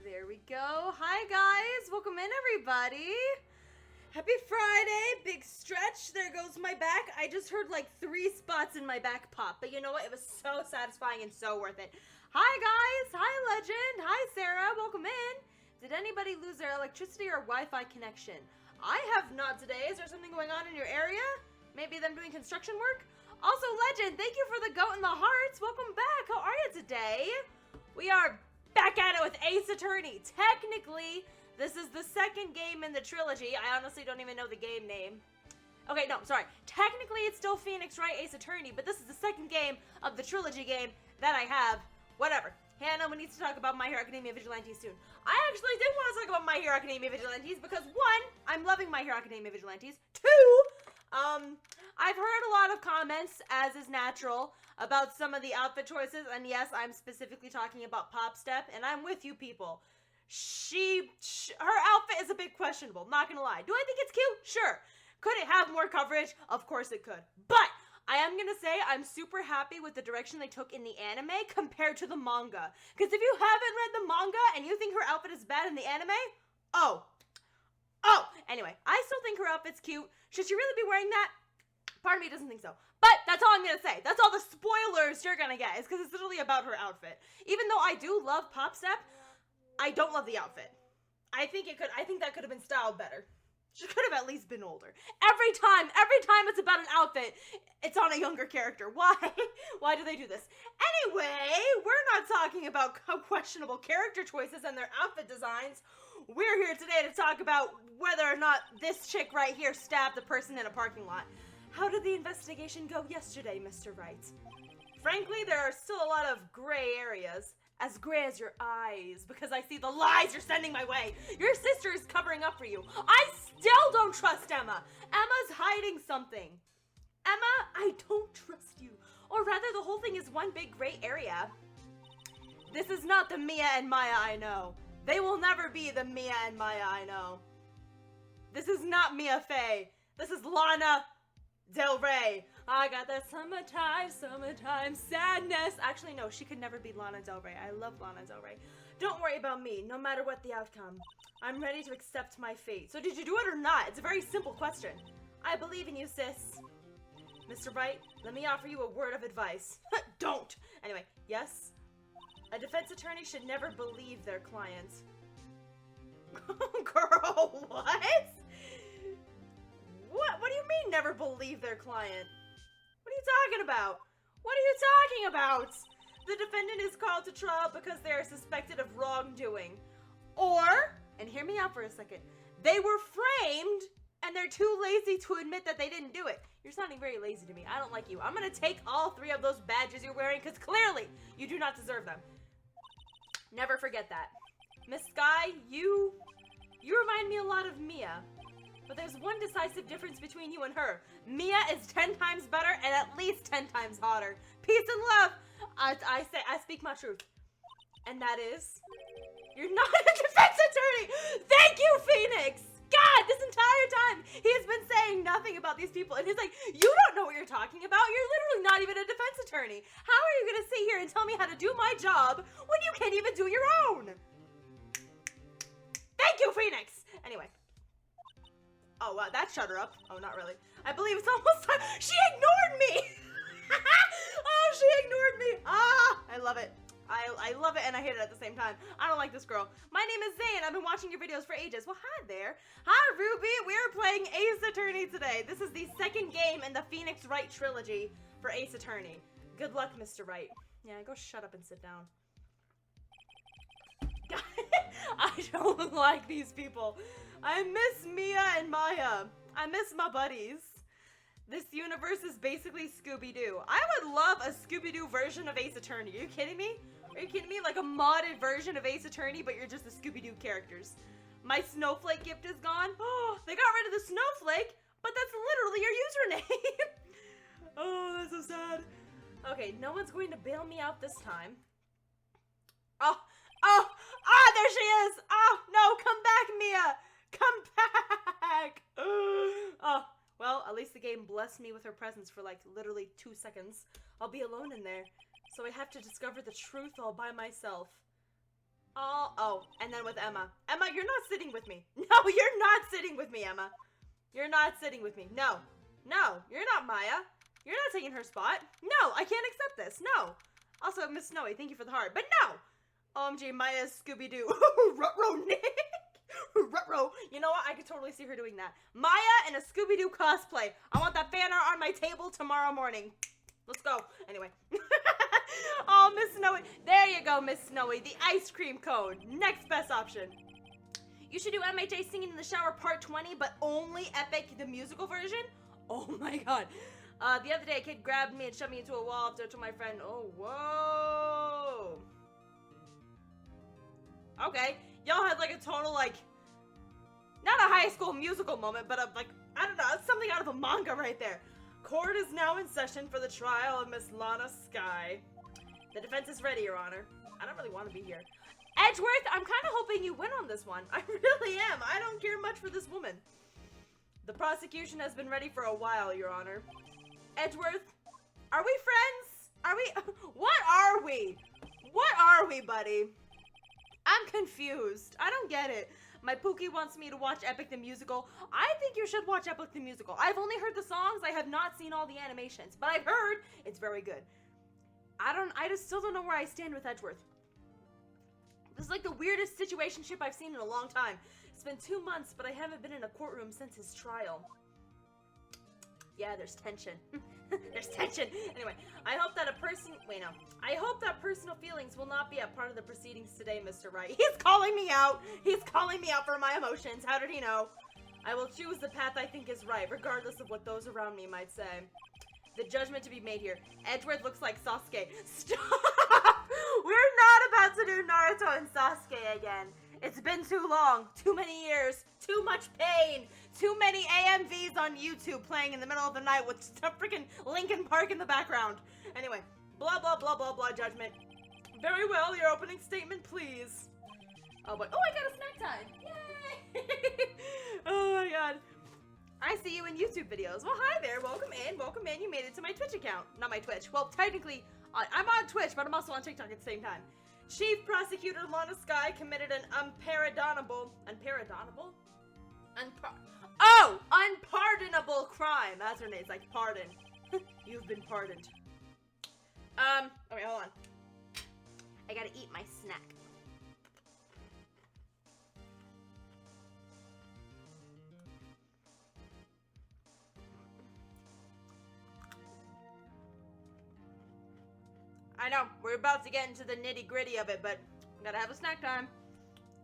There we go. Hi guys, welcome in everybody. Happy Friday, big stretch. There goes my back. I just heard like 3 spots in my back pop, but you know what? It was so satisfying and so worth it. Hi guys, hi Legend, hi Sarah, welcome in. Did anybody lose their electricity or Wi-Fi connection? I have not today. Is there something going on in your area? Maybe them doing construction work? Also, Legend, thank you for the goat and the hearts. Welcome back. How are you today? We are back at it with Ace Attorney. Technically, this is the second game in the trilogy. I honestly don't even know the game name. Okay, no, sorry. Technically, it's still Phoenix Wright Ace Attorney, but this is the second game of the trilogy game that I have. Whatever. Hannah, we need to talk about My Hero Academia Vigilantes soon. I actually did want to talk about My Hero Academia Vigilantes because 1, I'm loving My Hero Academia Vigilantes. 2, I've heard a lot of comments, as is natural, about some of the outfit choices, and yes, I'm specifically talking about Pop Step, and I'm with you people. Her outfit is a bit questionable, not gonna lie. Do I think it's cute? Sure. Could it have more coverage? Of course it could. But I am gonna say I'm super happy with the direction they took in the anime compared to the manga. Because if you haven't read the manga and you think her outfit is bad in the anime, anyway, I still think her outfit's cute. Should she really be wearing that? Part of me doesn't think so. But that's all I'm gonna say. That's all the spoilers you're gonna get, is because it's literally about her outfit. Even though I do love Pop Step, I don't love the outfit. I think that could have been styled better. She could have at least been older. Every time it's about an outfit, it's on a younger character. Why? Why do they do this? Anyway, we're not talking about questionable character choices and their outfit designs. We're here today to talk about whether or not this chick right here stabbed the person in a parking lot. How did the investigation go yesterday, Mr. Wright? Frankly, there are still a lot of gray areas. As gray as your eyes, because I see the lies you're sending my way. Your sister is covering up for you. I still don't trust Emma. Emma's hiding something. Emma, I don't trust you. Or rather, the whole thing is one big gray area. This is not the Mia and Maya I know. They will never be the Mia and Maya I know. This is not Mia Fey. This is Lana Del Rey. I got that summertime sadness. Actually, no, she could never be Lana Del Rey. I love Lana Del Rey. Don't worry about me, no matter what the outcome. I'm ready to accept my fate. So did you do it or not? It's a very simple question. I believe in you, sis. Mr. Wright, let me offer you a word of advice. Don't! Anyway, yes? A defense attorney should never believe their client. Girl, what? What do you mean never believe their client? What are you talking about? What are you talking about? The defendant is called to trial because they are suspected of wrongdoing. Or, and hear me out for a second, they were framed and they're too lazy to admit that they didn't do it. You're sounding very lazy to me. I don't like you. I'm gonna take all 3 of those badges you're wearing because clearly you do not deserve them. Never forget that. Miss Sky, you remind me a lot of Mia. But there's one decisive difference between you and her. Mia is 10 times better and at least 10 times hotter. Peace and love. I speak my truth. And that is, you're not a defense attorney. Thank you, Phoenix. God, this entire time, he has been saying nothing about these people. And he's like, you don't know what you're talking about. You're literally not even a defense attorney. How are you going to sit here and tell me how to do my job when you can't even do your own? Thank you, Phoenix. Anyway. Oh, wow, that shut her up. Oh, not really. I believe it's almost time. She ignored me! Oh, she ignored me. Ah, I love it. I love it and I hate it at the same time. I don't like this girl. My name is Zane. I've been watching your videos for ages. Well, hi there. Hi, Ruby. We're playing Ace Attorney today. This is the second game in the Phoenix Wright trilogy for Ace Attorney. Good luck, Mr. Wright. Yeah, go shut up and sit down. I don't like these people. I miss Mia and Maya. I miss my buddies. This universe is basically Scooby-Doo. I would love a Scooby-Doo version of Ace Attorney. Are you kidding me? Are you kidding me? Like a modded version of Ace Attorney, but you're just the Scooby-Doo characters. My snowflake gift is gone. Oh, they got rid of the snowflake, but that's literally your username. Oh, that's so sad. Okay, no one's going to bail me out this time. There she is. Oh, no, come back, Mia. Come back. Oh, well, at least the game blessed me with her presence for like literally 2 seconds. I'll be alone in there, so I have to discover the truth all by myself. Oh, and then with Emma. Emma, you're not sitting with me. No, you're not sitting with me, Emma. You're not sitting with me. No. No, you're not Maya. You're not taking her spot. No, I can't accept this. No. Also, Miss Snowy, thank you for the heart. But no! OMG, Maya Scooby-Doo. Ruh-roh, Nick. Ruh-roh. You know what? I could totally see her doing that. Maya in a Scooby-Doo cosplay. I want that fan art on my table tomorrow morning. Let's go. Anyway. Oh, Miss Snowy. There you go, Miss Snowy. The ice cream cone. Next best option. You should do MHA Singing in the Shower Part 20, but only Epic, the musical version? Oh my god. The other day, a kid grabbed me and shoved me into a wall after I told my friend, oh, whoa. Okay. Y'all had like a total, like, not a High School Musical moment, but like, I don't know, it's something out of a manga right there. Court is now in session for the trial of Miss Lana Sky. The defense is ready, Your Honor. I don't really want to be here. Edgeworth, I'm kind of hoping you win on this one. I really am. I don't care much for this woman. The prosecution has been ready for a while, Your Honor. Edgeworth, are we friends? Are we? What are we? What are we, buddy? I'm confused. I don't get it. My Pookie wants me to watch Epic the Musical. I think you should watch Epic the Musical. I've only heard the songs. I have not seen all the animations, but I've heard it's very good. I just still don't know where I stand with Edgeworth. This is like the weirdest situationship I've seen in a long time. It's been 2 months, but I haven't been in a courtroom since his trial. Yeah, there's tension. There's tension. Anyway, I hope that I hope that personal feelings will not be a part of the proceedings today, Mr. Wright. He's calling me out. He's calling me out for my emotions. How did he know? I will choose the path I think is right, regardless of what those around me might say. The judgment to be made here. Edgeworth looks like Sasuke. Stop! We're not about to do Naruto and Sasuke again. It's been too long. Too many years. Too much pain. Too many AMVs on YouTube playing in the middle of the night with some freaking Linkin Park in the background. Anyway, blah, blah, blah, blah, blah, judgment. Very well, your opening statement, please. Oh, but I got a snack time. Yay! Oh my god. I see you in YouTube videos. Well, hi there. Welcome in. Welcome in. You made it to my Twitch account. Not my Twitch. Well, technically, I'm on Twitch, but I'm also on TikTok at the same time. Chief Prosecutor Lana Sky committed an unpardonable crime. That's her name. It's like pardon. You've been pardoned. Okay, hold on. I gotta eat my snack. I know, we're about to get into the nitty-gritty of it, but we gotta have a snack time.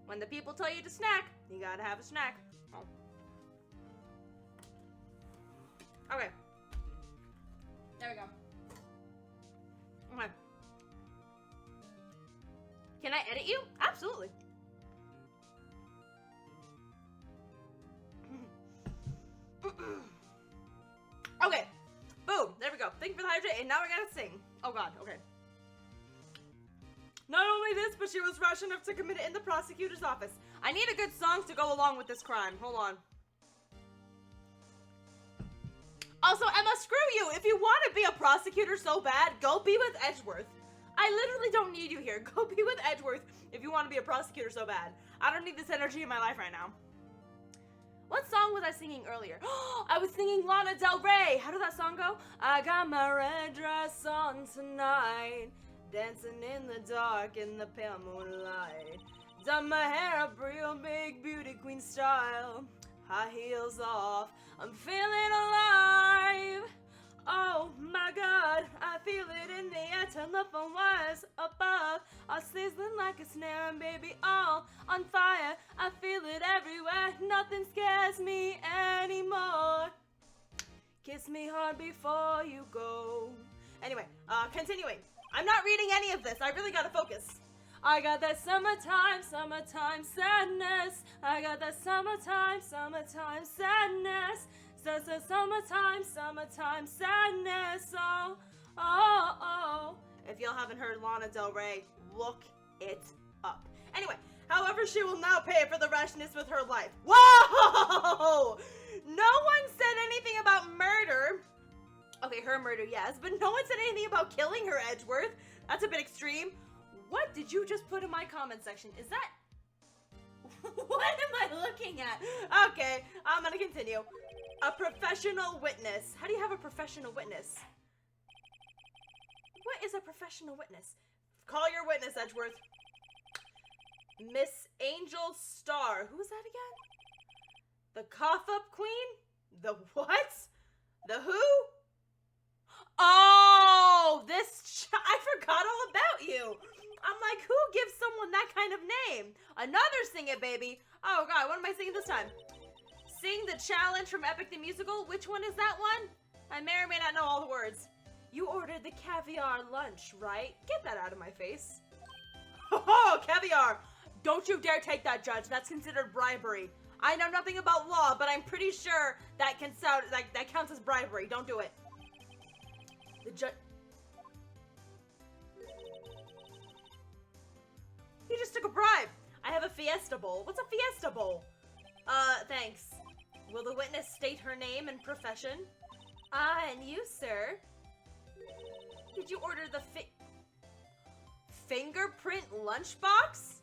When the people tell you to snack, you gotta have a snack. Oh. Okay. There we go. Okay. Can I edit you? Absolutely. Okay. Boom. There we go. Thank you for the hydrate, and now we gotta sing. Oh god, okay. Not only this, but she was rash enough to commit it in the prosecutor's office. I need a good song to go along with this crime. Hold on. Also, Emma, screw you. If you want to be a prosecutor so bad, go be with Edgeworth. I literally don't need you here. Go be with Edgeworth if you want to be a prosecutor so bad. I don't need this energy in my life right now. What song was I singing earlier? I was singing Lana Del Rey. How did that song go? I got my red dress on tonight, dancing in the dark in the pale moonlight. Done my hair up real big beauty queen style. High heels off, I'm feeling alive. Oh my god, I feel it in the air. Turn the phone wires above, all sizzling like a snare, and baby all on fire. I feel it everywhere, nothing scares me anymore. Kiss me hard before you go. Anyway, continuing. I'm not reading any of this, I really gotta focus. I got that summertime sadness. I got that summertime sadness. Summertime sadness. Oh, oh, oh. If y'all haven't heard Lana Del Rey, look it up. Anyway, however, she will now pay for the rashness with her life. Whoa! No one said anything about murder. Okay, her murder, yes, but no one said anything about killing her, Edgeworth. That's a bit extreme. What did you just put in my comment section? Is that looking at? Okay, I'm gonna continue. A professional witness. How do you have a professional witness? What is a professional witness? Call your witness, Edgeworth. Miss Angel Star. Who was that again? The cough-up queen? The what? The who? Oh, I forgot all about you. I'm like, who gives someone that kind of name? Another Sing It Baby. Oh god, what am I singing this time? Sing the challenge from Epic the Musical. Which one is that one? I may or may not know all the words. You ordered the caviar lunch, right? Get that out of my face. Oh, caviar. Don't you dare take that, Judge. That's considered bribery. I know nothing about law, but I'm pretty sure that that counts as bribery. Don't do it. The judge. He just took a bribe. I have a Fiesta Bowl. What's a Fiesta Bowl? Thanks. Will the witness state her name and profession? And you, sir? Did you order the fingerprint lunchbox?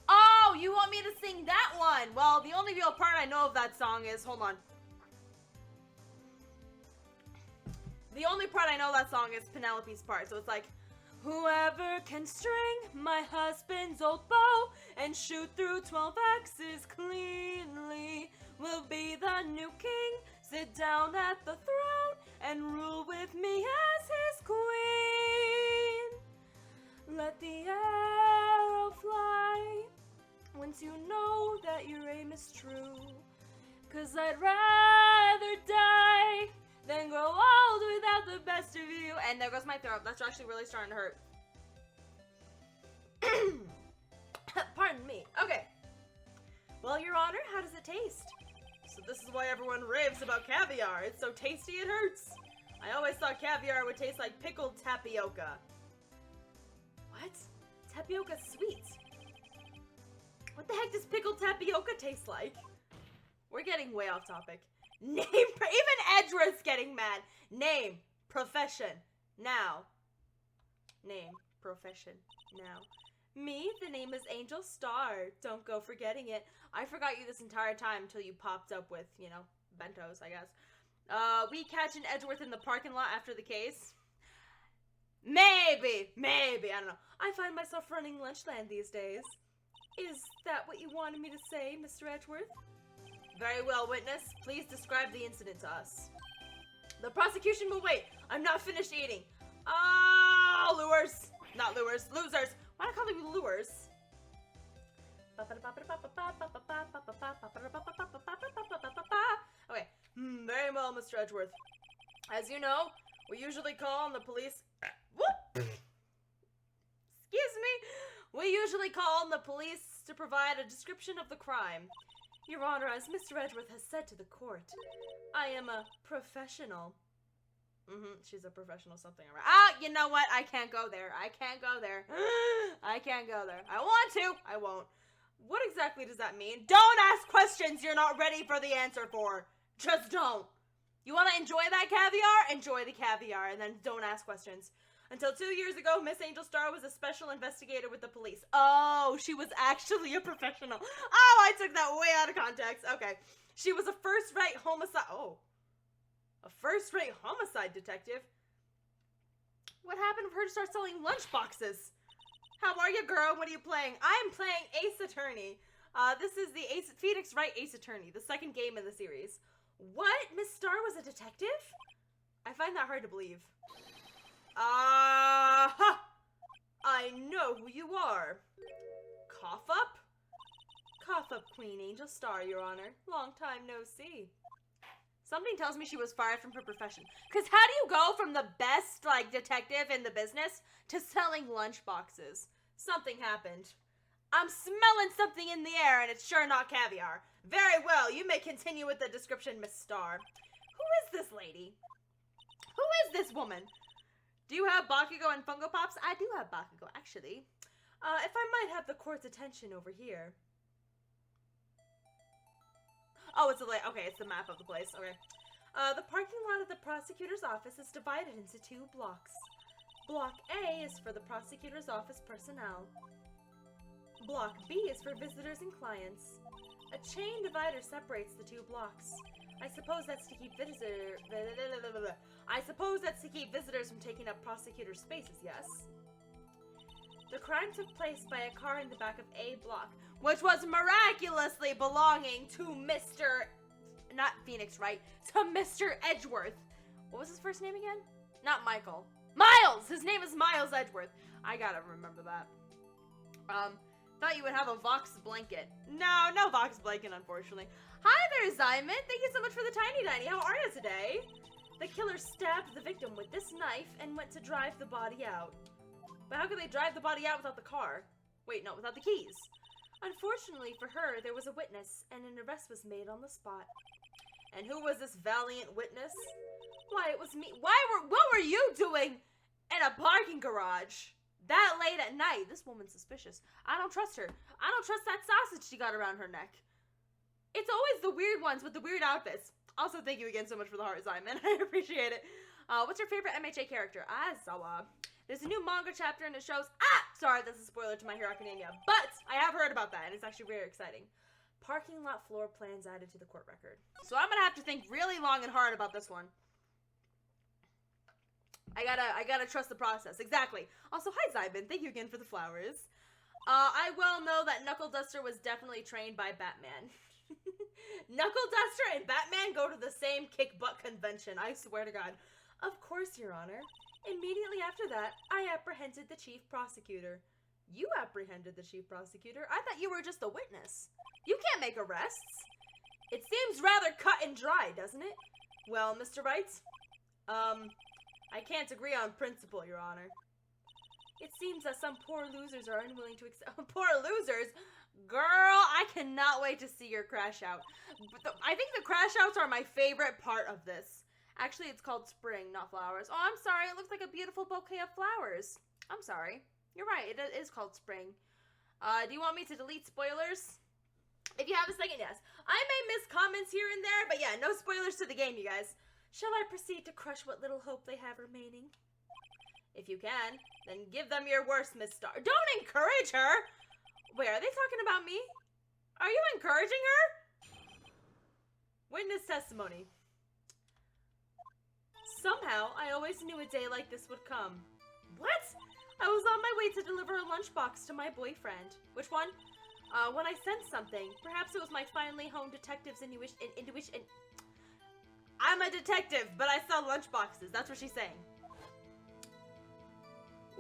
Oh, you want me to sing that one? Well, the only real part I know of that song is, hold on. The only part I know of that song is Penelope's part, so it's like, whoever can string my husband's old bow and shoot through 12 axes cleanly will be the new king. Sit down at the throne and rule with me as his queen. Let the arrow fly once you know that your aim is true. 'Cause I'd rather die than grow old without the best of you. And there goes my throat. That's actually really starting to hurt. Pardon me. Okay. Well, Your Honor, how does it taste? So this is why everyone raves about caviar. It's so tasty it hurts. I always thought caviar would taste like pickled tapioca. What? Tapioca's sweet. What the heck does pickled tapioca taste like? We're getting way off topic. Name, even Edgeworth's getting mad. Name, profession, now. Name, profession, now. Me, the name is Angel Star. Don't go forgetting it. I forgot you this entire time until you popped up with, you know, bentos, I guess. We catch an Edgeworth in the parking lot after the case. Maybe, I don't know. I find myself running Lunchland these days. Is that what you wanted me to say, Mr. Edgeworth? Very well, witness. Please describe the incident to us. The prosecution will wait. I'm not finished eating. Oh, lures. Not lures. Losers. Why do I call them lures? Okay. Very well, Mr. Edgeworth. As you know, we usually call on the police... Whoop! Excuse me. We usually call on the police to provide a description of the crime. Your Honor, as Mr. Edgeworth has said to the court, I am a professional. She's a professional something. Ah, you know what? I can't go there. I can't go there. I can't go there. I want to. I won't. What exactly does that mean? Don't ask questions you're not ready for the answer for. Just don't. You want to enjoy that caviar? Enjoy the caviar, and then don't ask questions. Until 2 years ago, Miss Angel Star was a special investigator with the police. Oh, she was actually a professional. Oh, I took that way out of context. Okay. She was a first-rate homicide... Oh. A first-rate homicide detective? What happened for her to start selling lunchboxes? How are you, girl? What are you playing? I'm playing Ace Attorney. This is the Phoenix Wright Ace Attorney, the second game in the series. What? Miss Star was a detective? I find that hard to believe. I know who you are. Cough up? Cough up, Queen Angel Star, Your Honor. Long time no see. Something tells me she was fired from her profession. Because how do you go from the best, detective in the business to selling lunchboxes? Something happened. I'm smelling something in the air, and it's sure not caviar. Very well, you may continue with the description, Miss Star. Who is this lady? Who is this woman? Do you have Bakugo and Funko Pops? I do have Bakugo, actually. If I might have the court's attention over here. Oh, it's it's the map of the place. Okay. The parking lot of the prosecutor's office is divided into 2 blocks. Block A is for the prosecutor's office personnel. Block B is for visitors and clients. A chain divider separates the two blocks. I suppose that's to keep visitors from taking up prosecutor spaces, yes? The crime took place by a car in the back of A block, which was miraculously belonging to Mr. Not Phoenix, right? To Mr. Edgeworth. What was his first name again? Not Michael. Miles! His name is Miles Edgeworth. I gotta remember that. Thought you would have a Vox blanket. No Vox blanket, unfortunately. Hi there, Zyman. Thank you so much for the tiny tiny. How are you today? The killer stabbed the victim with this knife and went to drive the body out. But how could they drive the body out without the car? Wait, no, without the keys. Unfortunately for her, there was a witness, and an arrest was made on the spot. And who was this valiant witness? Why, it was me. What were you doing in a parking garage that late at night? This woman's suspicious. I don't trust her. I don't trust that sausage she got around her neck. It's always the weird ones with the weird outfits. Also, thank you again so much for the heart, Zyman. I appreciate it. What's your favorite MHA character? Azawa. There's a new manga chapter and it shows... Sorry, that's a spoiler to My Hero Academia. But I have heard about that and it's actually very exciting. Parking lot floor plans added to the court record. So I'm gonna have to think really long and hard about this one. I gotta trust the process. Exactly. Also, hi Zyban. Thank you again for the flowers. I well know that Knuckle Duster was definitely trained by Batman. Knuckle Duster and Batman go to the same kick butt convention. I swear to God. Of course, Your Honor. Immediately after that, I apprehended the chief prosecutor. You apprehended the chief prosecutor? I thought you were just a witness. You can't make arrests. It seems rather cut and dry, doesn't it? Well, Mr. Wright, I can't agree on principle, Your Honor. It seems that some poor losers are unwilling to accept— Poor losers? Girl, I cannot wait to see your crash out. I think the crash outs are my favorite part of this. Actually, it's called spring, not flowers. Oh, I'm sorry. It looks like a beautiful bouquet of flowers. I'm sorry. You're right. It is called spring. Do you want me to delete spoilers? If you have a second, yes. I may miss comments here and there, but yeah, no spoilers to the game, you guys. Shall I proceed to crush what little hope they have remaining? If you can, then give them your worst, Miss Star. Don't encourage her! Wait, are they talking about me? Are you encouraging her? Witness testimony. Somehow, I always knew a day like this would come. What? I was on my way to deliver a lunchbox to my boyfriend. Which one? When I sensed something. Perhaps it was my finely honed detective's intuition. I'm a detective, but I sell lunchboxes. That's what she's saying.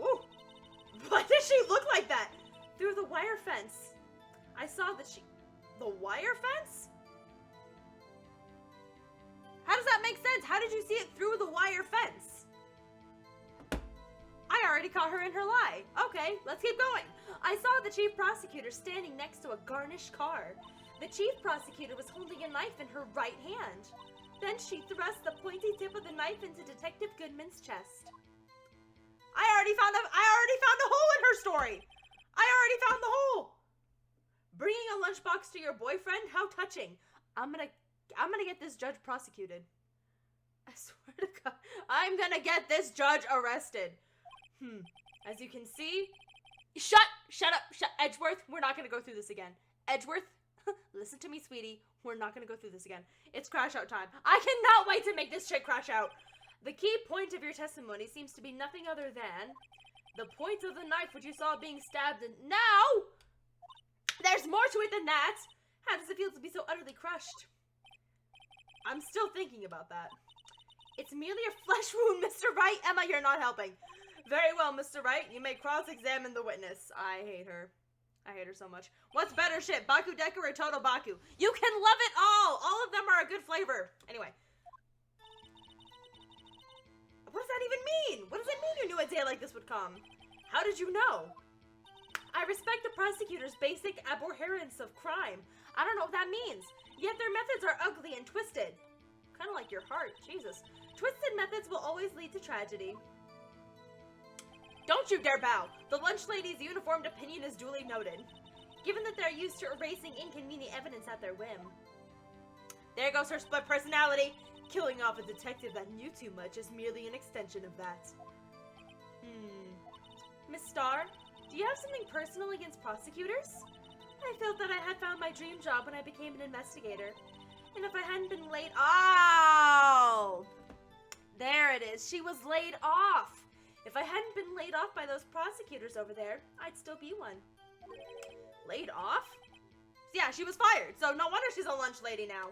Ooh. Why does she look like that? Through the wire fence. I saw that she... The wire fence? How does that make sense? How did you see it through the wire fence? I already caught her in her lie. Okay, let's keep going. I saw the chief prosecutor standing next to a garnished car. The chief prosecutor was holding a knife in her right hand. Then she thrust the pointy tip of the knife into Detective Goodman's chest. I already found a hole in her story. I already found the hole. Bringing a lunchbox to your boyfriend? How touching. I'm gonna get this judge prosecuted. I swear to God, I'm gonna get this judge arrested. As you can see, shut up, Edgeworth. We're not gonna go through this again. Edgeworth, listen to me, sweetie. We're not gonna go through this again. It's crash out time. I cannot wait to make this chick crash out. The key point of your testimony seems to be nothing other than the point of the knife which you saw being stabbed in. Now, there's more to it than that. How does it feel to be so utterly crushed? I'm still thinking about that. It's merely a flesh wound, Mr. Wright. Emma, you're not helping. Very well, Mr. Wright. You may cross-examine the witness. I hate her. I hate her so much. What's better shit, Baku Deku or Toto Baku? You can love it all. All of them are a good flavor. Anyway. What does that even mean? What does it mean you knew a day like this would come? How did you know? I respect the prosecutor's basic abhorrence of crime. I don't know what that means. Yet their methods are ugly and twisted. Kind of like your heart. Jesus. Twisted methods will always lead to tragedy. Don't you dare bow. The lunch lady's uniformed opinion is duly noted. Given that they're used to erasing inconvenient evidence at their whim. There goes her split personality. Killing off a detective that knew too much is merely an extension of that. Miss Starr, Do you have something personal against prosecutors? I felt that I had found my dream job when I became an investigator. And if I hadn't been laid... Oh! There it is. She was laid off. If I hadn't been laid off by those prosecutors over there, I'd still be one. Laid off? Yeah, she was fired, so no wonder she's a lunch lady now.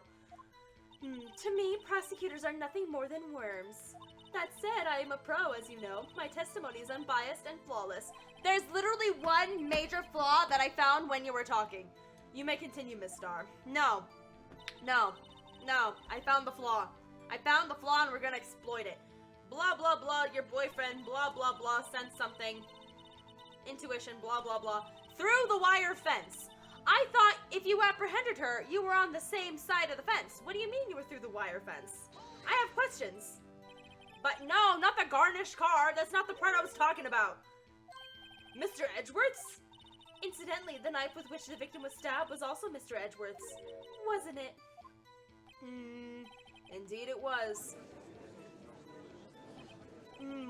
To me, prosecutors are nothing more than worms. That said, I am a pro, as you know. My testimony is unbiased and flawless. There's literally one major flaw that I found when you were talking. You may continue, Miss Starr. No. No. No. I found the flaw. I found the flaw and we're gonna exploit it. Blah, blah, blah, your boyfriend, blah, blah, blah, sent something. Intuition, blah, blah, blah. Through the wire fence. I thought if you apprehended her, you were on the same side of the fence. What do you mean you were through the wire fence? I have questions. But no, not the garnished car. That's not the part I was talking about. Mr. Edgeworth's? Incidentally, the knife with which the victim was stabbed was also Mr. Edgeworth's. Wasn't it? Indeed it was.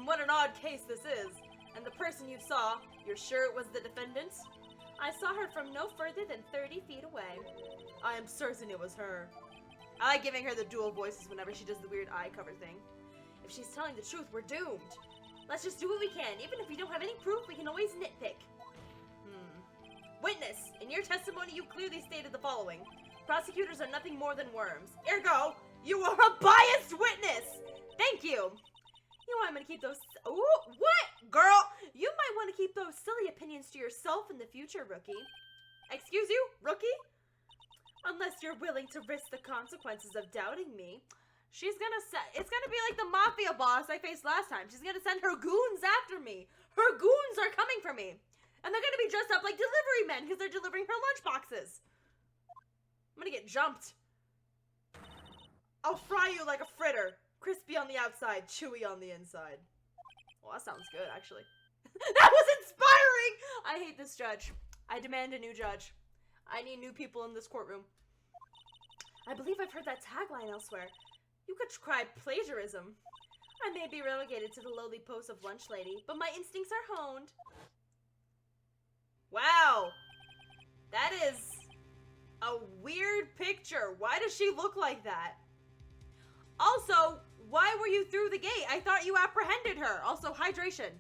What an odd case this is. And the person you saw, you're sure it was the defendant? I saw her from no further than 30 feet away. I am certain it was her. I like giving her the dual voices whenever she does the weird eye cover thing. If she's telling the truth, we're doomed. Let's just do what we can. Even if we don't have any proof, we can always nitpick. Witness, in your testimony you clearly stated the following. Prosecutors are nothing more than worms. Ergo, you are a biased witness! Thank you! You know I'm gonna keep those... Ooh, what? Girl, you might want to keep those silly opinions to yourself in the future, rookie. Excuse you, rookie? Unless you're willing to risk the consequences of doubting me. She's gonna it's gonna be like the mafia boss I faced last time. She's gonna send her goons after me. Her goons are coming for me. And they're gonna be dressed up like delivery men because they're delivering her lunch boxes. I'm gonna get jumped. I'll fry you like a fritter. Crispy on the outside, chewy on the inside. Well, that sounds good, actually. That was inspiring! I hate this judge. I demand a new judge. I need new people in this courtroom. I believe I've heard that tagline elsewhere. You could cry plagiarism. I may be relegated to the lowly post of lunch lady, but my instincts are honed. Wow! That is a weird picture. Why does she look like that? Also, why were you through the gate? I thought you apprehended her. Also, hydration.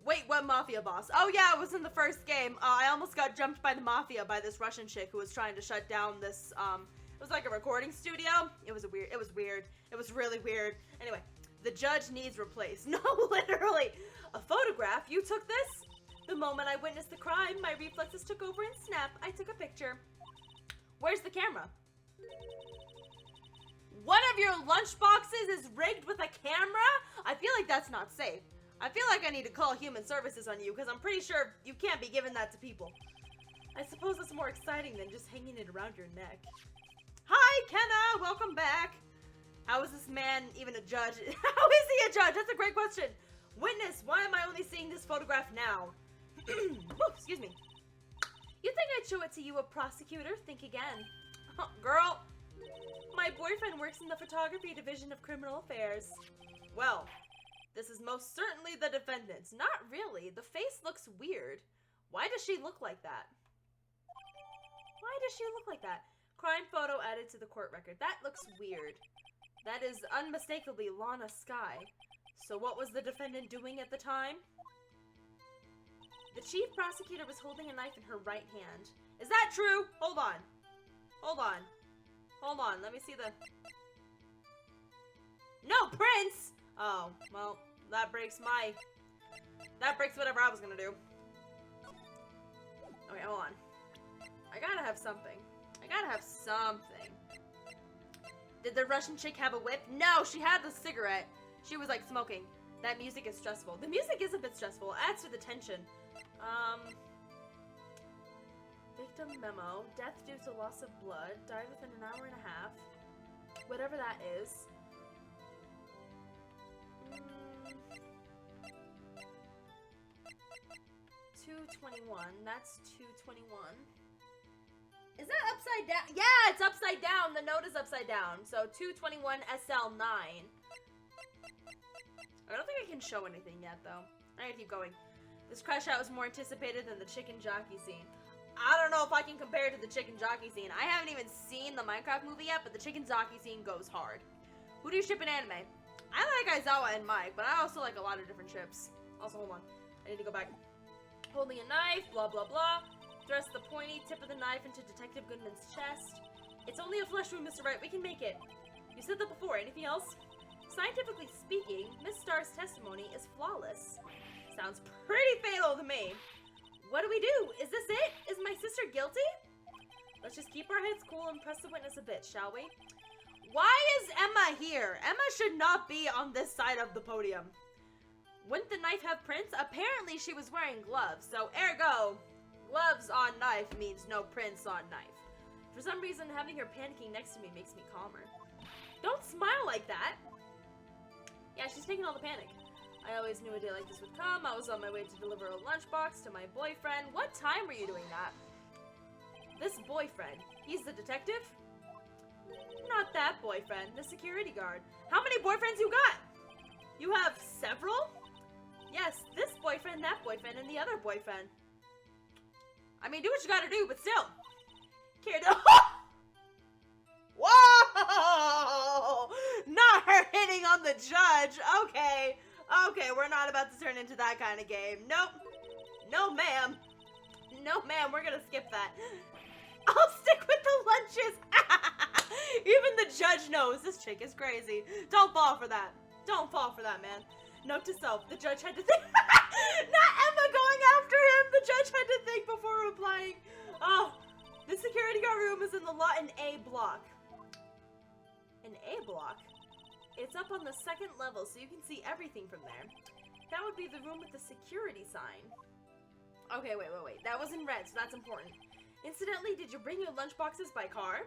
Wait, what mafia boss? Oh yeah, it was in the first game. I almost got jumped by the mafia by this Russian chick who was trying to shut down this, it was like a recording studio. It was weird. It was really weird. Anyway, the judge needs replaced. No, literally. A photograph? You took this? The moment I witnessed the crime, my reflexes took over and snap. I took a picture. Where's the camera? One of your lunch boxes is rigged with a camera? I feel like that's not safe. I feel like I need to call human services on you because I'm pretty sure you can't be giving that to people. I suppose it's more exciting than just hanging it around your neck. Hi, Kenna! Welcome back. How is this man even a judge? How is he a judge? That's a great question. Witness, why am I only seeing this photograph now? Whoa, excuse me. You think I'd show it to you, a prosecutor? Think again. Oh, girl, my boyfriend works in the photography division of criminal affairs. Well, this is most certainly the defendant's. Not really. The face looks weird. Why does she look like that? Why does she look like that? Crime photo added to the court record. That looks weird. That is unmistakably Lana Sky. So what was the defendant doing at the time? The chief prosecutor was holding a knife in her right hand. Is that true? Hold on. Hold on. Hold on. Let me see the... No, Prince! Oh, well, that breaks whatever I was gonna do. Okay, hold on. I gotta have something. Did the Russian chick have a whip? No, she had the cigarette. She was like smoking. That music is stressful. The music is a bit stressful. It adds to the tension. Victim memo. Death due to loss of blood. Died within an hour and a half. Whatever that is. 221. That's 221. Is that upside down? Yeah, it's upside down. The note is upside down. So 221 SL9. I don't think I can show anything yet, though. I gotta keep going. This crash out was more anticipated than the chicken jockey scene. I don't know if I can compare it to the chicken jockey scene. I haven't even seen the Minecraft movie yet, but the chicken jockey scene goes hard. Who do you ship in anime? I like Aizawa and Mike, but I also like a lot of different ships. Also, hold on. I need to go back. Holding a knife, blah, blah, blah. Thrust the pointy tip of the knife into Detective Goodman's chest. It's only a flesh wound, Mr. Wright. We can make it. You said that before. Anything else? Scientifically speaking, Miss Starr's testimony is flawless. Sounds pretty fatal to me. What do we do? Is this it? Is my sister guilty? Let's just keep our heads cool and press the witness a bit, shall we? Why is Emma here? Emma should not be on this side of the podium. Wouldn't the knife have prints? Apparently she was wearing gloves, so ergo, gloves on knife means no prints on knife. For some reason, having her panicking next to me makes me calmer. Don't smile like that! Yeah, she's taking all the panic. I always knew a day like this would come. I was on my way to deliver a lunchbox to my boyfriend. What time were you doing that? This boyfriend. He's the detective? Not that boyfriend. The security guard. How many boyfriends you got? You have several? Yes, this boyfriend, that boyfriend, and the other boyfriend. I mean, do what you gotta do, but still. Care to... Whoa! Not her hitting on the judge. Okay. Okay, we're not about to turn into that kind of game. Nope. No, ma'am. No, ma'am. We're gonna skip that. I'll stick with the lunches. Even the judge knows this chick is crazy. Don't fall for that. Don't fall for that, man. Note to self, the judge had to think. Not Emma going after him. The judge had to think before replying. Oh, the security guard room is in the lot in A block. An A block? It's up on the second level, so you can see everything from there. That would be the room with the security sign. Okay, wait. That was in red, so that's important. Incidentally, did you bring your lunchboxes by car?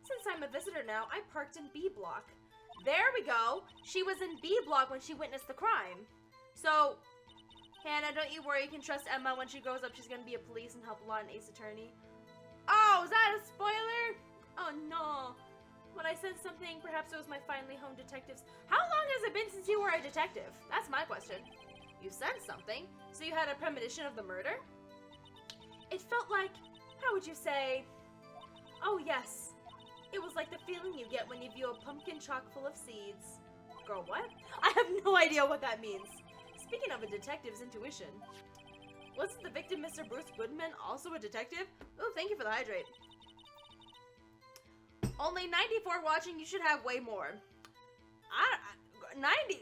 Since I'm a visitor now, I parked in B block. There we go. She was in B block when she witnessed the crime. So, Hannah, don't you worry. You can trust Emma. When she grows up, she's going to be a police and help law and ace attorney. Oh, is that a spoiler? Oh, no. When I said something, perhaps it was my finally honed detectives. How long has it been since you were a detective? That's my question. You said something, so you had a premonition of the murder? It felt like, how would you say? Oh, yes. It was like the feeling you get when you view a pumpkin chock full of seeds. Girl, what? I have no idea what that means. Speaking of a detective's intuition, wasn't the victim Mr. Bruce Goodman also a detective? Oh, thank you for the hydrate. Only 94 watching, you should have way more. 90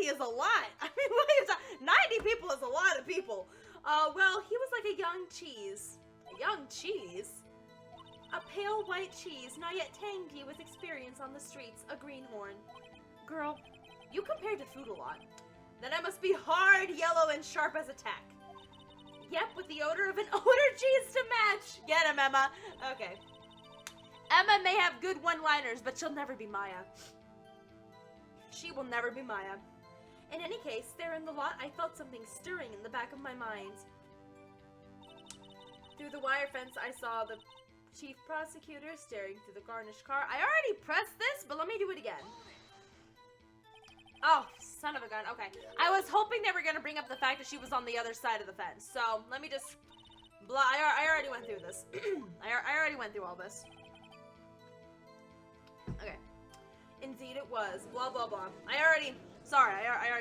is a lot. I mean, what is that? 90 people is a lot of people. Well, he was like a young cheese. A young cheese? A pale white cheese, not yet tangy with experience on the streets, a greenhorn. Girl, you compared to food a lot. Then I must be hard, yellow, and sharp as a tack. Yep, with the odor of an odor cheese to match. Get him, Emma. Okay. Emma may have good one-liners, but she'll never be Maya. She will never be Maya. In any case, there in the lot, I felt something stirring in the back of my mind. Through the wire fence, I saw the chief prosecutor staring through the garnished car. I already pressed this, but let me do it again. Oh, son of a gun. Okay. I was hoping they were going to bring up the fact that she was on the other side of the fence. So, let me just... I already went through this. I already went through all this. Okay. Indeed it was. Blah, blah, blah. I already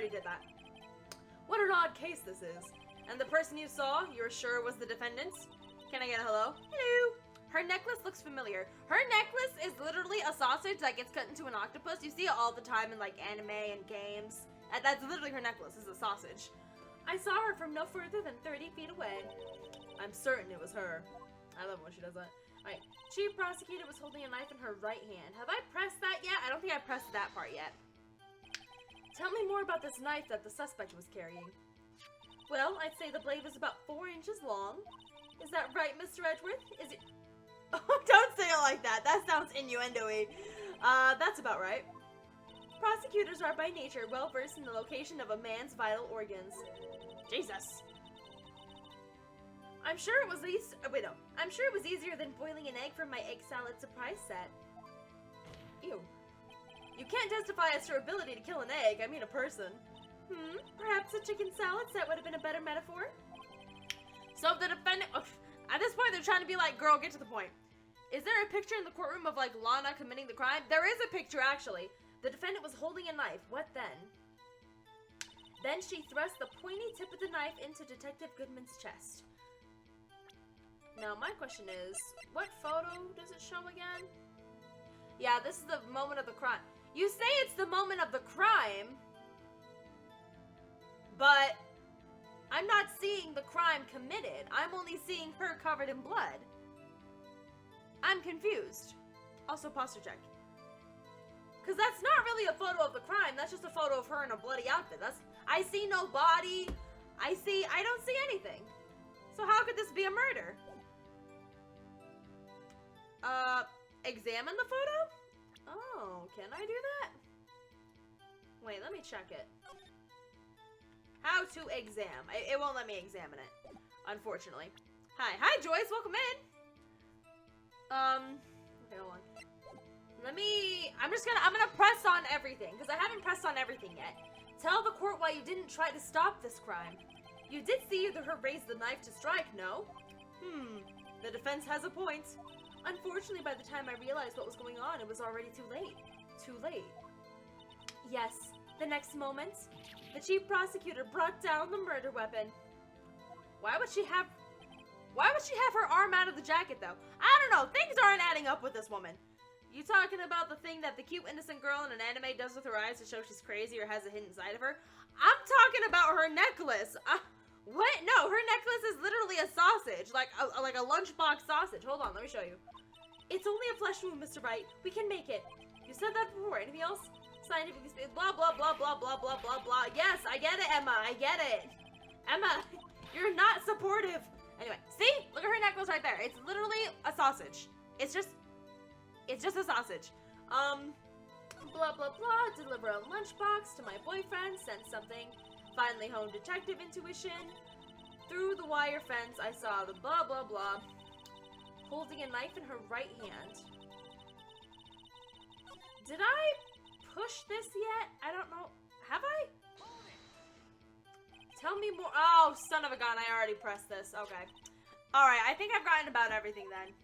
did that. What an odd case this is. And the person you saw, you're sure was the defendant? Can I get a hello? Hello. Her necklace looks familiar. Her necklace is literally a sausage that gets cut into an octopus. You see it all the time in like anime and games. That's literally her necklace, is a sausage. I saw her from no further than 30 feet away. I'm certain it was her. I love when she does that. Alright, Chief Prosecutor was holding a knife in her right hand. Have I pressed that yet? I don't think I pressed that part yet. Tell me more about this knife that the suspect was carrying. Well, I'd say the blade was about 4 inches long. Is that right, Mr. Edgeworth? Is it... Oh, don't say it like that. That sounds innuendo-y. That's about right. Prosecutors are by nature well versed in the location of a man's vital organs. Jesus. I'm sure it was I'm sure it was easier than boiling an egg for my egg salad surprise set. Ew. You can't testify as to her ability to kill an egg. I mean a person. Perhaps a chicken salad set would have been a better metaphor? So if the defendant... At this point, they're trying to be like, girl, get to the point. Is there a picture in the courtroom of, like, Lana committing the crime? There is a picture, actually. The defendant was holding a knife. What then? Then she thrust the pointy tip of the knife into Detective Goodman's chest. Now, my question is, what photo does it show again? Yeah, this is the moment of the crime. You say it's the moment of the crime, but I'm not seeing the crime committed. I'm only seeing her covered in blood. I'm confused. Also, posture check. Because that's not really a photo of the crime. That's just a photo of her in a bloody outfit. I see no body. I don't see anything. So how could this be a murder? Examine the photo? Oh, can I do that? Wait, let me check it. How to exam. It won't let me examine it, unfortunately. Hi Joyce, welcome in. Okay, hold on. I'm gonna press on everything, because I haven't pressed on everything yet. Tell the court why you didn't try to stop this crime. You did see her raise the knife to strike, no? The defense has a point. Unfortunately, by the time I realized what was going on, it was already too late. Too late. Yes, the next moment, the chief prosecutor brought down the murder weapon. Why would she have her arm out of the jacket, though? I don't know. Things aren't adding up with this woman. You talking about the thing that the cute innocent girl in an anime does with her eyes to show she's crazy or has a hidden side of her? I'm talking about her necklace. What? No, her necklace is literally a sausage, like a lunchbox sausage. Hold on, let me show you. It's only a flesh wound, Mr. Wright. We can make it. You said that before. Anything else? Scientifically speaking, blah blah blah blah blah blah blah blah. Yes, I get it, Emma. I get it. Emma, you're not supportive. Anyway, see? Look at her necklace right there. It's literally a sausage. It's just a sausage. Blah, blah, blah. Deliver a lunchbox to my boyfriend. Send something. Finally honed detective intuition. Through the wire fence, I saw the blah, blah, blah. Holding a knife in her right hand. Did I push this yet? I don't know. Have I? Tell me more. Oh, son of a gun. I already pressed this. Okay. Alright, I think I've gotten about everything then.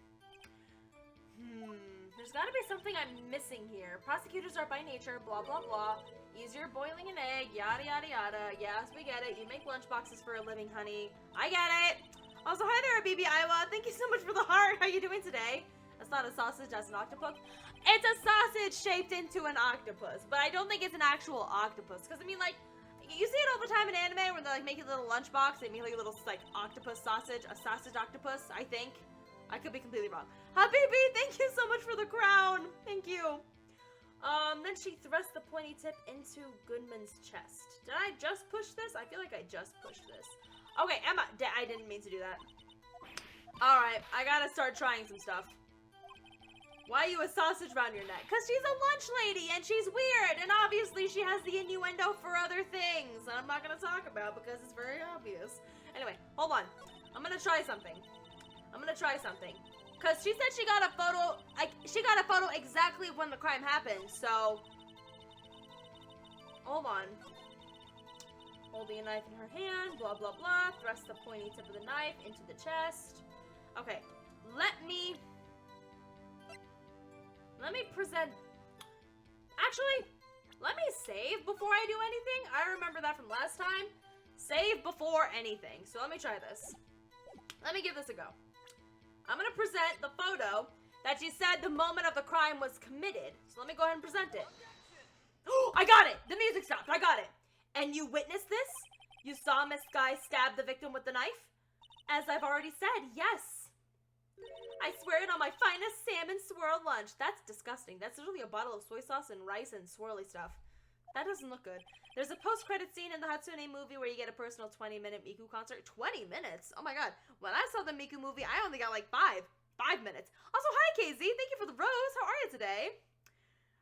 There's gotta be something I'm missing here. Prosecutors are by nature, blah, blah, blah. Easier boiling an egg, yada, yada, yada. Yes, we get it. You make lunchboxes for a living, honey. I get it. Also, hi there, BB Iowa. Thank you so much for the heart. How you doing today? That's not a sausage, that's an octopus. It's a sausage shaped into an octopus, but I don't think it's an actual octopus. Because, I mean, like, you see it all the time in anime where they, like, make a little lunchbox. They make, like, a little, like, octopus sausage. A sausage octopus, I think. I could be completely wrong. Habibi, thank you so much for the crown. Thank you. Then she thrust the pointy tip into Goodman's chest. Did I just push this? I feel like I just pushed this. Okay, Emma, I didn't mean to do that. Alright, I gotta start trying some stuff. Why you a sausage around your neck? Because she's a lunch lady and she's weird. And obviously she has the innuendo for other things. And I'm not gonna talk about because it's very obvious. Anyway, hold on. I'm gonna try something. Because she said she got a photo, exactly when the crime happened, so... Hold on. Holding a knife in her hand, blah, blah, blah. Thrust the pointy tip of the knife into the chest. Okay, let me present... Actually, let me save before I do anything. I remember that from last time. Save before anything. So let me try this. Let me give this a go. I'm gonna present the photo that you said the moment of the crime was committed. So let me go ahead and present it. Oh, I got it! The music stopped. I got it. And you witnessed this? You saw Miss Guy stab the victim with the knife? As I've already said, yes. I swear it on my finest salmon swirl lunch. That's disgusting. That's literally a bottle of soy sauce and rice and swirly stuff. That doesn't look good. There's a post-credit scene in the Hatsune movie where you get a personal 20-minute Miku concert. 20 minutes? Oh my god. When I saw the Miku movie, I only got like 5 minutes. Also, hi KZ. Thank you for the rose. How are you today?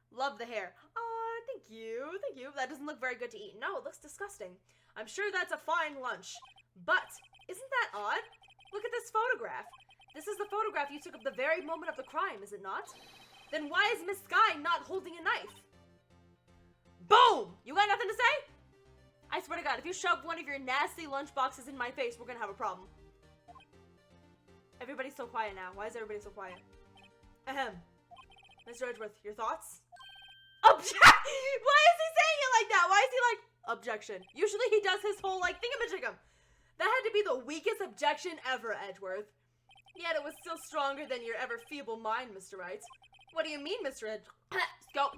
Love the hair. Oh, thank you. Thank you. That doesn't look very good to eat. No, it looks disgusting. I'm sure that's a fine lunch. But, isn't that odd? Look at this photograph. This is the photograph you took of the very moment of the crime, is it not? Then why is Miss Sky not holding a knife? Boom! You got nothing to say? I swear to God, if you shove one of your nasty lunch boxes in my face, we're gonna have a problem. Everybody's so quiet now. Why is everybody so quiet? Ahem. Mr. Edgeworth, your thoughts? Why is he saying it like that? Why is he like, objection? Usually he does his whole, like, thingamajigam. That had to be the weakest objection ever, Edgeworth. Yet it was still stronger than your ever feeble mind, Mr. Wright. What do you mean, Mr. Go.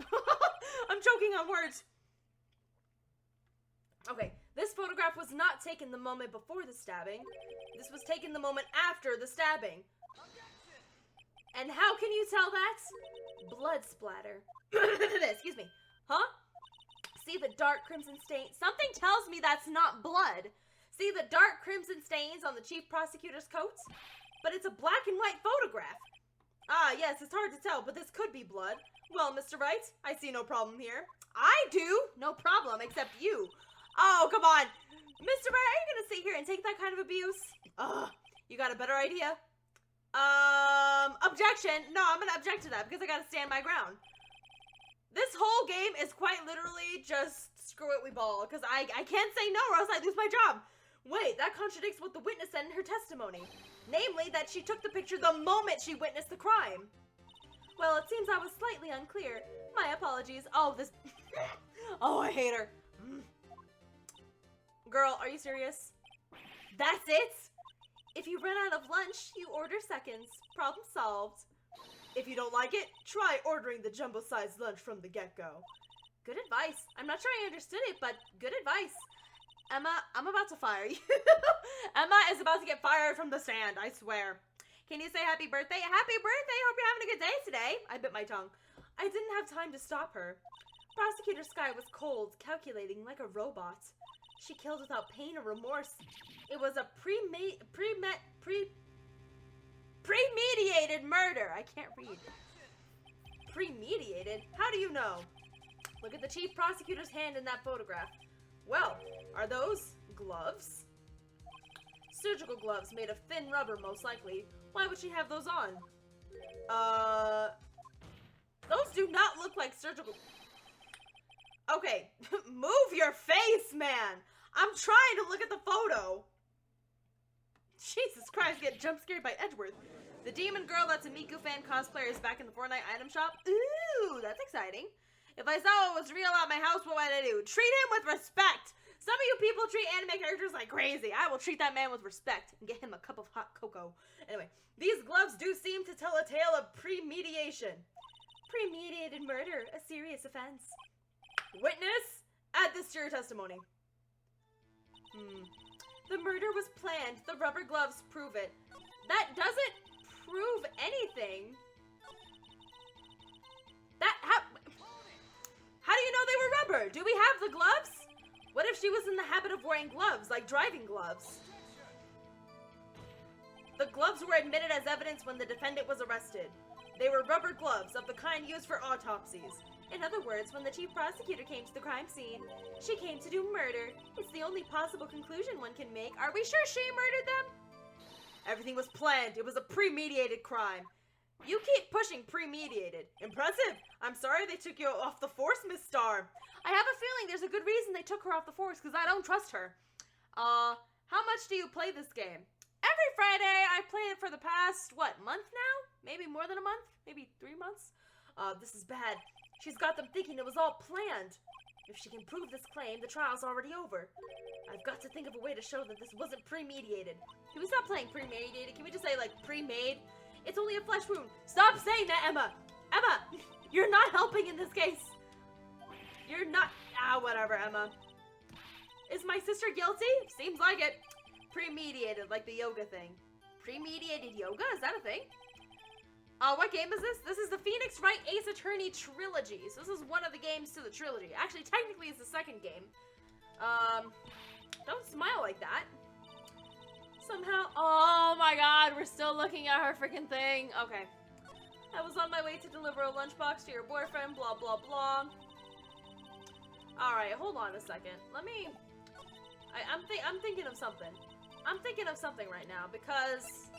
I'm choking on words. Okay, this photograph was not taken the moment before the stabbing. This was taken the moment after the stabbing. And how can you tell that? Blood splatter. Excuse me. Huh? See the dark crimson stain? Something tells me that's not blood. See the dark crimson stains on the chief prosecutor's coat? But it's a black and white photograph. Ah, yes, it's hard to tell, but this could be blood. Well, Mr. Wright, I see no problem here. I do? No problem, except you. Oh, come on. Mr. Wright, are you gonna sit here and take that kind of abuse? Ugh, you got a better idea? Objection. No, I'm gonna object to that because I gotta stand my ground. This whole game is quite literally just screw it, we ball, because I can't say no or else I lose my job. Wait, that contradicts what the witness said in her testimony. Namely, that she took the picture the moment she witnessed the crime. Well, it seems I was slightly unclear. My apologies. Oh, this... Oh, I hate her. Girl, are you serious? That's it? If you run out of lunch, you order seconds. Problem solved. If you don't like it, try ordering the jumbo-sized lunch from the get-go. Good advice. I'm not sure I understood it, but good advice. Emma, I'm about to fire you. Emma is about to get fired from the stand, I swear. Can you say happy birthday? Happy birthday! Hope you're having a good day today. I bit my tongue. I didn't have time to stop her. Prosecutor Sky was cold, calculating like a robot. She killed without pain or remorse. It was a premeditated murder. I can't read. Premeditated? How do you know? Look at the chief prosecutor's hand in that photograph. Well, are those gloves? Surgical gloves made of thin rubber, most likely. Why would she have those on? Those do not look like surgical... Okay, move your face, man! I'm trying to look at the photo! Jesus Christ, get jump scared by Edgeworth. The demon girl that's a Miku fan cosplayer is back in the Fortnite item shop. Ooh, that's exciting. If I saw it was real at my house, what would I do? Treat him with respect! Some of you people treat anime characters like crazy. I will treat that man with respect and get him a cup of hot cocoa. Anyway, these gloves do seem to tell a tale of premeditation. Premeditated murder, a serious offense. Witness, add this to your testimony. The murder was planned. The rubber gloves prove it. That doesn't prove anything. How do you know they were rubber? Do we have the gloves? What if she was in the habit of wearing gloves, like driving gloves? The gloves were admitted as evidence when the defendant was arrested. They were rubber gloves of the kind used for autopsies. In other words, when the chief prosecutor came to the crime scene, she came to do murder. It's the only possible conclusion one can make. Are we sure she murdered them? Everything was planned. It was a premeditated crime. You keep pushing premeditated. Impressive. I'm sorry they took you off the force, Miss Star. I have a feeling there's a good reason they took her off the force, because I don't trust her. How much do you play this game? Every Friday. I've played it for the past, month now? Maybe more than a month? Maybe 3 months? This is bad. She's got them thinking it was all planned. If she can prove this claim, the trial's already over. I've got to think of a way to show that this wasn't premeditated. Can we stop playing premeditated? Can we just say, pre-made? It's only a flesh wound. Stop saying that, Emma! Emma! You're not helping in this case! You're not... whatever, Emma. Is my sister guilty? Seems like it. Premeditated, like the yoga thing. Premeditated yoga? Is that a thing? What game is this? This is the Phoenix Wright Ace Attorney Trilogy. So this is one of the games to the trilogy. Actually, technically it's the second game. Don't smile like that. Somehow, oh my god, we're still looking at her freaking thing. Okay. I was on my way to deliver a lunchbox to your boyfriend, blah, blah, blah. Alright, hold on a second. Let me... I'm thinking of something. I'm thinking of something right now, because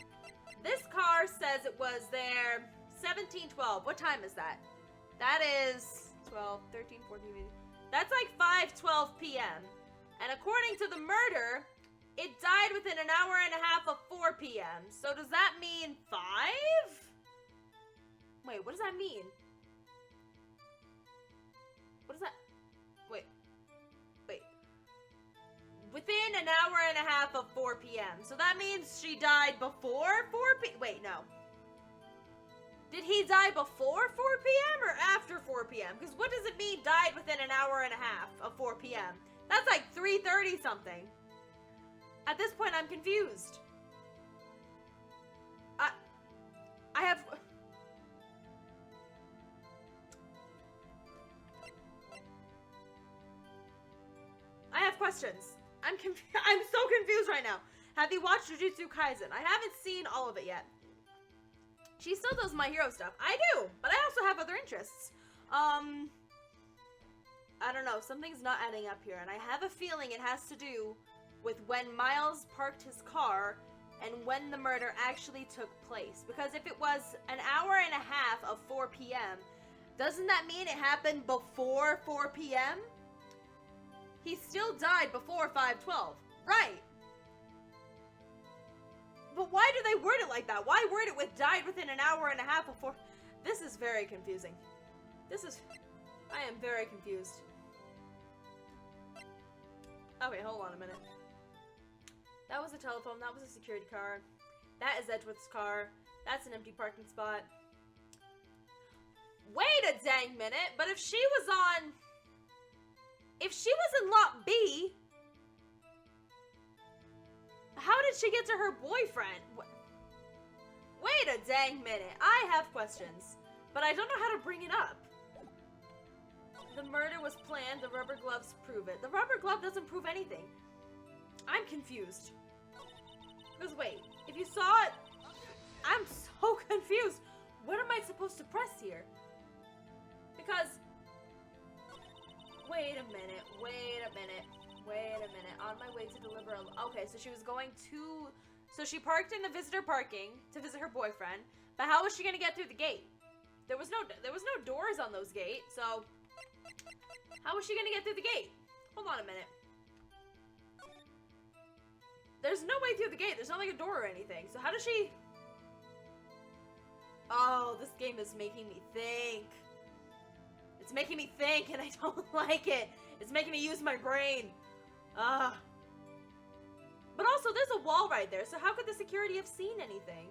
this car says it was there 17:12. What time is that? That is 12, 13, 14, 15. That's like 5:12 p.m. And according to the murder, it died within an hour and a half of 4 p.m. So does that mean 5? Wait, what does that mean? What is that? Wait. Within an hour and a half of 4 p.m. So that means she died before 4 p.m. Wait, no. Did he die before 4 p.m. or after 4 p.m.? Because what does it mean died within an hour and a half of 4 p.m.? That's like 3:30 something. At this point, I'm confused. I have questions. I'm so confused right now. Have you watched Jujutsu Kaisen? I haven't seen all of it yet. She still does My Hero stuff. I do, but I also have other interests. I don't know. Something's not adding up here, and I have a feeling it has to do with when Miles parked his car and when the murder actually took place. Because if it was an hour and a half of 4 p.m., doesn't that mean it happened before 4 p.m.? He still died before 5:12. Right. But why do they word it like that? Why word it with died within an hour and a half of 4? This is very confusing. I am very confused. Okay, hold on a minute. That was a telephone. That was a security car. That is Edgeworth's car. That's an empty parking spot. Wait a dang minute. But if she was in lot B, how did she get to her boyfriend? Wait a dang minute. I have questions, but I don't know how to bring it up. The murder was planned. The rubber gloves prove it. The rubber glove doesn't prove anything. I'm confused. Because wait, if you saw it, I'm so confused. What am I supposed to press here? Because, wait a minute. On my way to deliver okay, so she was going to, so she parked in the visitor parking to visit her boyfriend, but how was she gonna get through the gate? There was no doors on those gates, so how was she gonna get through the gate? Hold on a minute. There's no way through the gate. There's not like a door or anything. So how does she... Oh, this game is making me think. It's making me think and I don't like it. It's making me use my brain. But also, there's a wall right there. So how could the security have seen anything?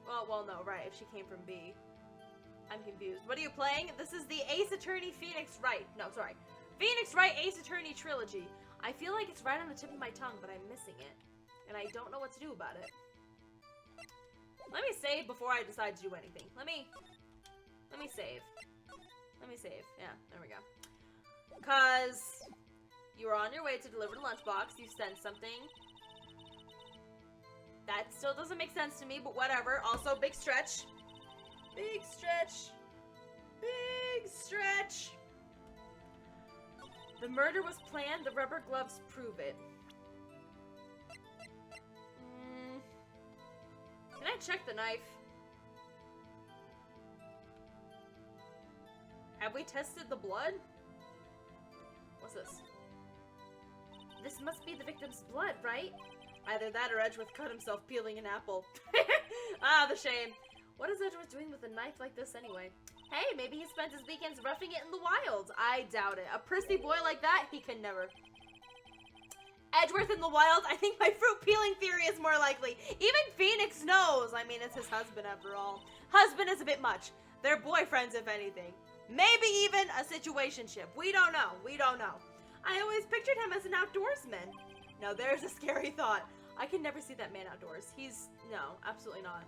Well, no, right. If she came from B. I'm confused. What are you playing? This is the Ace Attorney Phoenix Wright. No, sorry. Phoenix Wright Ace Attorney Trilogy. I feel like it's right on the tip of my tongue, but I'm missing it. And I don't know what to do about it. Let me save before I decide to do anything. Let me save. Yeah, there we go. Because you were on your way to deliver the lunchbox. You sent something. That still doesn't make sense to me, but whatever. Also, big stretch. Big stretch. Big stretch. The murder was planned. The rubber gloves prove it. Can I check the knife? Have we tested the blood? What's this? This must be the victim's blood, right? Either that or Edgeworth cut himself peeling an apple. Ah, the shame. What is Edgeworth doing with a knife like this anyway? Hey, maybe he spent his weekends roughing it in the wild. I doubt it. A prissy boy like that, he can never. Edgeworth in the wild? I think my fruit peeling theory is more likely. Even Phoenix knows. I mean, it's his husband after all. Husband is a bit much. They're boyfriends, if anything. Maybe even a situationship. We don't know. We don't know. I always pictured him as an outdoorsman. Now, there's a scary thought. I can never see that man outdoors. No, absolutely not.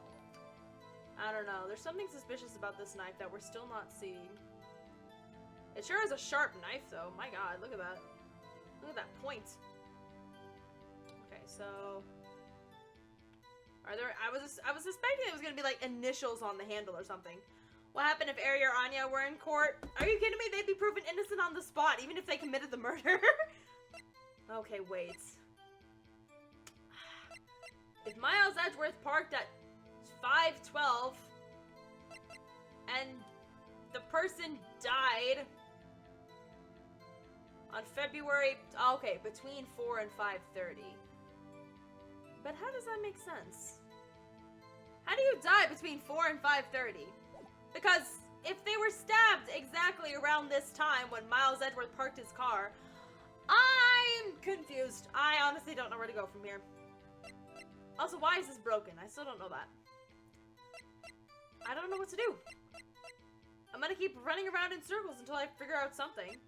I don't know. There's something suspicious about this knife that we're still not seeing. It sure is a sharp knife, though. My God, look at that. Look at that point. Okay, so... Are there... I was suspecting it was gonna be, like, initials on the handle or something. What happened if Ari or Anya were in court? Are you kidding me? They'd be proven innocent on the spot, even if they committed the murder. Okay, wait. If Miles Edgeworth parked at 5:12 and the person died On February, okay, between 4 and 5:30. But how does that make sense? How do you die between 4 and 5:30? Because if they were stabbed exactly around this time when Miles Edgeworth parked his car, I'm confused. I honestly don't know where to go from here. Also, why is this broken? I still don't know that. I don't know what to do. I'm gonna keep running around in circles until I figure out something.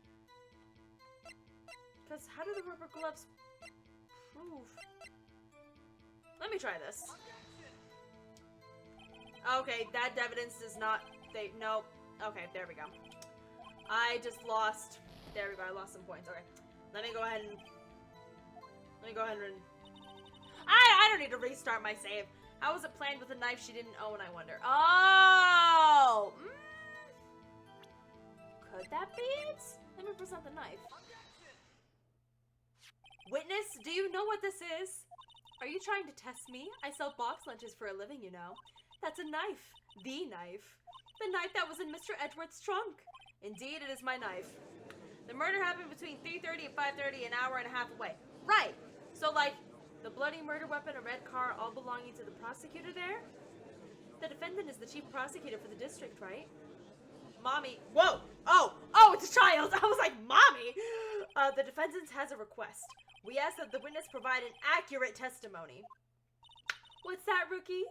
Because how do the rubber gloves prove? Let me try this. Okay, that evidence does not... Nope. Okay, there we go. I just lost... There we go, I lost some points. Okay. Let me go ahead and... I don't need to restart my save. How was it planned with a knife she didn't own, I wonder? Oh! Could that be it? Let me present the knife. Witness, do you know what this is? Are you trying to test me? I sell box lunches for a living, you know. That's a knife. The knife. The knife that was in Mr. Edgeworth's trunk. Indeed, it is my knife. The murder happened between 3:30 and 5:30, an hour and a half away. Right! So, like, the bloody murder weapon, a red car, all belonging to the prosecutor there? The defendant is the chief prosecutor for the district, right? Mommy. Whoa! Oh, it's a child! I was like, Mommy! The defendant has a request. We ask that the witness provide an accurate testimony. What's that, Rookie?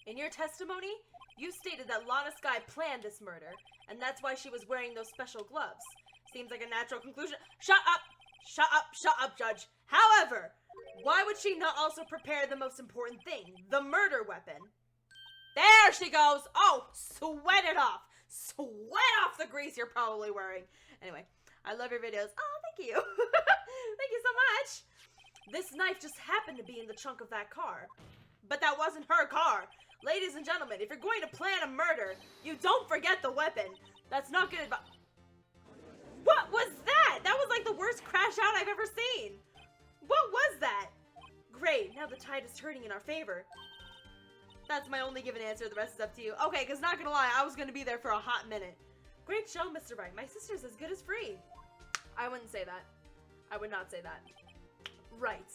In your testimony, you stated that Lana Skye planned this murder, and that's why she was wearing those special gloves. Seems like a natural conclusion. Shut up! Shut up, shut up, Judge. However, why would she not also prepare the most important thing, the murder weapon? There she goes! Oh, sweat it off! Sweat off the grease you're probably wearing. Anyway, I love your videos. Oh, thank you. Thank you so much. This knife just happened to be in the trunk of that car. But that wasn't her car. Ladies and gentlemen, if you're going to plan a murder, you don't forget the weapon. That's not good advice. What was that? That was like the worst crash out I've ever seen. What was that? Great, now the tide is turning in our favor. That's my only given answer, the rest is up to you. Okay, because not gonna lie, I was gonna be there for a hot minute. Great show, Mr. Wright. My sister's as good as free. I wouldn't say that. I would not say that. Right.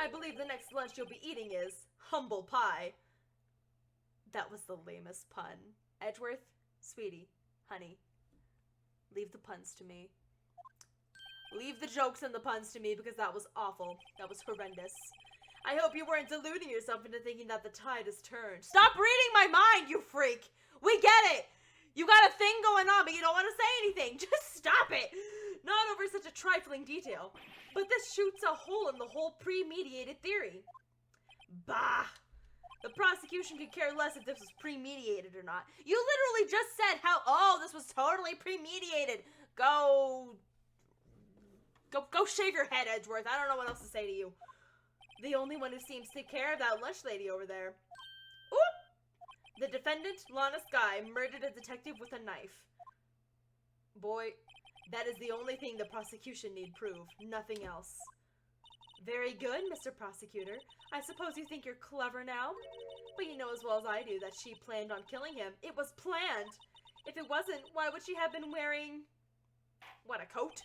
I believe the next lunch you'll be eating is humble pie. That was the lamest pun. Edgeworth, sweetie, honey, leave the puns to me. Leave the jokes and the puns to me because that was awful. That was horrendous. I hope you weren't deluding yourself into thinking that the tide has turned. Stop reading my mind, you freak! We get it! You got a thing going on, but you don't want to say anything. Just stop it! Not over such a trifling detail. But this shoots a hole in the whole premeditated theory. Bah! The prosecution could care less if this was premeditated or not. You literally just said how, oh, this was totally premeditated. Go shave your head, Edgeworth. I don't know what else to say to you. The only one who seems to care of that lunch lady over there. Oop! The defendant, Lana Skye, murdered a detective with a knife. Boy, that is the only thing the prosecution need prove. Nothing else. Very good, Mr. Prosecutor. I suppose you think you're clever now? But you know as well as I do that she planned on killing him. It was planned. If it wasn't, why would she have been wearing... what, a coat?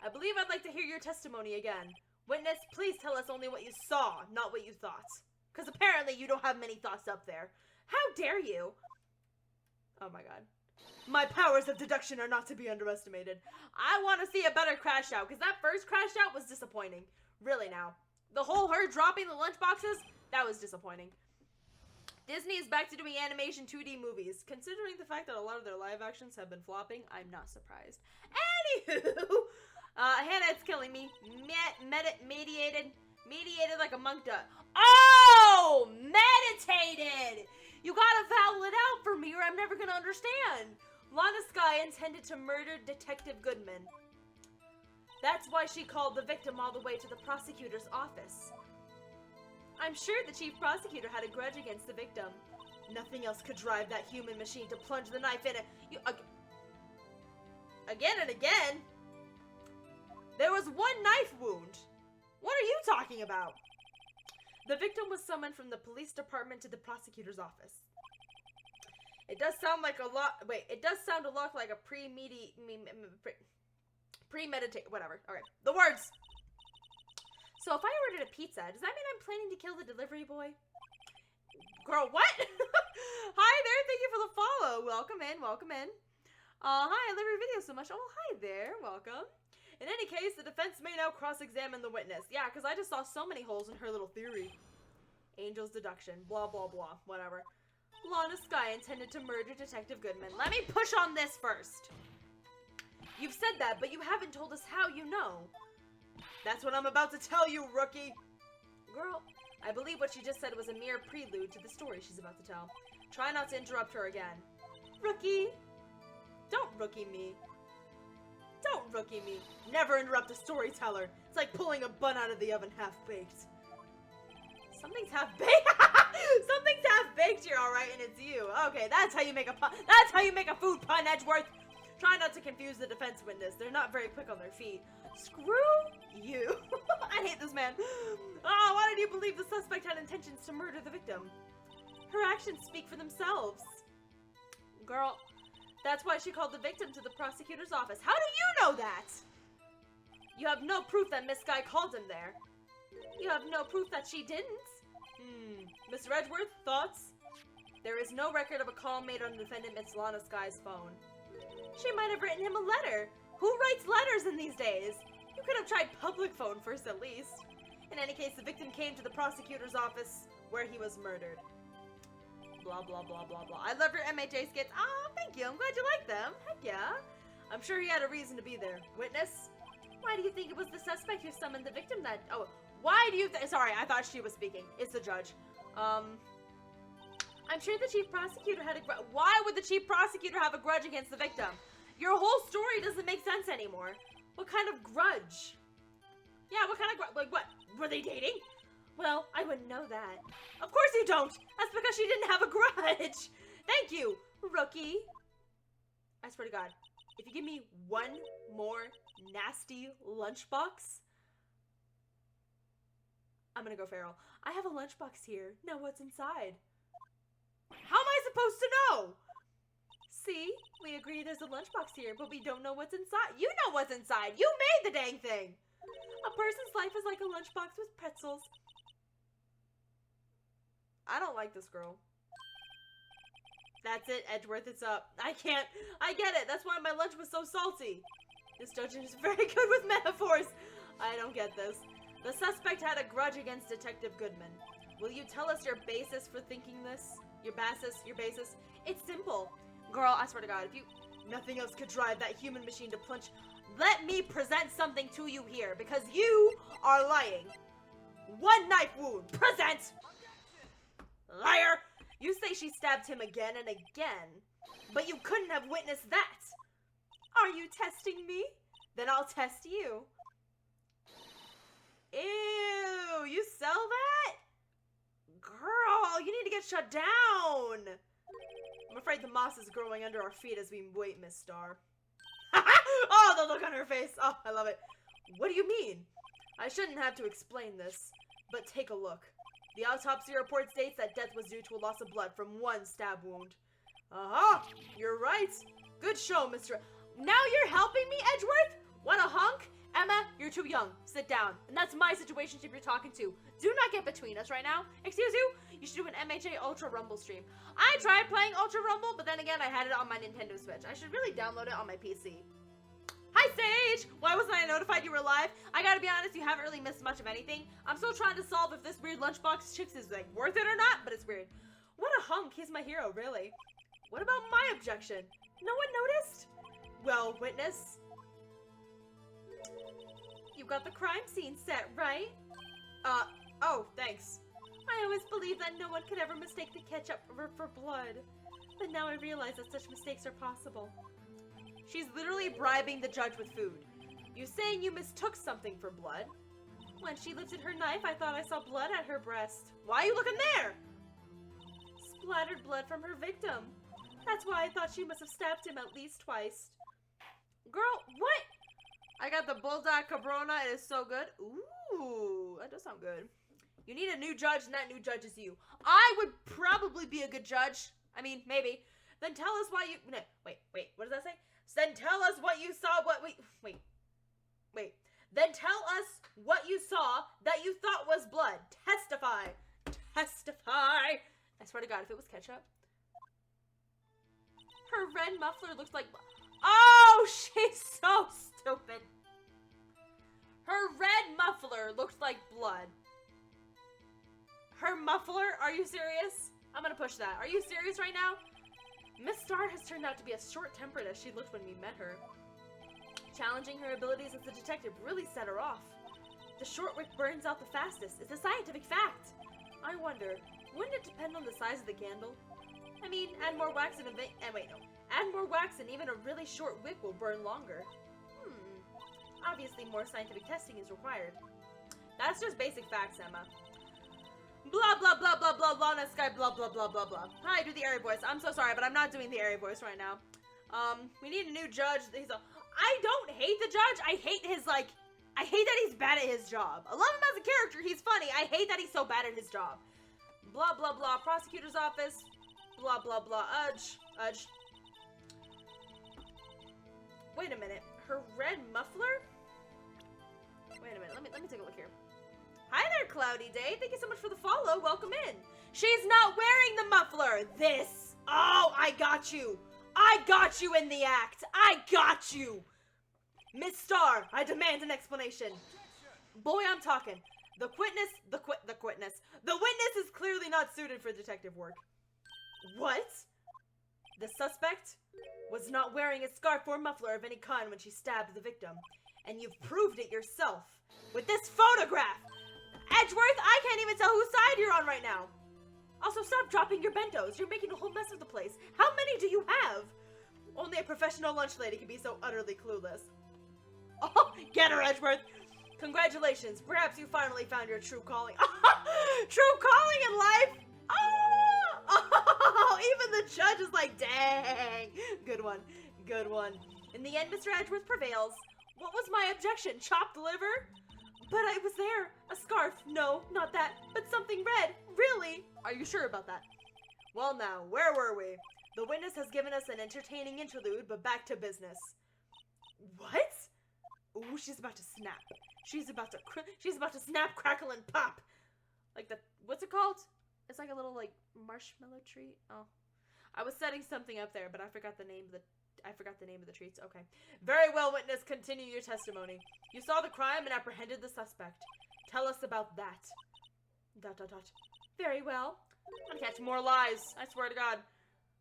I believe I'd like to hear your testimony again. Witness, please tell us only what you saw, not what you thought. Because apparently you don't have many thoughts up there. How dare you? Oh my god. My powers of deduction are not to be underestimated. I want to see a better crash out, because that first crash out was disappointing. Really now. The whole her dropping the lunchboxes, that was disappointing. Disney is back to doing animation 2D movies. Considering the fact that a lot of their live actions have been flopping, I'm not surprised. Anywho, Hannah, it's killing me. Mediated like a monk does. Oh! Meditated! You gotta vowel it out for me or I'm never gonna understand. Lana Skye intended to murder Detective Goodman. That's why she called the victim all the way to the prosecutor's office. I'm sure the chief prosecutor had a grudge against the victim. Nothing else could drive that human machine to plunge the knife in it. Again and again? There was one knife wound. What are you talking about? The victim was summoned from the police department to the prosecutor's office. It does sound like a lot. Wait, it does sound a lot like a Premeditate, whatever. Okay, the words. So if I ordered a pizza, does that mean I'm planning to kill the delivery boy? Girl, what? Hi there, thank you for the follow. Welcome in, welcome in. Hi, I love your video so much. Oh, hi there, welcome. In any case, the defense may now cross-examine the witness. Yeah, because I just saw so many holes in her little theory. Angel's deduction, blah, blah, blah, whatever. Lana Skye intended to murder Detective Goodman. Let me push on this first. You've said that, but you haven't told us how you know. That's what I'm about to tell you, rookie. Girl, I believe what she just said was a mere prelude to the story she's about to tell. Try not to interrupt her again. Rookie. Don't rookie me. Don't rookie me. Never interrupt a storyteller. It's like pulling a bun out of the oven half-baked. Something's half-baked? Something's half-baked here, alright, and it's you. Okay, that's how you make a pun. That's how you make a food pun, Edgeworth. Try not to confuse the defense witness. They're not very quick on their feet. Screw you. I hate this man. Oh, why did you believe the suspect had intentions to murder the victim? Her actions speak for themselves. Girl, that's why she called the victim to the prosecutor's office. How do you know that? You have no proof that Miss Skye called him there. You have no proof that she didn't. Mr. Edgeworth, thoughts? There is no record of a call made on defendant Miss Lana Skye's phone. She might have written him a letter. Who writes letters in these days? You could have tried public phone first at least. In any case, the victim came to the prosecutor's office where he was murdered. Blah, blah, blah, blah, blah. I love your MHA skits. Oh, thank you. I'm glad you like them. Heck yeah. I'm sure he had a reason to be there. Witness? Why do you think it was the suspect who summoned the victim that... Oh, why do you... Sorry, I thought she was speaking. It's the judge. I'm sure the chief prosecutor had a grudge. Why would the chief prosecutor have a grudge against the victim? Your whole story doesn't make sense anymore. What kind of grudge? Yeah, what kind of grudge? Like, what? Were they dating? Well, I wouldn't know that. Of course you don't! That's because she didn't have a grudge! Thank you, rookie. I swear to God, if you give me one more nasty lunchbox, I'm gonna go feral. I have a lunchbox here. Now what's inside? How am I supposed to know? See? We agree there's a lunchbox here, but we don't know what's inside. You know what's inside! You made the dang thing! A person's life is like a lunchbox with pretzels. I don't like this girl. That's it, Edgeworth, it's up. I can't. I get it. That's why my lunch was so salty. This judge is very good with metaphors. I don't get this. The suspect had a grudge against Detective Goodman. Will you tell us your basis for thinking this? Your basis? It's simple. Girl, I swear to God, if you... Nothing else could drive that human machine to plunge. Let me present something to you here, because you are lying. One knife wound. Present! Liar! You say she stabbed him again and again, but you couldn't have witnessed that. Are you testing me? Then I'll test you. Ew, you sell that? Girl, you need to get shut down. I'm afraid the moss is growing under our feet as we wait, Miss Star. Oh, the look on her face. Oh, I love it. What do you mean? I shouldn't have to explain this, but take a look. The autopsy report states that death was due to a loss of blood from one stab wound. Aha! You're right. Good show, Mr. Now you're helping me, Edgeworth? What a hunk? Emma, you're too young. Sit down. And that's my situationship you're talking to. Do not get between us right now. Excuse you? You should do an MHA Ultra Rumble stream. I tried playing Ultra Rumble, but then again, I had it on my Nintendo Switch. I should really download it on my PC. Hi, Sage! Why wasn't I notified you were alive? I gotta be honest, you haven't really missed much of anything. I'm still trying to solve if this weird lunchbox chicks is, like, worth it or not, but it's weird. What a hunk. He's my hero, really. What about my objection? No one noticed? Well, witness, you got the crime scene set, right? Oh, thanks. I always believed that no one could ever mistake the ketchup for blood. But now I realize that such mistakes are possible. She's literally bribing the judge with food. You saying you mistook something for blood? When she lifted her knife, I thought I saw blood at her breast. Why are you looking there? Splattered blood from her victim. That's why I thought she must have stabbed him at least twice. Girl, what? I got the Bulldog Cabrona. It is so good. Ooh, that does sound good. You need a new judge, and that new judge is you. I would probably be a good judge. I mean, maybe. Then tell us why you... No, wait. What does that say? Then tell us what you saw. Wait. Wait. Then tell us what you saw that you thought was blood. Testify. Testify. I swear to God, if it was ketchup. Her red muffler looks like... Oh, she's so stupid. Her red muffler looked like blood. Her muffler? Are you serious? I'm gonna push that. Are you serious right now? Miss Starr has turned out to be as short-tempered as she looked when we met her. Challenging her abilities as a detective really set her off. The short wick burns out the fastest. It's a scientific fact. I wonder, wouldn't it depend on the size of the candle? I mean, add more wax and add more wax and even a really short wick will burn longer. Obviously more scientific testing is required. That's just basic facts, Emma. Blah, blah, blah, blah, blah, Lana Sky, blah, blah, blah, blah, blah. Hi, do the airy voice. I'm so sorry, but I'm not doing the airy voice right now. We need a new judge. I don't hate the judge. I hate his, I hate that he's bad at his job. I love him as a character. He's funny. I hate that he's so bad at his job. Blah, blah, blah. Prosecutor's office. Blah, blah, blah. Udge. Wait a minute. Her red muffler? Wait a minute. Let me take a look here. Hi there, Cloudy Day. Thank you so much for the follow. Welcome in. She's not wearing the muffler. This. Oh, I got you. I got you in the act. I got you. Miss Starr, I demand an explanation. Boy, I'm talking. The witness is clearly not suited for detective work. What? The suspect was not wearing a scarf or muffler of any kind when she stabbed the victim. And you've proved it yourself. With this photograph. Edgeworth, I can't even tell whose side you're on right now. Also, stop dropping your bentos. You're making a whole mess of the place. How many do you have? Only a professional lunch lady can be so utterly clueless. Oh, get her, Edgeworth. Congratulations. Perhaps you finally found your true calling. True calling in life? Oh, even the judge is like, dang. Good one. Good one. In the end, Mr. Edgeworth prevails. What was my objection? Chopped liver? But I was there. A scarf. No, not that. But something red. Really? Are you sure about that? Well now, where were we? The witness has given us an entertaining interlude, but back to business. What? Ooh, she's about to snap. She's about to snap, crackle, and pop. Like what's it called? It's like a little, marshmallow treat. Oh. I was setting something up there, but I forgot the name of the treats. Okay. Very well, witness. Continue your testimony. You saw the crime and apprehended the suspect. Tell us about that. ... Very well. I'm gonna catch more lies. I swear to God.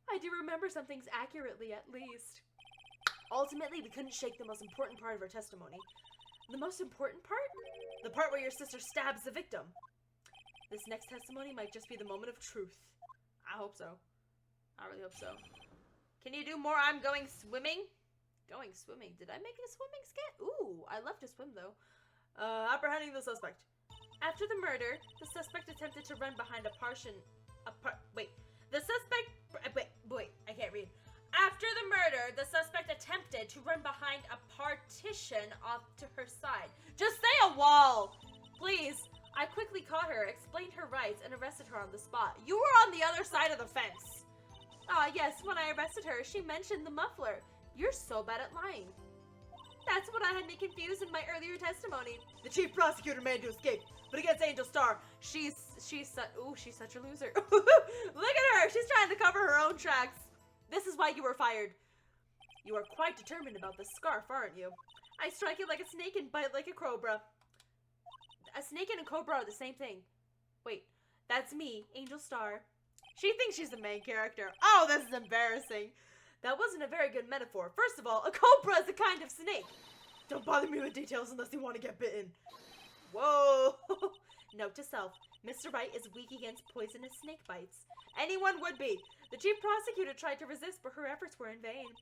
I do remember some things accurately, at least. Ultimately, we couldn't shake the most important part of her testimony. The most important part? The part where your sister stabs the victim. This next testimony might just be the moment of truth. I hope so. I really hope so. Can you do more I'm going swimming? Going swimming. Did I make it a swimming skit? Ooh, I love to swim though. Apprehending the suspect. After the murder, the suspect attempted to run behind I can't read. After the murder, the suspect attempted to run behind a partition off to her side. Just say a wall! Please. I quickly caught her, explained her rights, and arrested her on the spot. You were on the other side of the fence. Yes, when I arrested her, she mentioned the muffler. You're so bad at lying. That's what I had me confused in my earlier testimony. The chief prosecutor managed to escape, but against Angel Starr, she's such a loser. Look at her! She's trying to cover her own tracks. This is why you were fired. You are quite determined about the scarf, aren't you? I strike it like a snake and bite like a cobra. A snake and a cobra are the same thing. Wait, that's me, Angel Starr. She thinks she's the main character. Oh, this is embarrassing. That wasn't a very good metaphor. First of all, a cobra is a kind of snake. Don't bother me with details unless you want to get bitten. Whoa. Note to self, Mr. Wright is weak against poisonous snake bites. Anyone would be. The chief prosecutor tried to resist, but her efforts were in vain.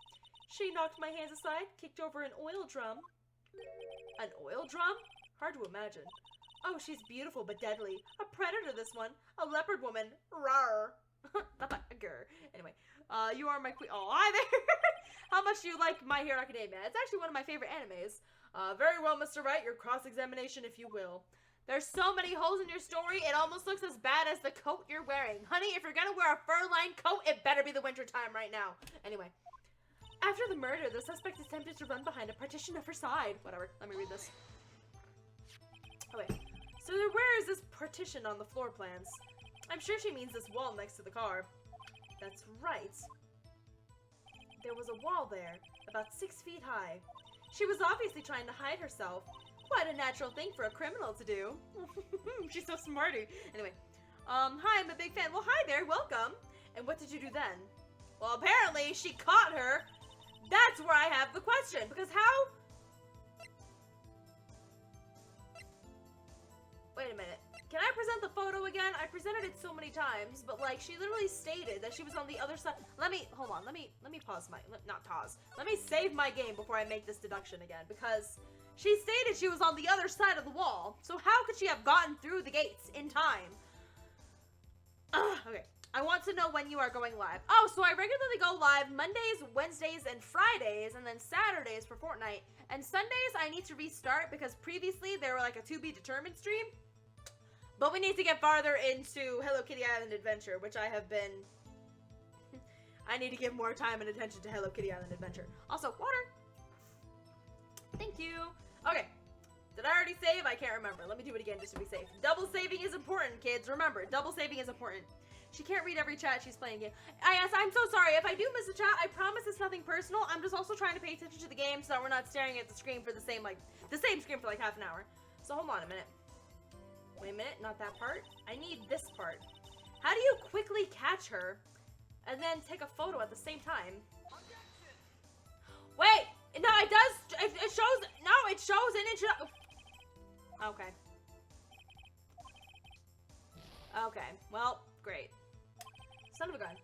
She knocked my hands aside, kicked over an oil drum. An oil drum? Hard to imagine. Oh, she's beautiful but deadly. A predator, this one. A leopard woman. Rawr. Anyway, you are my queen. Oh, hi there. How much do you like My Hero Academia? It's actually one of my favorite animes. Very well, Mr. Wright. Your cross-examination, if you will. There's so many holes in your story, it almost looks as bad as the coat you're wearing. Honey, if you're gonna wear a fur-lined coat, it better be the winter time right now. Anyway. After the murder, the suspect attempted to run behind a partition of her side. Whatever, let me read this. Oh wait, so where is this partition on the floor plans? I'm sure she means this wall next to the car. That's right. There was a wall there, about 6 feet high. She was obviously trying to hide herself. Quite a natural thing for a criminal to do. She's so smarty. Anyway, hi, I'm a big fan. Well, hi there, welcome. And what did you do then? Well, apparently she caught her. That's where I have the question, because how? Wait a minute. Can I present the photo again? I presented it so many times, but like she literally stated that she was on the other side. Hold on. Let me pause not pause. Let me save my game before I make this deduction again, because she stated she was on the other side of the wall. So how could she have gotten through the gates in time? Okay. I want to know when you are going live. Oh, so I regularly go live Mondays, Wednesdays, and Fridays, and then Saturdays for Fortnite. And Sundays I need to restart because previously they were like a to be determined stream. But we need to get farther into Hello Kitty Island Adventure, which I have been... I need to give more time and attention to Hello Kitty Island Adventure. Also, water. Thank you. Okay. Did I already save? I can't remember. Let me do it again just to be safe. Double saving is important, kids. Remember, double saving is important. She can't read every chat she's playing game. I'm so sorry. If I do miss a chat, I promise it's nothing personal. I'm just also trying to pay attention to the game so that we're not staring at the screen for the same screen for like half an hour. So hold on a minute. Wait a minute, not that part. I need this part. How do you quickly catch her and then take a photo at the same time? Wait! No, it does. It shows. No, it shows and it shows. Okay. Okay. Well, great. Son of a gun.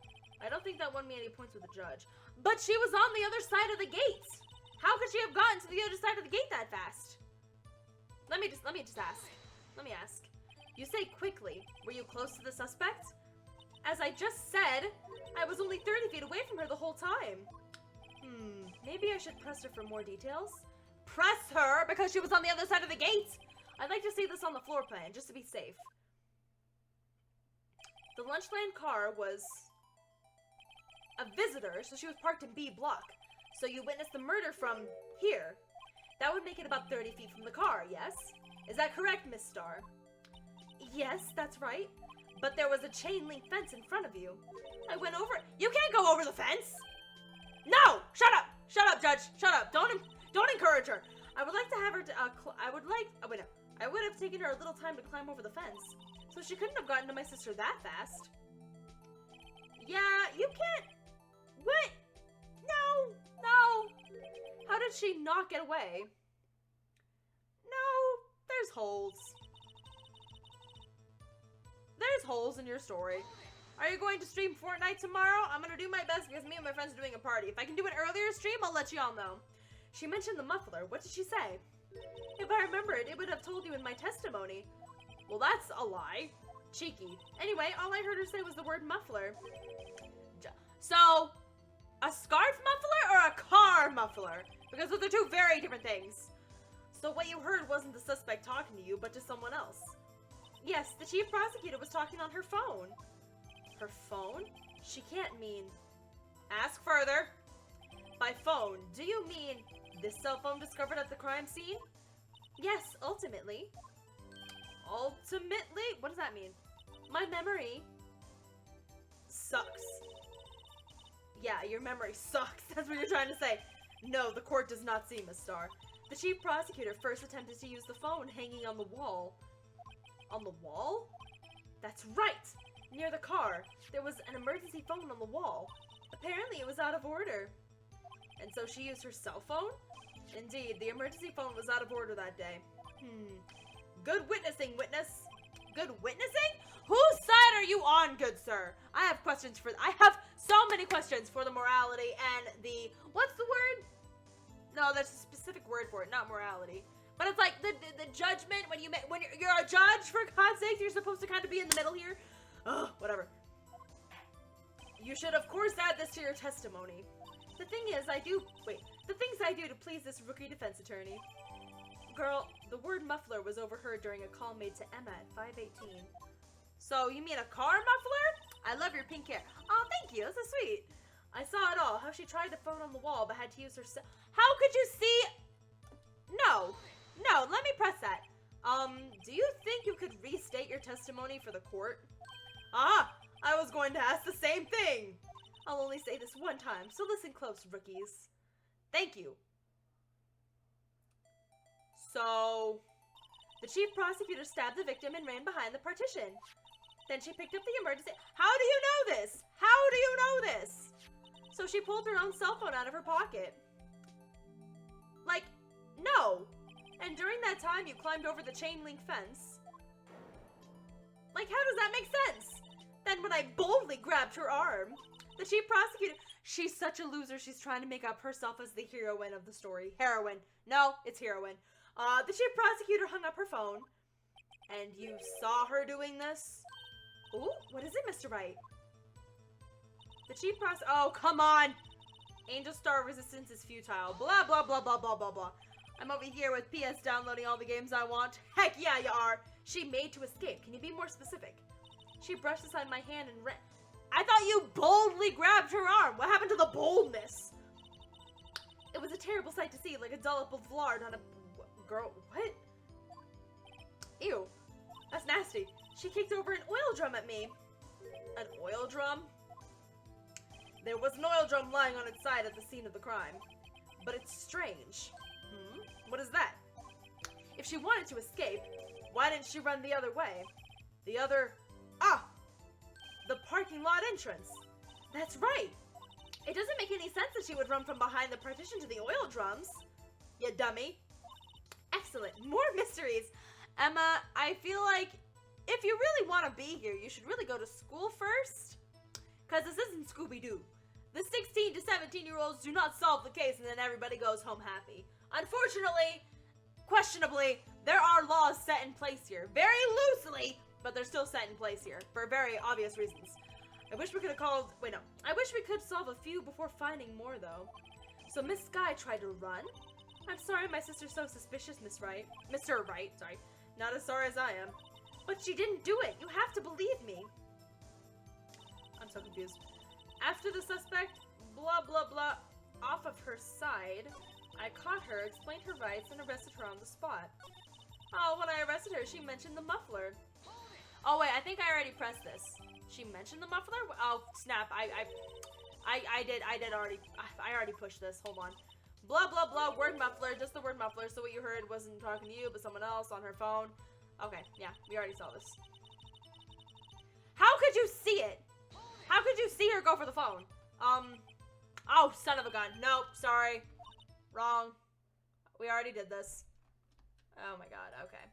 I don't think that won me any points with the judge. But she was on the other side of the gate. How could she have gotten to the other side of the gate that fast? Let me just ask. Let me ask. You say quickly. Were you close to the suspect? As I just said, I was only 30 feet away from her the whole time. Maybe I should press her for more details? Press her because she was on the other side of the gate? I'd like to see this on the floor plan, just to be safe. The Lunchland car was a visitor, so she was parked in B block. So you witnessed the murder from here. That would make it about 30 feet from the car, yes? Is that correct, Miss Starr? Yes, that's right. But there was a chain link fence in front of you. I went over it. You can't go over the fence! No! Shut up! Shut up, Judge! Shut up! Don't encourage her! I would like to have her I would have taken her a little time to climb over the fence. So she couldn't have gotten to my sister that fast. Yeah, you can't... What? No! No! How did she not get away? No, there's holes. There's holes in your story. Are you going to stream Fortnite tomorrow? I'm gonna do my best because me and my friends are doing a party. If I can do an earlier stream, I'll let you all know. She mentioned the muffler. What did she say? If I remember it, it would have told you in my testimony. Well, that's a lie. Cheeky. Anyway, all I heard her say was the word muffler. So, a scarf muffler or a car muffler? Because those are two very different things. So what you heard wasn't the suspect talking to you, but to someone else. Yes, the chief prosecutor was talking on her phone. Her phone? She can't mean... Ask further. By phone, do you mean this cell phone discovered at the crime scene? Yes, ultimately. Ultimately? What does that mean? My memory sucks. Yeah, your memory sucks. That's what you're trying to say. No, the court does not see, Miss Starr. The chief prosecutor first attempted to use the phone hanging on the wall. On the wall? That's right! Near the car, there was an emergency phone on the wall. Apparently it was out of order. And so she used her cell phone? Indeed, the emergency phone was out of order that day. Good witnessing, witness. Good witnessing? Whose side are you on, good sir? I have so many questions for the morality and the, what's the word? No, there's a specific word for it, not morality. But it's like the judgment when you're a judge, for God's sake, you're supposed to kind of be in the middle here. Ugh, whatever. You should of course add this to your testimony. The things I do to please this rookie defense attorney. Girl, the word muffler was overheard during a call made to Emma at 5:18. So, you mean a car muffler? I love your pink hair. Oh, thank you. That's so sweet. I saw it all. How she tried to phone on the wall, but had to use her How could you see? No. No, let me press that. Do you think you could restate your testimony for the court? Ah, I was going to ask the same thing. I'll only say this one time, so listen close, rookies. Thank you. So, the chief prosecutor stabbed the victim and ran behind the partition. Then she picked up the emergency. How do you know this? How do you know this? So she pulled her own cell phone out of her pocket. Like, no. And during that time, you climbed over the chain link fence. Like, how does that make sense? Then when I boldly grabbed her arm, the chief prosecutor, she's such a loser, she's trying to make up herself as the heroine of the story. Heroine. No, it's heroine. The chief prosecutor hung up her phone. And you saw her doing this? Ooh, what is it, Mr. Wright? The chief oh, come on! Angel Star resistance is futile. Blah, blah, blah, blah, blah, blah, blah. I'm over here with PS downloading all the games I want. Heck yeah, you are! She made to escape. Can you be more specific? She brushed aside my hand and ran. I thought you boldly grabbed her arm. What happened to the boldness? It was a terrible sight to see, like a dollop of lard on a... Girl, what? Ew. That's nasty. She kicked over an oil drum at me. An oil drum? There was an oil drum lying on its side at the scene of the crime. But it's strange. What is that? If she wanted to escape, why didn't she run the other way? The other... Ah! The parking lot entrance. That's right. It doesn't make any sense that she would run from behind the partition to the oil drums. You dummy. Excellent. More mysteries. Emma, I feel like if you really want to be here, you should really go to school first. Because this isn't Scooby-Doo. The 16 to 17-year-olds do not solve the case and then everybody goes home happy. Unfortunately, questionably, there are laws set in place here. Very loosely, but they're still set in place here for very obvious reasons. I wish we could have called... Wait, no. I wish we could solve a few before finding more, though. So Miss Sky tried to run? I'm sorry my sister's so suspicious, Miss Wright. Mr. Wright, sorry. Not as sorry as I am. But she didn't do it. You have to believe me. I'm so confused. After the suspect, blah, blah, blah, off of her side, I caught her, explained her rights, and arrested her on the spot. Oh, when I arrested her, she mentioned the muffler. Oh, wait, I think I already pressed this. She mentioned the muffler? Oh, snap. I already pushed this. Hold on. Blah, blah, blah, word muffler, just the word muffler. So what you heard wasn't talking to you, but someone else on her phone. Okay, yeah, we already saw this. How could you see it? How could you see her go for the phone? Oh, son of a gun. Nope, sorry. Wrong. We already did this. Oh my god, okay.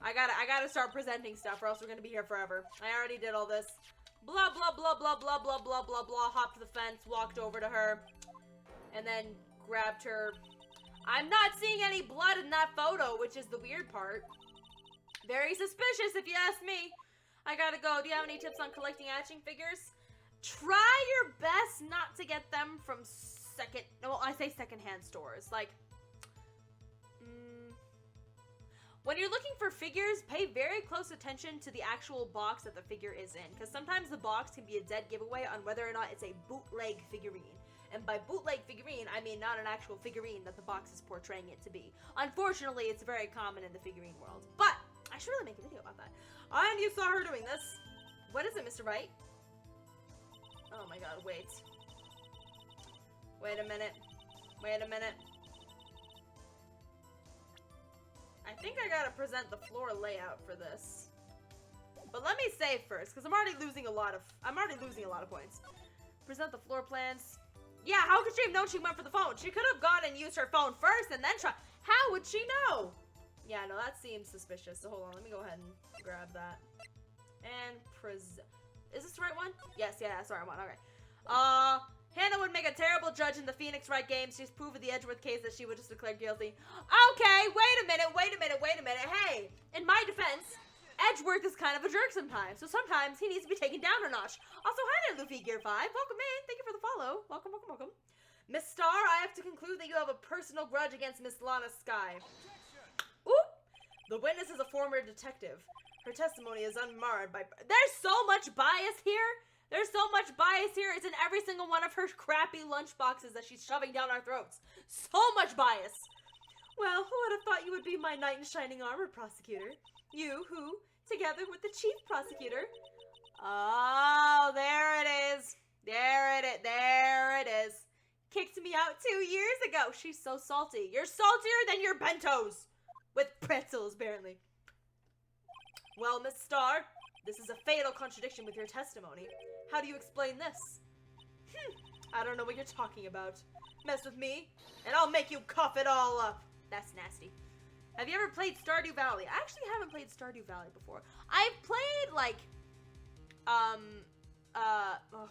I gotta start presenting stuff or else we're gonna be here forever. I already did all this. Blah, blah, blah, blah, blah, blah, blah, blah, blah, hopped the fence, walked over to her, and then grabbed her. I'm not seeing any blood in that photo, which is the weird part. Very suspicious if you ask me. I gotta go. Do you have any tips on collecting action figures? Try your best not to get them from secondhand stores. Like, when you're looking for figures, pay very close attention to the actual box that the figure is in, because sometimes the box can be a dead giveaway on whether or not it's a bootleg figurine. And by bootleg figurine, I mean not an actual figurine that the box is portraying it to be. Unfortunately, it's very common in the figurine world. But I should really make a video about that. And you saw her doing this. What is it, Mr. Wright? Oh my god, wait. Wait a minute. Wait a minute. I think I gotta present the floor layout for this. But let me save first, because I'm already losing a lot of points. Present the floor plans. Yeah, how could she have known she went for the phone? She could have gone and used her phone first and then try. How would she know? Yeah, no, that seems suspicious. So hold on, let me go ahead and grab that. And is this the right one? Yes, yeah, that's the right one. Okay. Hannah would make a terrible judge in the Phoenix Wright games. She's proved the Edgeworth case that she would just declare guilty. Okay, wait a minute. Hey, in my defense, Edgeworth is kind of a jerk sometimes. So sometimes he needs to be taken down a notch. Also, hi there, Luffy Gear 5. Welcome in. Thank you for the follow. Welcome, welcome, welcome. Miss Star, I have to conclude that you have a personal grudge against Miss Lana Sky. Oop! The witness is a former detective. Her testimony is unmarred by... There's so much bias here There's so much bias here. It's in every single one of her crappy lunch boxes that she's shoving down our throats. So much bias. Well, who would have thought you would be my knight in shining armor, prosecutor? You who, together with the chief prosecutor... Oh, there it is. There it is. Kicked me out 2 years ago. She's so salty. You're saltier than your bentos. With pretzels, apparently. Well, Miss Starr, this is a fatal contradiction with your testimony. How do you explain this? I don't know what you're talking about. Mess with me, and I'll make you cough it all up. That's nasty. Have you ever played Stardew Valley? I actually haven't played Stardew Valley before. I've played, like,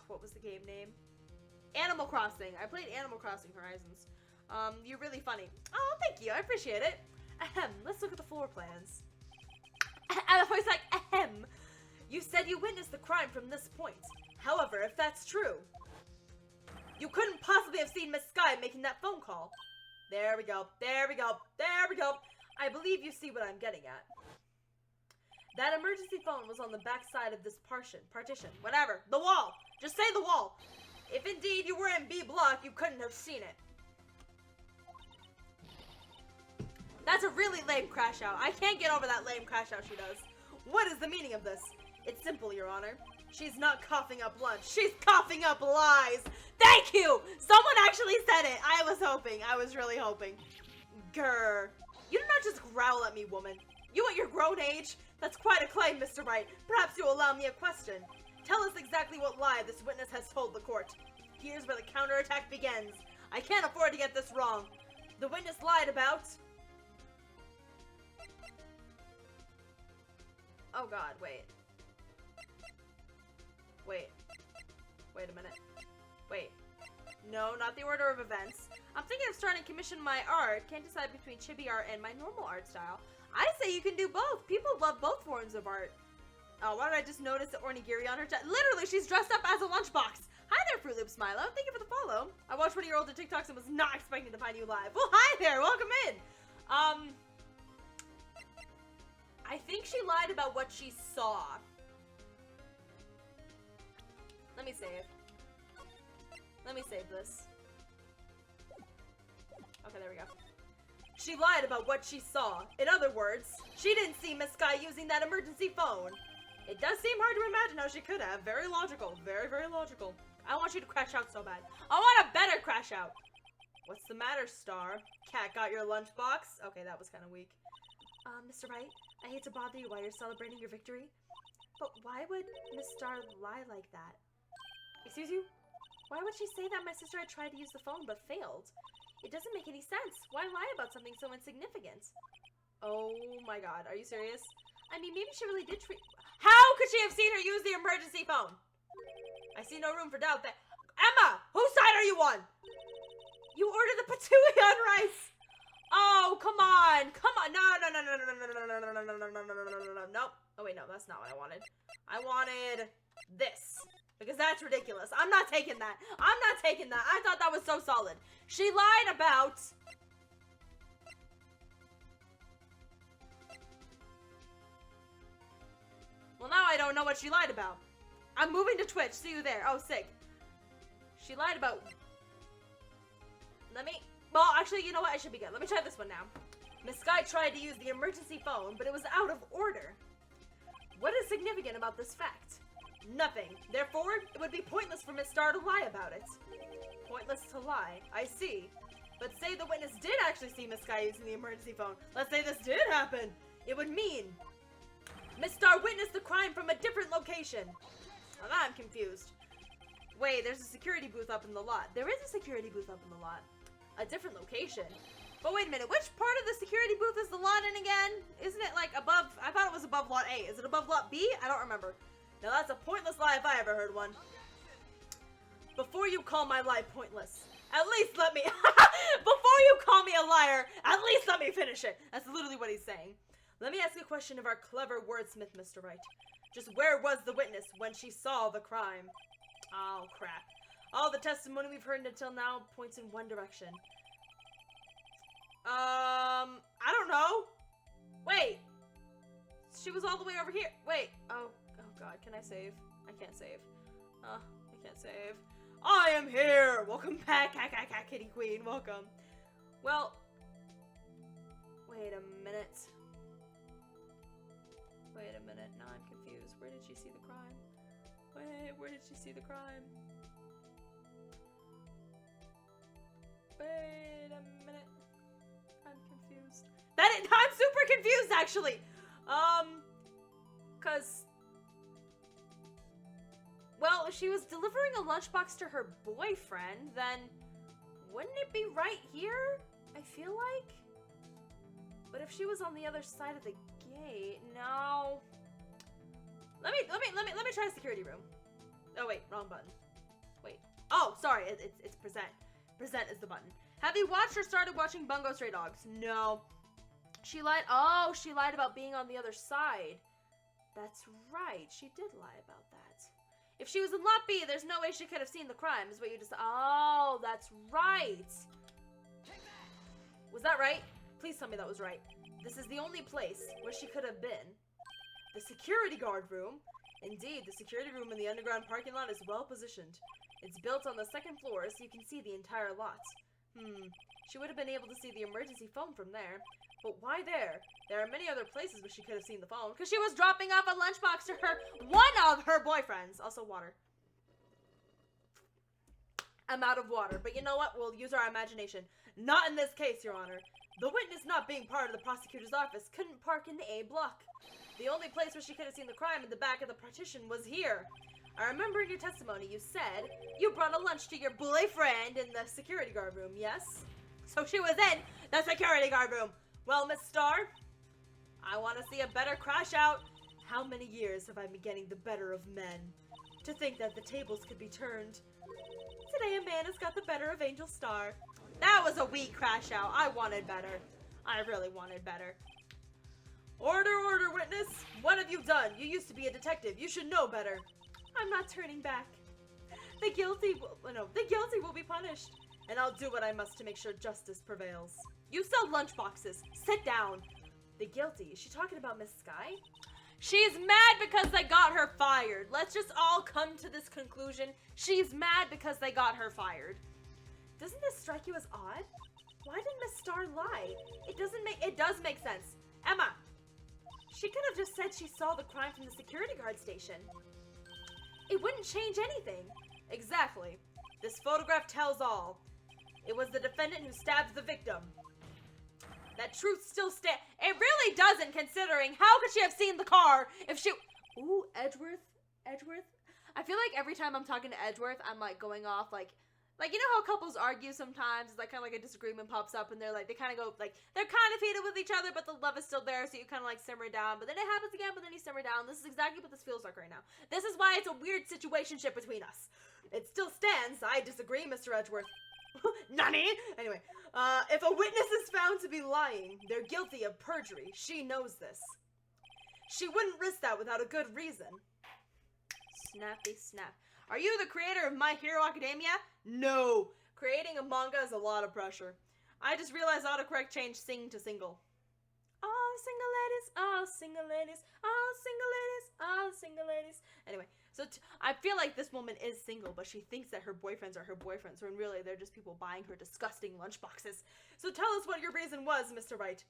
what was the game name? Animal Crossing. I played Animal Crossing Horizons. You're really funny. Oh, thank you. I appreciate it. Ahem. Let's look at the floor plans. And the voice like, ahem. You said you witnessed the crime from this point. However, if that's true, you couldn't possibly have seen Miss Sky making that phone call. There we go. There we go. There we go. I believe you see what I'm getting at. That emergency phone was on the back side of this partition. Whatever. The wall. Just say the wall. If indeed you were in B block, you couldn't have seen it. That's a really lame crash out. I can't get over that lame crash out she does. What is the meaning of this? It's simple, Your Honor. She's not coughing up lunch. She's coughing up lies. Thank you! Someone actually said it. I was hoping. I was really hoping. Grr. You do not just growl at me, woman. You at your grown age? That's quite a claim, Mr. Wright. Perhaps you'll allow me a question. Tell us exactly what lie this witness has told the court. Here's where the counterattack begins. I can't afford to get this wrong. The witness lied about... Oh god, wait. Wait a minute. Wait. No, not the order of events. I'm thinking of starting to commission my art. Can't decide between chibi art and my normal art style. I say you can do both. People love both forms of art. Oh, why did I just notice the ornigiri on her chest? Literally, she's dressed up as a lunchbox. Hi there, Fruit Loops Milo. Thank you for the follow. I watched one of your older TikToks and was not expecting to find you live. Well, hi there. Welcome in. I think she lied about what she saw. Let me save. Let me save this. Okay, there we go. She lied about what she saw. In other words, she didn't see Miss Sky using that emergency phone. It does seem hard to imagine how she could have. Very logical. Very, very logical. I want you to crash out so bad. I want a better crash out. What's the matter, Star? Cat got your lunchbox? Okay, that was kind of weak. Mr. Wright, I hate to bother you while you're celebrating your victory, but why would Miss Star lie like that? Excuse you? Why would she say that my sister had tried to use the phone but failed? It doesn't make any sense. Why lie about something so insignificant? Oh my god, are you serious? I mean, maybe she really did How could she have seen her use the emergency phone? I see no room for doubt that- Emma! Whose side are you on? You ordered the patooey on rice! Oh, come on! Come on! No. Nope. Oh wait, no, that's not what I wanted. I wanted this. Because that's ridiculous. I'm not taking that. I'm not taking that. I thought that was so solid. She lied about... Well, now I don't know what she lied about. I'm moving to Twitch. See you there. Oh, sick. She lied about... Let me... Well, actually, you know what? I should be good. Let me try this one now. Miss Sky tried to use the emergency phone, but it was out of order. What is significant about this fact? Nothing. Therefore, it would be pointless for Miss Star to lie about it. Pointless to lie. I see. But say the witness did actually see Miss Sky using the emergency phone. Let's say this did happen. It would mean Miss Star witnessed the crime from a different location. Well, now I'm confused. Wait, there's a security booth up in the lot. There is a security booth up in the lot. A different location. But wait a minute, which part of the security booth is the lot in again? Isn't it like above? I thought it was above lot A. Is it above lot B? I don't remember. Now that's a pointless lie if I ever heard one. Before you call my lie pointless, at least let me... Before you call me a liar, at least let me finish it. That's literally what he's saying. Let me ask a question of our clever wordsmith, Mr. Wright. Just where was the witness when she saw the crime? Oh, crap. All the testimony we've heard until now points in one direction. I don't know. Wait. She was all the way over here. Wait. Oh god, can I save? I can't save. I can't save. I am here! Welcome back, Kitty Queen, welcome. Well, wait a minute. Wait a minute, now I'm confused. Where did she see the crime? Wait, where did she see the crime? Wait a minute. I'm confused. I'm super confused, actually! Cause... Well, if she was delivering a lunchbox to her boyfriend, then wouldn't it be right here? I feel like? But if she was on the other side of the gate, no. Let me try the security room. Oh wait, wrong button. Wait. Oh, sorry, it's present. Present is the button. Have you watched or started watching Bungo Stray Dogs? No. She lied. Oh, she lied about being on the other side. That's right. She did lie about that. If she was in Lot B, there's no way she could have seen the crime, is what you just... Oh, that's right. Was that right? Please tell me that was right. This is the only place where she could have been. The security guard room. Indeed, the security room in the underground parking lot is well positioned. It's built on the second floor, so you can see the entire lot. She would have been able to see the emergency phone from there. But why there? There are many other places where she could have seen the phone. Because she was dropping off a lunchbox to one of her boyfriends. Also water. I'm out of water. But you know what? We'll use our imagination. Not in this case, Your Honor. The witness not being part of the prosecutor's office couldn't park in the A block. The only place where she could have seen the crime in the back of the partition was here. I remember in your testimony you said you brought a lunch to your boyfriend in the security guard room, yes? So she was in the security guard room. Well, Miss Starr, I want to see a better crash out. How many years have I been getting the better of men? To think that the tables could be turned. Today a man has got the better of Angel Starr. That was a weak crash out. I wanted better. I really wanted better. Order, order, witness. What have you done? You used to be a detective. You should know better. I'm not turning back. The guilty will be punished. And I'll do what I must to make sure justice prevails. You sell lunchboxes. Sit down. The guilty. Is she talking about Miss Sky? She's mad because they got her fired. Let's just all come to this conclusion. She's mad because they got her fired. Doesn't this strike you as odd? Why did Miss Starr lie? It does make sense. Emma, she could have just said she saw the crime from the security guard station. It wouldn't change anything. Exactly. This photograph tells all. It was the defendant who stabbed the victim. That truth still stands. It really doesn't, considering how could she have seen the car if she... Ooh, Edgeworth? Edgeworth? I feel like every time I'm talking to Edgeworth, I'm like going off like you know how couples argue sometimes? It's like kind of like a disagreement pops up and they're like, they kind of go like, they're kind of heated with each other, but the love is still there, so you kind of like simmer down, but then it happens again, but then you simmer down. This is exactly what this feels like right now. This is why it's a weird situationship between us. It still stands. I disagree, Mr. Edgeworth. Nani? Anyway, if a witness is found to be lying, they're guilty of perjury. She knows this. She wouldn't risk that without a good reason. Snappy snap. Are you the creator of My Hero Academia? No. Creating a manga is a lot of pressure. I just realized autocorrect changed sing to single. All single ladies, all single ladies, all single ladies, all single ladies. Anyway, so I feel like this woman is single, but she thinks that her boyfriends are her boyfriends, when really they're just people buying her disgusting lunchboxes. So tell us what your reason was, Mr. Wright.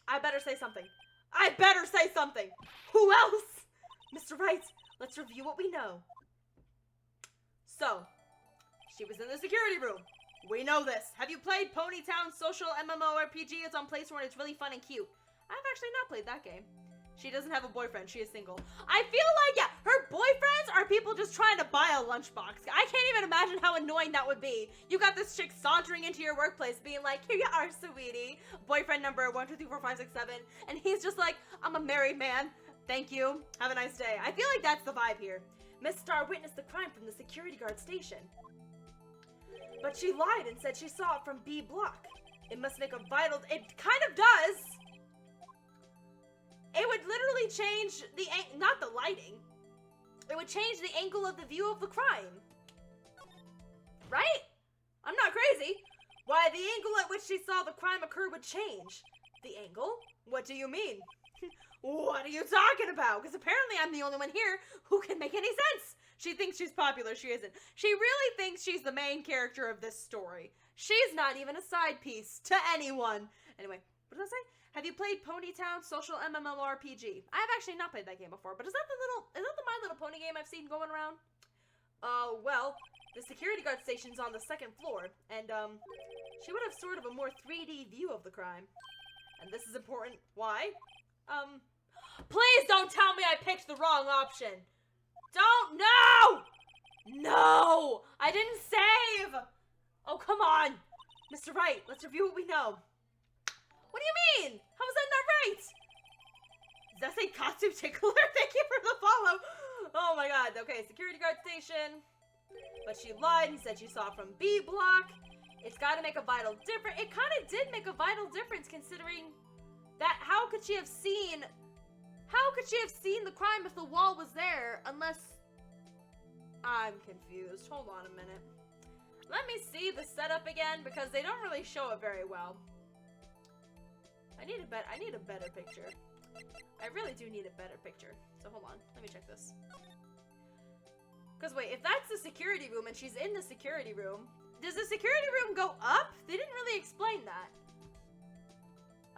I better say something. I better say something. Who else? Mr. Wright, let's review what we know. So, she was in the security room. We know this. Have you played Ponytown Social MMORPG? It's on Play Store and it's really fun and cute. I've actually not played that game. She doesn't have a boyfriend. She is single. I feel like, yeah, her boyfriends are people just trying to buy a lunchbox. I can't even imagine how annoying that would be. You got this chick sauntering into your workplace being like, here you are, sweetie. Boyfriend number 1, 2, 3, 4, 5, 6, 7. And he's just like, I'm a married man. Thank you. Have a nice day. I feel like that's the vibe here. Miss Starr witnessed the crime from the security guard station. But she lied and said she saw it from B block. It must make a vital... It kind of does. It would literally change the... Not the lighting. It would change the angle of the view of the crime. Right? I'm not crazy. Why, the angle at which she saw the crime occur would change. The angle? What do you mean? What are you talking about? Because apparently I'm the only one here who can make any sense. She thinks she's popular. She isn't. She really thinks she's the main character of this story. She's not even a side piece to anyone. Anyway, what did I say? Have you played Ponytown Social MMORPG? I've actually not played that game before, but is that the My Little Pony game I've seen going around? Well, the security guard station's on the 2nd floor, and, she would have sort of a more 3D view of the crime. And this is important. Why? Please don't tell me I picked the wrong option! Don't! No! No! I didn't save! Oh, come on! Mr. Wright, let's review what we know. What do you mean? How is that not right? Does that say costume tickler? Thank you for the follow. Oh my god. Okay, security guard station. But she lied and said she saw it from B block. It's got to make a vital difference. It kind of did make a vital difference considering that how could she have seen the crime if the wall was there unless... I'm confused. Hold on a minute. Let me see the setup again because they don't really show it very well. I need a better picture. I really do need a better picture. So hold on, let me check this. Because wait, if that's the security room and she's in the security room, does the security room go up? They didn't really explain that.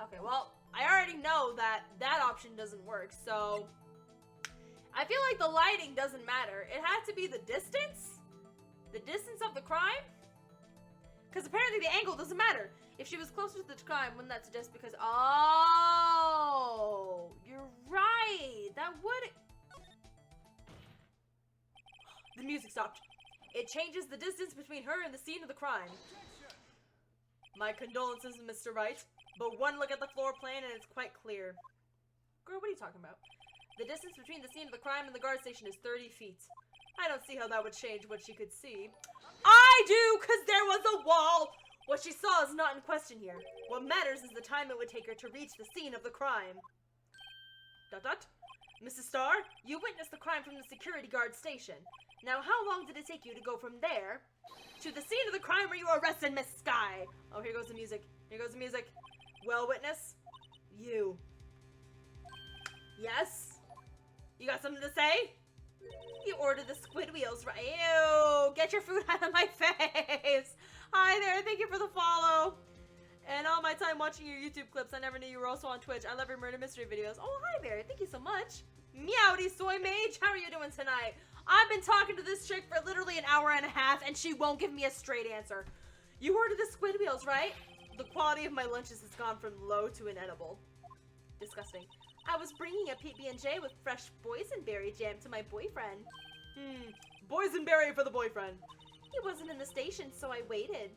Okay, well, I already know that that option doesn't work, so... I feel like the lighting doesn't matter. It had to be the distance? The distance of the crime? Because apparently the angle doesn't matter. If she was closer to the crime, wouldn't that suggest because... Oh! You're right! That would... The music stopped. It changes the distance between her and the scene of the crime. My condolences, Mr. Wright. But one look at the floor plan and it's quite clear. Girl, what are you talking about? The distance between the scene of the crime and the guard station is 30 feet. I don't see how that would change what she could see. I do, because there was a wall! What she saw is not in question here. What matters is the time it would take her to reach the scene of the crime. ... Mrs. Starr, you witnessed the crime from the security guard station. Now, how long did it take you to go from there to the scene of the crime where you arrested Miss Sky? Oh, here goes the music. Here goes the music. Well, witness, you. Yes? You got something to say? You ordered the squid wheels, right? Ew, get your food out of my face. Hi there, thank you for the follow. And all my time watching your YouTube clips, I never knew you were also on Twitch. I love your murder mystery videos. Oh, hi there, thank you so much. Meowdy soy mage, how are you doing tonight? I've been talking to this chick for literally an hour and a half, and she won't give me a straight answer. You ordered the squid wheels, right? The quality of my lunches has gone from low to inedible. Disgusting. I was bringing a PB&J with fresh boysenberry jam to my boyfriend. Boysenberry for the boyfriend. He wasn't in the station, so I waited.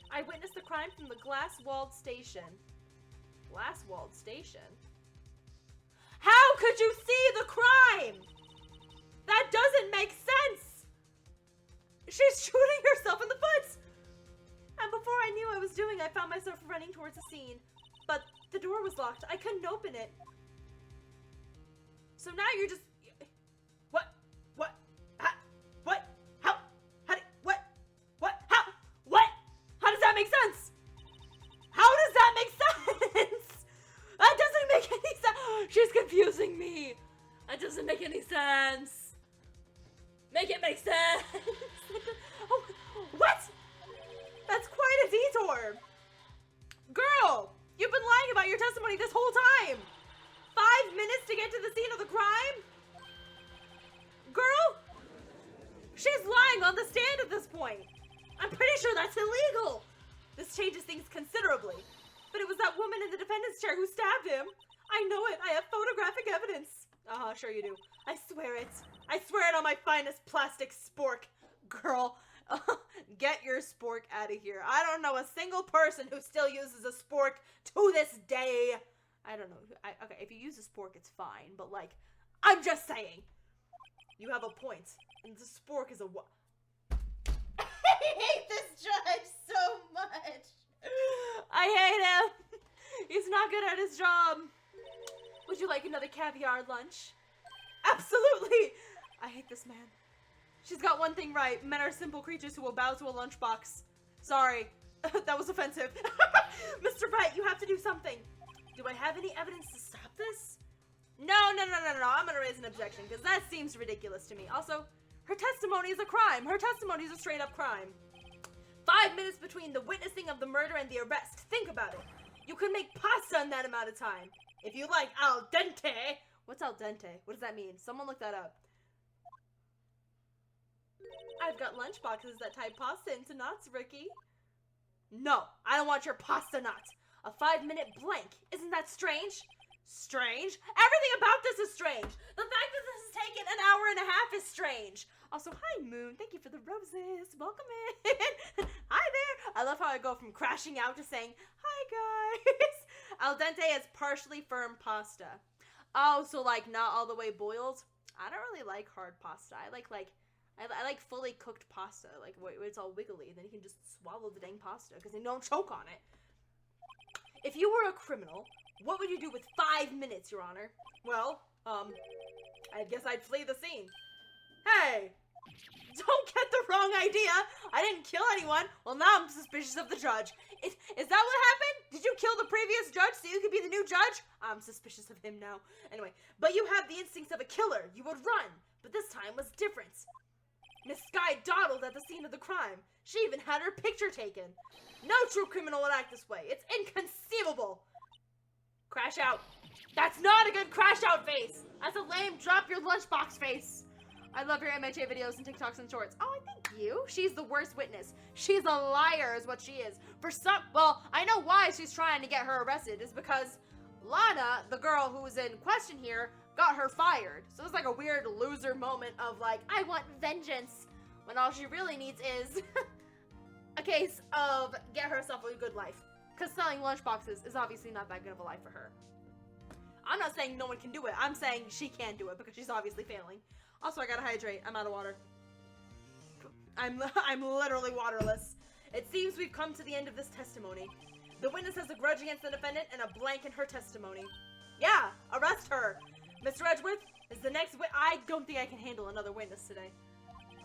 I witnessed the crime from the glass-walled station. Glass-walled station? How could you see the crime? That doesn't make sense! She's shooting herself in the foot! And before I knew what I was doing, I found myself running towards the scene. But the door was locked. I couldn't open it. So now you're just... What? What? How? What? How? How did... What? What? How? What? How does that make sense? How does that make sense? That doesn't make any sense. She's confusing me. That doesn't make any sense. Make it make sense. Oh, what? That's quite a detour. Girl, you've been lying about your testimony this whole time. 5 minutes to get to the scene of the crime? Girl, she's lying on the stand at this point. I'm pretty sure that's illegal. This changes things considerably. But it was that woman in the defendant's chair who stabbed him. I know it. I have photographic evidence. Uh-huh, sure you do. I swear it. I swear it on my finest plastic spork. Girl, get your spork out of here. I don't know a single person who still uses a spork to this day. I don't know. Okay, if you use a spork, it's fine. But, like, I'm just saying. You have a point. And the spork is a what? I hate this judge so much. I hate him. He's not good at his job. Would you like another caviar lunch? Absolutely. I hate this man. She's got one thing right. Men are simple creatures who will bow to a lunchbox. Sorry. That was offensive. Mr. Wright, you have to do something. Do I have any evidence to stop this? No. I'm gonna raise an objection, because that seems ridiculous to me. Also, her testimony is a crime. Her testimony is a straight-up crime. 5 minutes between the witnessing of the murder and the arrest. Think about it. You could make pasta in that amount of time. If you like al dente. What's al dente? What does that mean? Someone look that up. I've got lunchboxes that tie pasta into knots, Ricky. No, I don't want your pasta knots. A 5-minute blank. Isn't that strange? Strange? Everything about this is strange. The fact that this has taken an hour and a half is strange. Also, hi, Moon. Thank you for the roses. Welcome in. Hi there. I love how I go from crashing out to saying, hi, guys. Al dente is partially firm pasta. Oh, so, like, not all the way boiled? I don't really like hard pasta. I like fully cooked pasta, like where it's all wiggly. Then you can just swallow the dang pasta because you don't choke on it. If you were a criminal, what would you do with 5 minutes, Your Honor? Well, I guess I'd flee the scene. Hey, don't get the wrong idea. I didn't kill anyone. Well, now I'm suspicious of the judge. Is that what happened? Did you kill the previous judge so you could be the new judge? I'm suspicious of him now. Anyway, but you have the instincts of a killer. You would run, but this time was different. Miss Sky dawdled at the scene of the crime. She even had her picture taken. No true criminal would act this way. It's inconceivable. Crash out. That's not a good crash out face. That's a lame drop your lunchbox face. I love your MHA videos and TikToks and shorts. Oh, thank you. She's the worst witness. She's a liar is what she is. Well, I know why she's trying to get her arrested. Is because Lana, the girl who was in question here, got her fired. So it's like a weird loser moment of like, I want vengeance, when all she really needs is a case of get herself a good life. Because selling lunchboxes is obviously not that good of a life for her. I'm not saying no one can do it. I'm saying she can do it because she's obviously failing. Also, I gotta hydrate. I'm out of water. I'm literally waterless. It seems we've come to the end of this testimony. The witness has a grudge against the defendant and a blank in her testimony. Yeah, arrest her. Mr. Edgeworth is the next I don't think I can handle another witness today.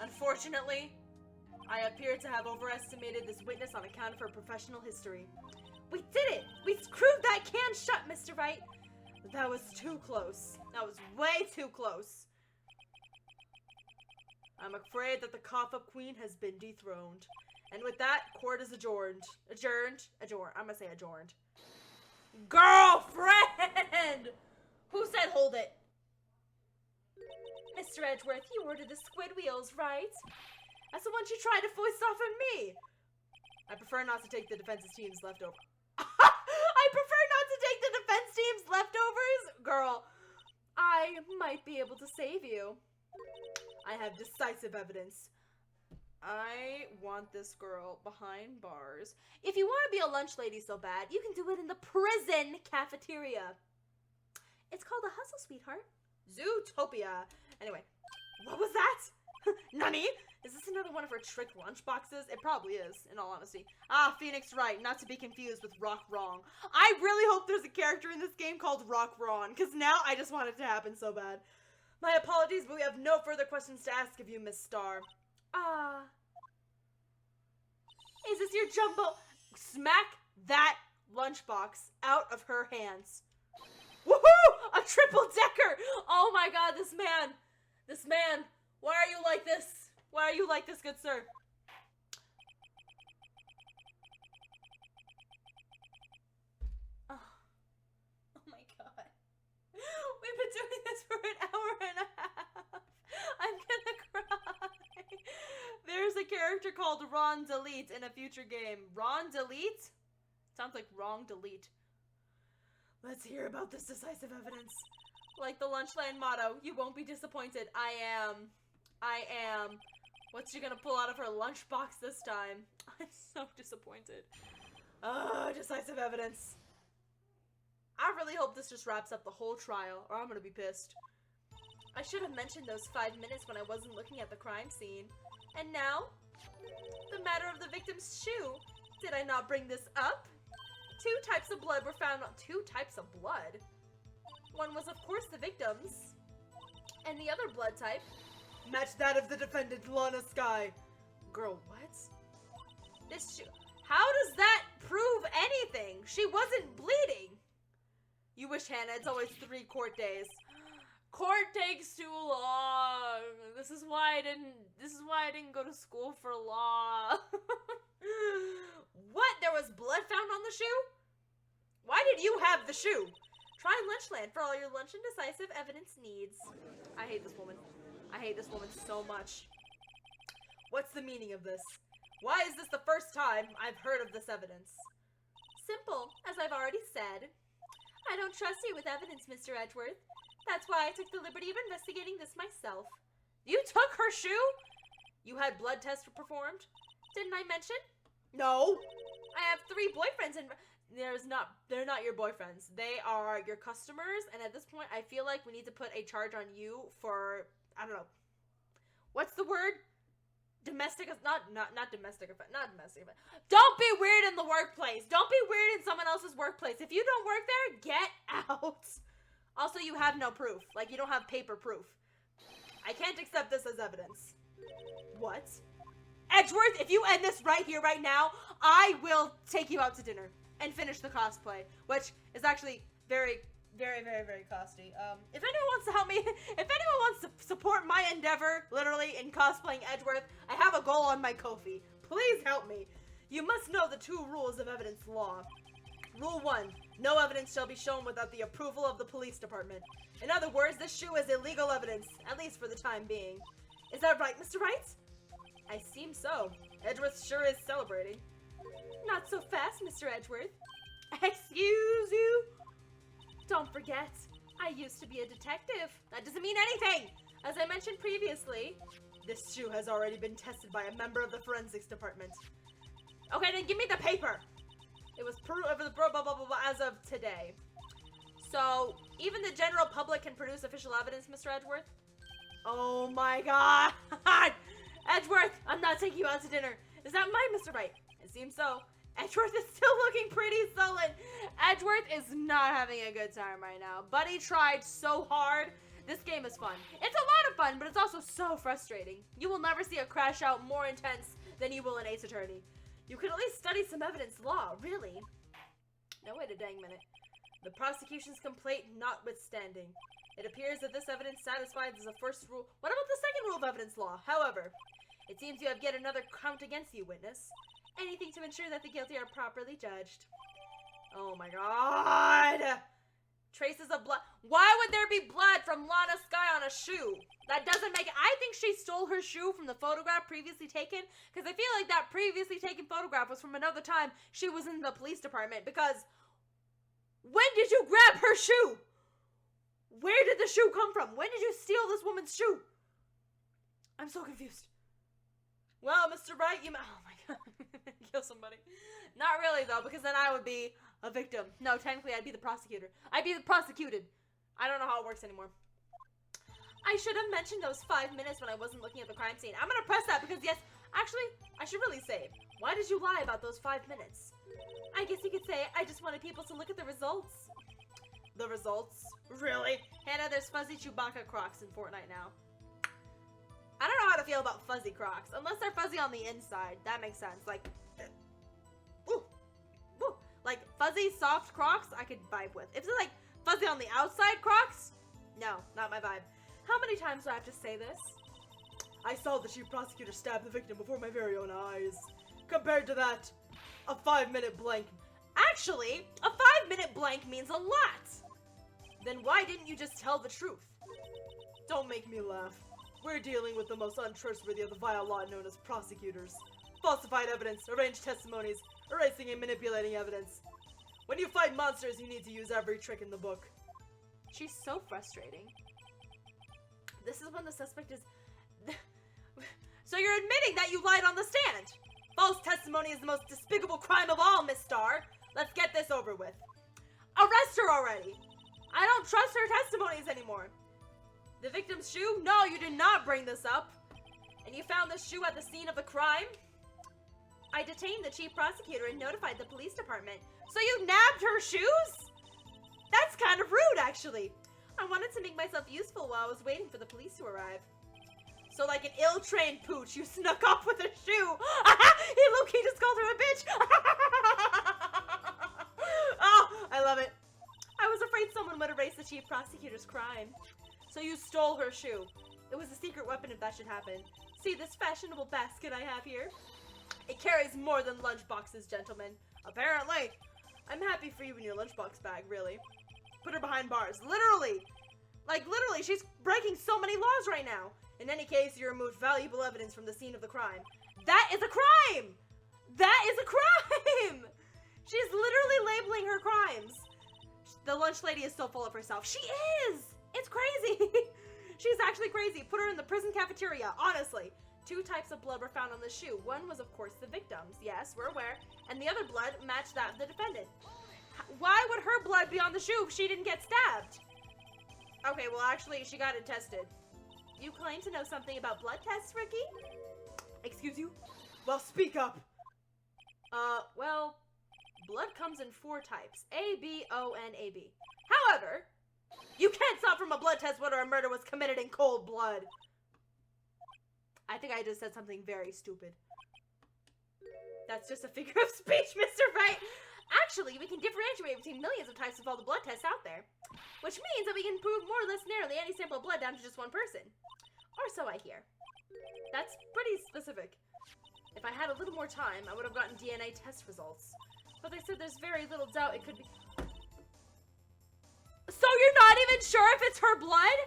Unfortunately, I appear to have overestimated this witness on account of her professional history. We did it! We screwed that can shut, Mr. Wright! That was too close. That was way too close. I'm afraid that the cough-up queen has been dethroned. And with that, court is adjourned. Adjourned? I'm gonna say adjourned. Girlfriend! Who said hold it? Mr. Edgeworth, you ordered the squid wheels, right? That's the one you tried to foist off on me. I prefer not to take the defense team's leftovers. I prefer not to take the defense team's leftovers? Girl, I might be able to save you. I have decisive evidence. I want this girl behind bars. If you want to be a lunch lady so bad, you can do it in the prison cafeteria. It's called a hustle, sweetheart. Zootopia. Anyway, what was that? Nani? Is this another one of her trick lunchboxes? It probably is, in all honesty. Ah, Phoenix Wright, not to be confused with Rock Wrong. I really hope there's a character in this game called Rock Wrong, because now I just want it to happen so bad. My apologies, but we have no further questions to ask of you, Miss Star. Is this your jumbo? Smack that lunchbox out of her hands. Woohoo! A triple decker! Oh my god, this man. Why are you like this? Why are you like this, good sir? Oh my god. We've been doing this for an hour and a half. I'm gonna cry. There's a character called Ron Delete in a future game. Ron Delete? Sounds like wrong delete. Let's hear about this decisive evidence. Like the Lunchland motto, you won't be disappointed. I am. What's she gonna pull out of her lunchbox this time? I'm so disappointed. Decisive evidence. I really hope this just wraps up the whole trial, or I'm gonna be pissed. I should have mentioned those 5 minutes when I wasn't looking at the crime scene. And now, the matter of the victim's shoe. Did I not bring this up? 2 types of blood were found on 2 types of blood. One was, of course, the victim's, and the other blood type matched that of the defendant, Lana Sky. Girl, what? This shoe. How does that prove anything? She wasn't bleeding. You wish, Hannah, it's always 3 court days. Court takes too long. This is why I didn't go to school for law. What? There was blood found on the shoe? Why did you have the shoe? Try Lunchland for all your lunch and decisive evidence needs. I hate this woman. I hate this woman so much. What's the meaning of this? Why is this the first time I've heard of this evidence? Simple, as I've already said. I don't trust you with evidence, Mr. Edgeworth. That's why I took the liberty of investigating this myself. You took her shoe? You had blood tests performed? Didn't I mention? No. I have 3 boyfriends and they're not your boyfriends. They are your customers, and at this point I feel like we need to put a charge on you for, I don't know. What's the word? Domestic, not domestic offense, not domestic offense. Don't be weird in the workplace. Don't be weird in someone else's workplace. If you don't work there, get out. Also, you have no proof. Like, you don't have paper proof. I can't accept this as evidence. What? Edgeworth, if you end this right here, right now, I will take you out to dinner and finish the cosplay, which is actually very, very, very, very costly. If anyone wants to help me, if anyone wants to support my endeavor, literally, in cosplaying Edgeworth, I have a goal on my Ko-fi. Please help me. You must know the 2 rules of evidence law. Rule 1, no evidence shall be shown without the approval of the police department. In other words, this shoe is illegal evidence, at least for the time being. Is that right, Mr. Wright? I seem so. Edgeworth sure is celebrating. Not so fast, Mr. Edgeworth. Excuse you? Don't forget, I used to be a detective. That doesn't mean anything. As I mentioned previously, this shoe has already been tested by a member of the forensics department. Okay, then give me the paper. It was blah, blah, blah, blah, blah, as of today. So, even the general public can produce official evidence, Mr. Edgeworth? Oh my god! Edgeworth, I'm not taking you out to dinner. Is that mine, Mr. Wright? It seems so. Edgeworth is still looking pretty sullen. Edgeworth is not having a good time right now. Buddy tried so hard. This game is fun. It's a lot of fun, but it's also so frustrating. You will never see a crash out more intense than you will in Ace Attorney. You could at least study some evidence law, really. Now wait a dang minute. The prosecution's complaint notwithstanding, it appears that this evidence satisfies the first rule. What about the second rule of evidence law? However, it seems you have yet another count against you, witness. Anything to ensure that the guilty are properly judged. Oh my god! Traces of blood. Why would there be blood from Lana Sky on a shoe? That doesn't make it. I think she stole her shoe from the photograph previously taken, because I feel like that previously taken photograph was from another time she was in the police department, because when did you grab her shoe? Where did the shoe come from? When did you steal this woman's shoe? I'm so confused. Well, Mr. Wright, you oh my god. Kill somebody. Not really, though, because then I would be a victim. No, technically, I'd be the prosecutor. I'd be prosecuted. I don't know how it works anymore. I should have mentioned those 5 minutes when I wasn't looking at the crime scene. I'm gonna press that because, yes, actually, I should really say, why did you lie about those 5 minutes? I guess you could say I just wanted people to look at the results. The results? Really? Hannah, there's fuzzy Chewbacca Crocs in Fortnite now. I don't know how to feel about fuzzy Crocs. Unless they're fuzzy on the inside. That makes sense. Like, ooh, ooh. Like, fuzzy, soft Crocs, I could vibe with. If it's like fuzzy on the outside Crocs, no, not my vibe. How many times do I have to say this? I saw the chief prosecutor stab the victim before my very own eyes. Compared to that, a 5-minute blank. Actually, a 5-minute blank means a lot. Then why didn't you just tell the truth? Don't make me laugh. We're dealing with the most untrustworthy of the vile law known as prosecutors. Falsified evidence, arranged testimonies, erasing and manipulating evidence. When you fight monsters, you need to use every trick in the book. She's so frustrating. This is when the suspect is... So you're admitting that you lied on the stand? False testimony is the most despicable crime of all, Miss Starr. Let's get this over with. Arrest her already. I don't trust her testimonies anymore. The victim's shoe? No, you did not bring this up. And you found this shoe at the scene of the crime? I detained the chief prosecutor and notified the police department. So you nabbed her shoes? That's kind of rude, actually. I wanted to make myself useful while I was waiting for the police to arrive. So like an ill-trained pooch, you snuck off with a shoe. He just called her a bitch. Oh, I love it. I was afraid someone would erase the chief prosecutor's crime. So you stole her shoe. It was a secret weapon if that should happen. See this fashionable basket I have here? It carries more than lunch boxes, gentlemen. Apparently. I'm happy for you in your lunchbox bag, really. Put her behind bars. Literally. Like, literally, she's breaking so many laws right now. In any case, you removed valuable evidence from the scene of the crime. That is a crime! That is a crime! She's literally labeling her crimes. The lunch lady is so full of herself. She is! It's crazy! She's actually crazy. Put her in the prison cafeteria, honestly. 2 types of blood were found on the shoe. One was, of course, the victim's. Yes, we're aware. And the other blood matched that of the defendant. Why would her blood be on the shoe if she didn't get stabbed? Okay, well, actually, she got it tested. You claim to know something about blood tests, Ricky? Excuse you? Well, speak up. Well, blood comes in 4 types. A, B, O, and AB. However, you can't stop from a blood test whether a murder was committed in cold blood. I think I just said something very stupid. That's just a figure of speech, Mr. Wright. Actually, we can differentiate between millions of types of all the blood tests out there, which means that we can prove more or less narrowly any sample of blood down to just one person. Or so I hear. That's pretty specific. If I had a little more time, I would have gotten DNA test results. But they said there's very little doubt it could be... So you're not even sure if it's her blood?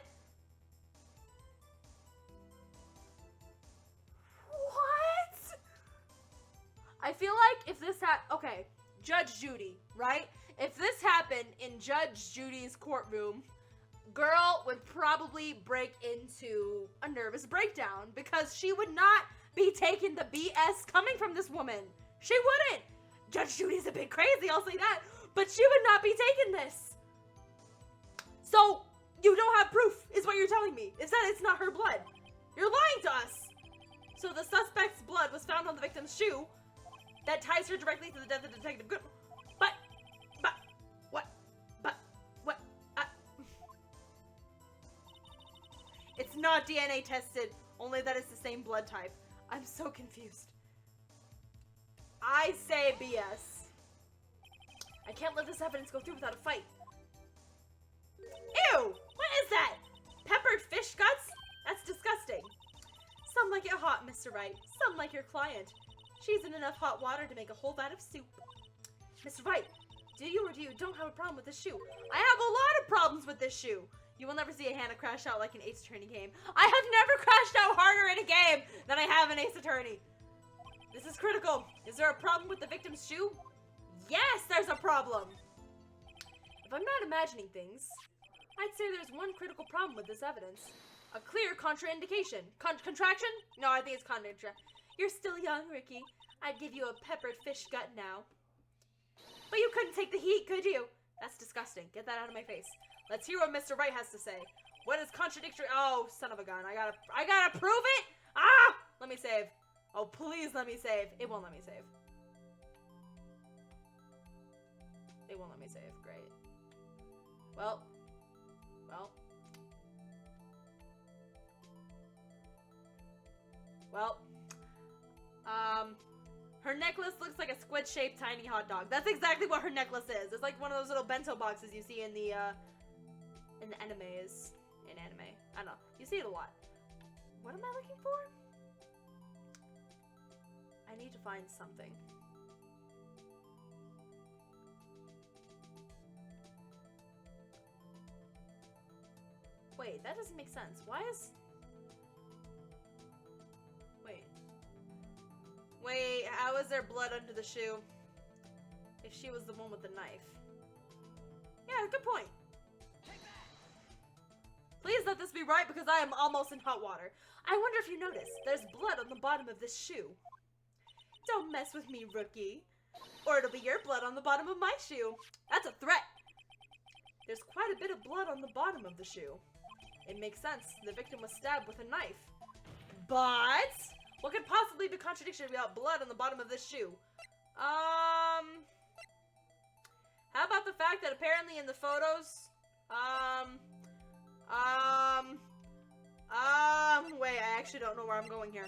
What? I feel like if this okay, Judge Judy, right? If this happened in Judge Judy's courtroom, girl would probably break into a nervous breakdown because she would not be taking the BS coming from this woman. She wouldn't. Judge Judy's a bit crazy, I'll say that, but she would not be taking this. So, you don't have proof, is what you're telling me. Is that it's not her blood. You're lying to us. So the suspect's blood was found on the victim's shoe that ties her directly to the death of Detective Good. It's not DNA tested, only that it's the same blood type. I'm so confused. I say BS. I can't let this evidence go through without a fight. Ew! What is that? Peppered fish guts? That's disgusting. Some like it hot, Mr. Wright. Some like your client. She's in enough hot water to make a whole vat of soup. Mr. Wright, do you or do you don't have a problem with this shoe? I have a lot of problems with this shoe. You will never see a Hannah crash out like an Ace Attorney game. I have never crashed out harder in a game than I have in Ace Attorney. This is critical. Is there a problem with the victim's shoe? Yes, there's a problem. If I'm not imagining things, I'd say there's one critical problem with this evidence. A clear contraindication. Contraction? No, I think it's contra. You're still young, Ricky. I'd give you a peppered fish gut now. But you couldn't take the heat, could you? That's disgusting. Get that out of my face. Let's hear what Mr. Wright has to say. What is contradictory? Oh, son of a gun. I gotta prove it? Ah! Let me save. Oh, please let me save. It won't let me save. It won't let me save. Great. Well. Her necklace looks like a squid-shaped tiny hot dog. That's exactly what her necklace is. It's like one of those little bento boxes you see in the animes. In anime. I don't know. You see it a lot. What am I looking for? I need to find something. Wait, that doesn't make sense. Why is... Wait, how is there blood under the shoe? If she was the one with the knife. Yeah, good point. Please let this be right because I am almost in hot water. I wonder if you noticed, there's blood on the bottom of this shoe. Don't mess with me, rookie. Or it'll be your blood on the bottom of my shoe. That's a threat. There's quite a bit of blood on the bottom of the shoe. It makes sense. The victim was stabbed with a knife. But... what could possibly be contradiction about blood on the bottom of this shoe? How about the fact that apparently in the photos, wait, I actually don't know where I'm going here.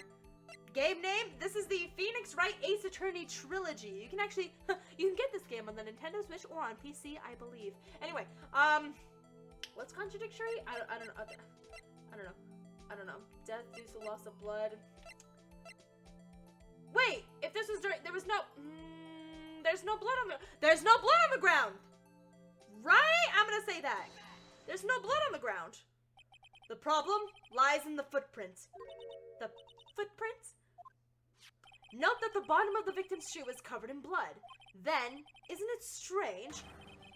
Game name? This is the Phoenix Wright Ace Attorney Trilogy. You can actually, you can get this game on the Nintendo Switch or on PC, I believe. Anyway, what's contradictory? I don't know. Okay. I don't know. Death due to loss of blood. Wait, if this was during, there's no blood on the ground. Right? I'm gonna say that. There's no blood on the ground. The problem lies in the footprint. The footprint? Note that the bottom of the victim's shoe is covered in blood. Then, isn't it strange?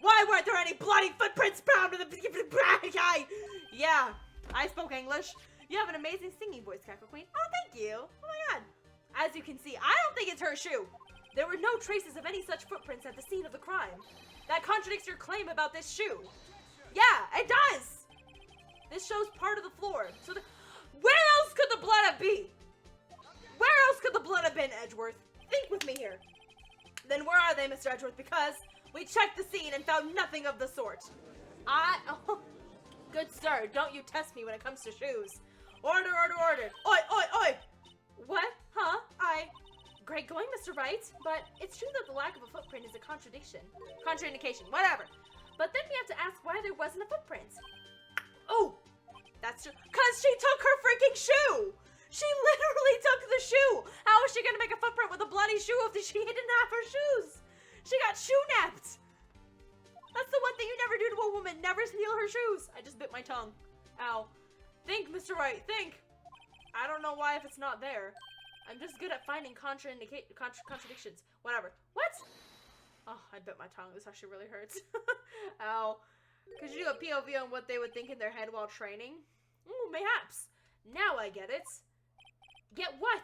Why weren't there any bloody footprints found in the guy? Yeah, I spoke English. You have an amazing singing voice, Cackle Queen. Oh, thank you. Oh my god. As you can see, I don't think it's her shoe. There were no traces of any such footprints at the scene of the crime. That contradicts your claim about this shoe. Yeah, it does. This shows part of the floor. So where else could the blood have been? Where else could the blood have been, Edgeworth? Think with me here. Then where are they, Mr. Edgeworth? Because we checked the scene and found nothing of the sort. Oh, good sir, don't you test me when it comes to shoes. Order, order, order. Oi, oi, oi. What? Huh? Great going, Mr. Wright. But it's true that the lack of a footprint is a contradiction. Contraindication, whatever. But then we have to ask why there wasn't a footprint. Oh, that's true. Because she took her freaking shoe. She literally took the shoe. How is she going to make a footprint with a bloody shoe if she didn't have her shoes? She got shoe napped. That's the one thing you never do to a woman. Never steal her shoes. I just bit my tongue. Ow. Think, Mr. Wright, think. I don't know why if it's not there. I'm just good at finding contradictions. Whatever. What? Oh, I bit my tongue. This actually really hurts. Ow. Could you do a POV on what they would think in their head while training? Ooh, mayhaps. Now I get it. Get what?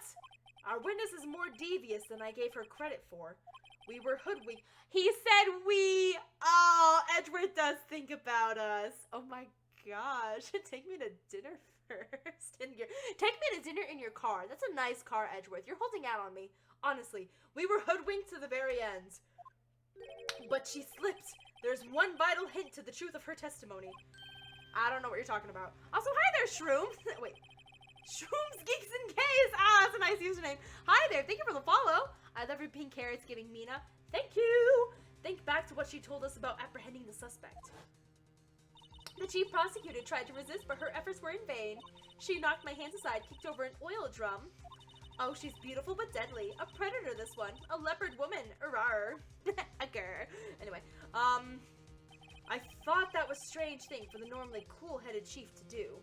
Our witness is more devious than I gave her credit for. We were hoodwinked. He said we. Oh, Edgeworth does think about us. Oh my gosh. Take me to dinner first. Take me to dinner in your car. That's a nice car, Edgeworth. You're holding out on me. Honestly, we were hoodwinked to the very end. But she slipped. There's one vital hint to the truth of her testimony. I don't know what you're talking about. Also, hi there, Shrooms. Wait. Shrooms, Geeks, and Gays. Ah, that's a nice username. Hi there. Thank you for the follow. I love your pink carrots giving Mina. Thank you. Think back to what she told us about apprehending the suspect. The chief prosecutor tried to resist, but her efforts were in vain. She knocked my hands aside, kicked over an oil drum. Oh, she's beautiful but deadly. A predator, this one. A leopard woman. Rawr. A grr. Anyway, I thought that was a strange thing for the normally cool-headed chief to do.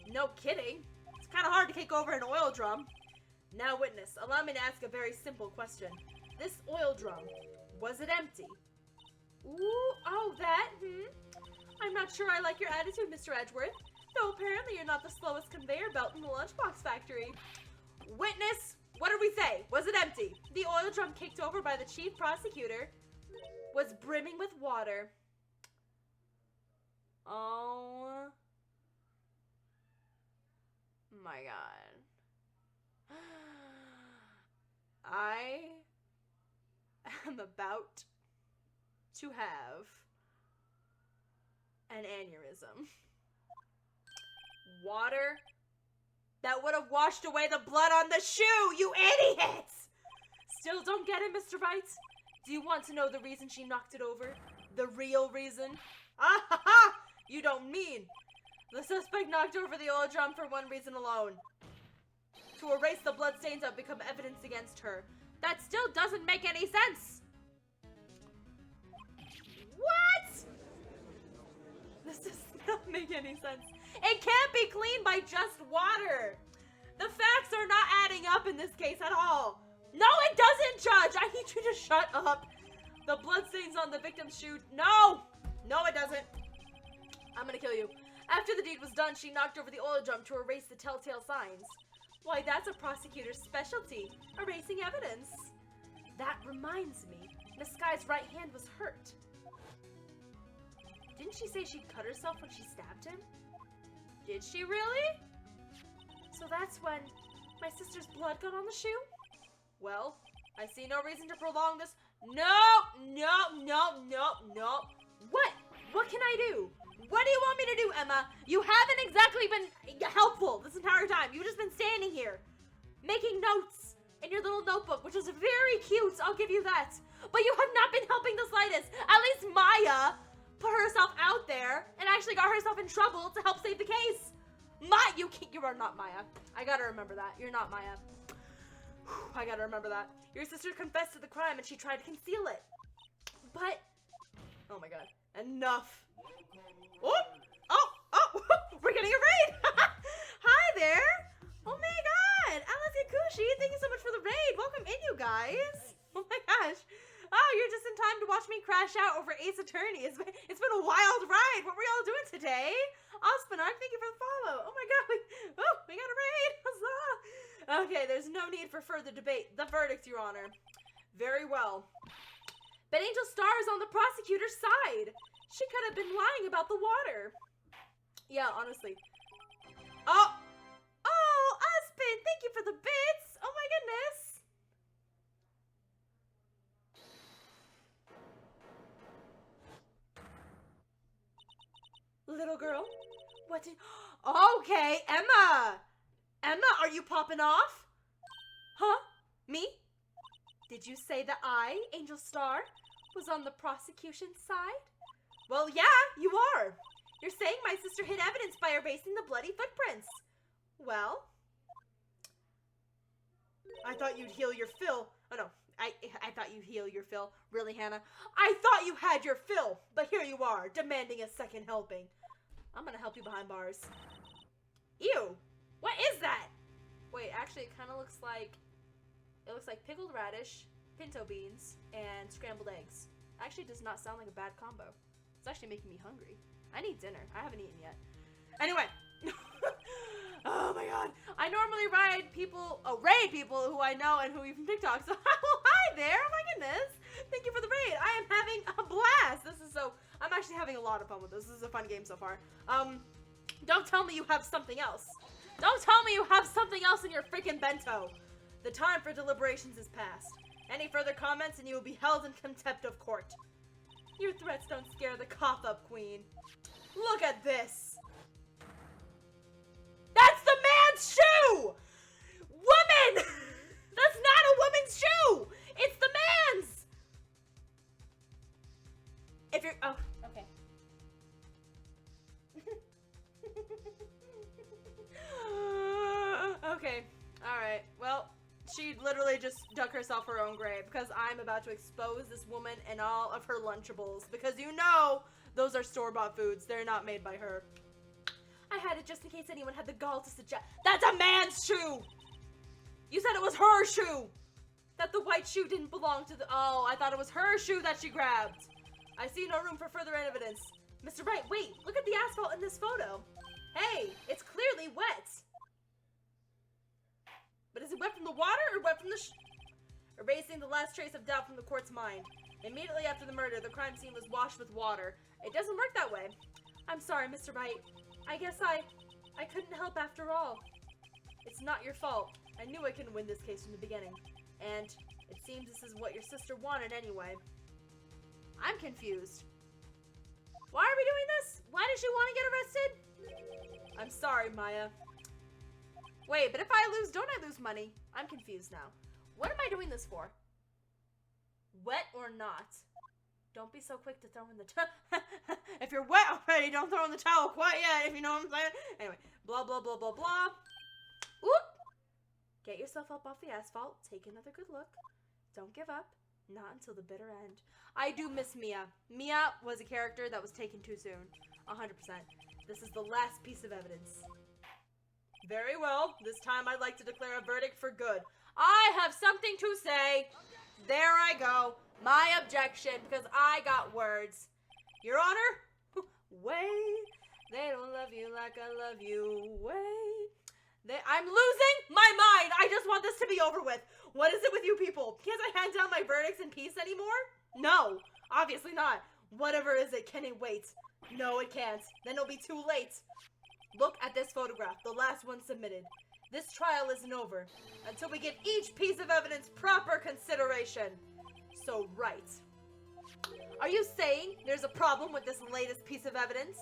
No kidding. It's kind of hard to kick over an oil drum. Now, witness, allow me to ask a very simple question. This oil drum, was it empty? Ooh, oh, that, I'm not sure I like your attitude, Mr. Edgeworth. Though apparently you're not the slowest conveyor belt in the lunchbox factory. Witness, what did we say? Was it empty? The oil drum kicked over by the chief prosecutor was brimming with water. Oh my god. I am about to have an aneurysm. Water that would have washed away the blood on the shoe, you idiots! Still don't get it, Mr. Wright? Do you want to know the reason she knocked it over? The real reason? Ah ha ha! You don't mean. The suspect knocked over the oil drum for one reason alone. To erase the bloodstains that become evidence against her. That still doesn't make any sense! What? This does not make any sense. It can't be cleaned by just water. The facts are not adding up in this case at all. No, it doesn't, Judge. I need you to shut up. The bloodstains on the victim's shoe. No. No, it doesn't. I'm gonna kill you. After the deed was done, she knocked over the oil drum to erase the telltale signs. Why, that's a prosecutor's specialty. Erasing evidence. That reminds me. Miss Sky's right hand was hurt. Didn't she say she cut herself when she stabbed him? Did she really? So that's when my sister's blood got on the shoe? Well, I see no reason to prolong this. No! What? What can I do? What do you want me to do, Emma? You haven't exactly been helpful this entire time. You've just been standing here, making notes in your little notebook, which is very cute, I'll give you that. But you have not been helping the slightest. At least Maya put herself out there and actually got herself in trouble to help save the case. You are not Maya. I gotta remember that. You're not Maya. I gotta remember that. Your sister confessed to the crime and she tried to conceal it. But, oh my god. Enough. Oh, we're getting a raid. Hi there. Oh my god. Alice Yakushi, thank you so much for the raid. Welcome in, you guys. Oh my gosh. Oh, you're just in time to watch me crash out over Ace Attorney. It's been a wild ride. What were y'all doing today? Ospinark, thank you for the follow. Oh my god. We got a raid. Huzzah. Okay, there's no need for further debate. The verdict, Your Honor. Very well. But Angel Star is on the prosecutor's side. She could have been lying about the water. Yeah, honestly. Oh, Ospin, thank you for the bits. Oh my goodness. Little girl, what did... Okay, Emma! Emma, are you popping off? Huh? Me? Did you say that I, Angel Star, was on the prosecution's side? Well, yeah, you are. You're saying my sister hid evidence by erasing the bloody footprints. Well, I thought you'd heal your fill. Oh, no. I thought you'd heal your fill. Really, Hannah? I thought you had your fill, but here you are, demanding a second helping. I'm gonna help you behind bars. Ew! What is that? Wait, actually, it kind of looks like... It looks like pickled radish, pinto beans, and scrambled eggs. Actually, does not sound like a bad combo. It's actually making me hungry. I need dinner. I haven't eaten yet. Anyway. Oh my god. I normally raid people who I know and who even TikTok. So, hi there. Oh my goodness. Thank you for the raid. I am having a blast. I'm actually having a lot of fun with this. This is a fun game so far. Don't tell me you have something else. Don't tell me you have something else in your freaking bento. The time for deliberations is past. Any further comments and you will be held in contempt of court. Your threats don't scare the cough up, Queen. Look at this. That's the man's shoe! Woman! That's not a woman's shoe! It's the man's! If you're... Oh, okay. Okay, alright. Well, she literally just dug herself her own grave because I'm about to expose this woman and all of her Lunchables because you know those are store-bought foods. They're not made by her. I had it just in case anyone had the gall to suggest. That's a man's shoe! You said it was her shoe! That the white shoe didn't belong to the... Oh, I thought it was her shoe that she grabbed. I see no room for further evidence. Mr. Wright, wait, look at the asphalt in this photo. Hey, it's clearly wet. But is it wet from the water or wet from the erasing the last trace of doubt from the court's mind. Immediately after the murder, the crime scene was washed with water. It doesn't work that way. I'm sorry, Mr. Wright. I guess I couldn't help after all. It's not your fault. I knew I couldn't win this case from the beginning. And it seems this is what your sister wanted anyway. I'm confused. Why are we doing this? Why does she want to get arrested? I'm sorry, Maya. Wait, but if I lose, don't I lose money? I'm confused now. What am I doing this for? Wet or not? Don't be so quick to throw in the towel. If you're wet already, don't throw in the towel quite yet, if you know what I'm saying. Anyway, blah, blah, blah, blah, blah. Oop! Get yourself up off the asphalt. Take another good look. Don't give up. Not until the bitter end. I do miss Mia. Mia was a character that was taken too soon. 100%. This is the last piece of evidence. Very well. This time I'd like to declare a verdict for good. I have something to say. There I go. My objection, because I got words. Your Honor? Wait. They don't love you like I love you. Wait. I'm losing my mind. I just want this to be over with. What is it with you people? Can't I hand down my verdicts in peace anymore? No. Obviously not. Whatever is it, can it wait? No, it can't. Then it'll be too late. Look at this photograph, the last one submitted. This trial isn't over until we give each piece of evidence proper consideration. So, right. Are you saying there's a problem with this latest piece of evidence?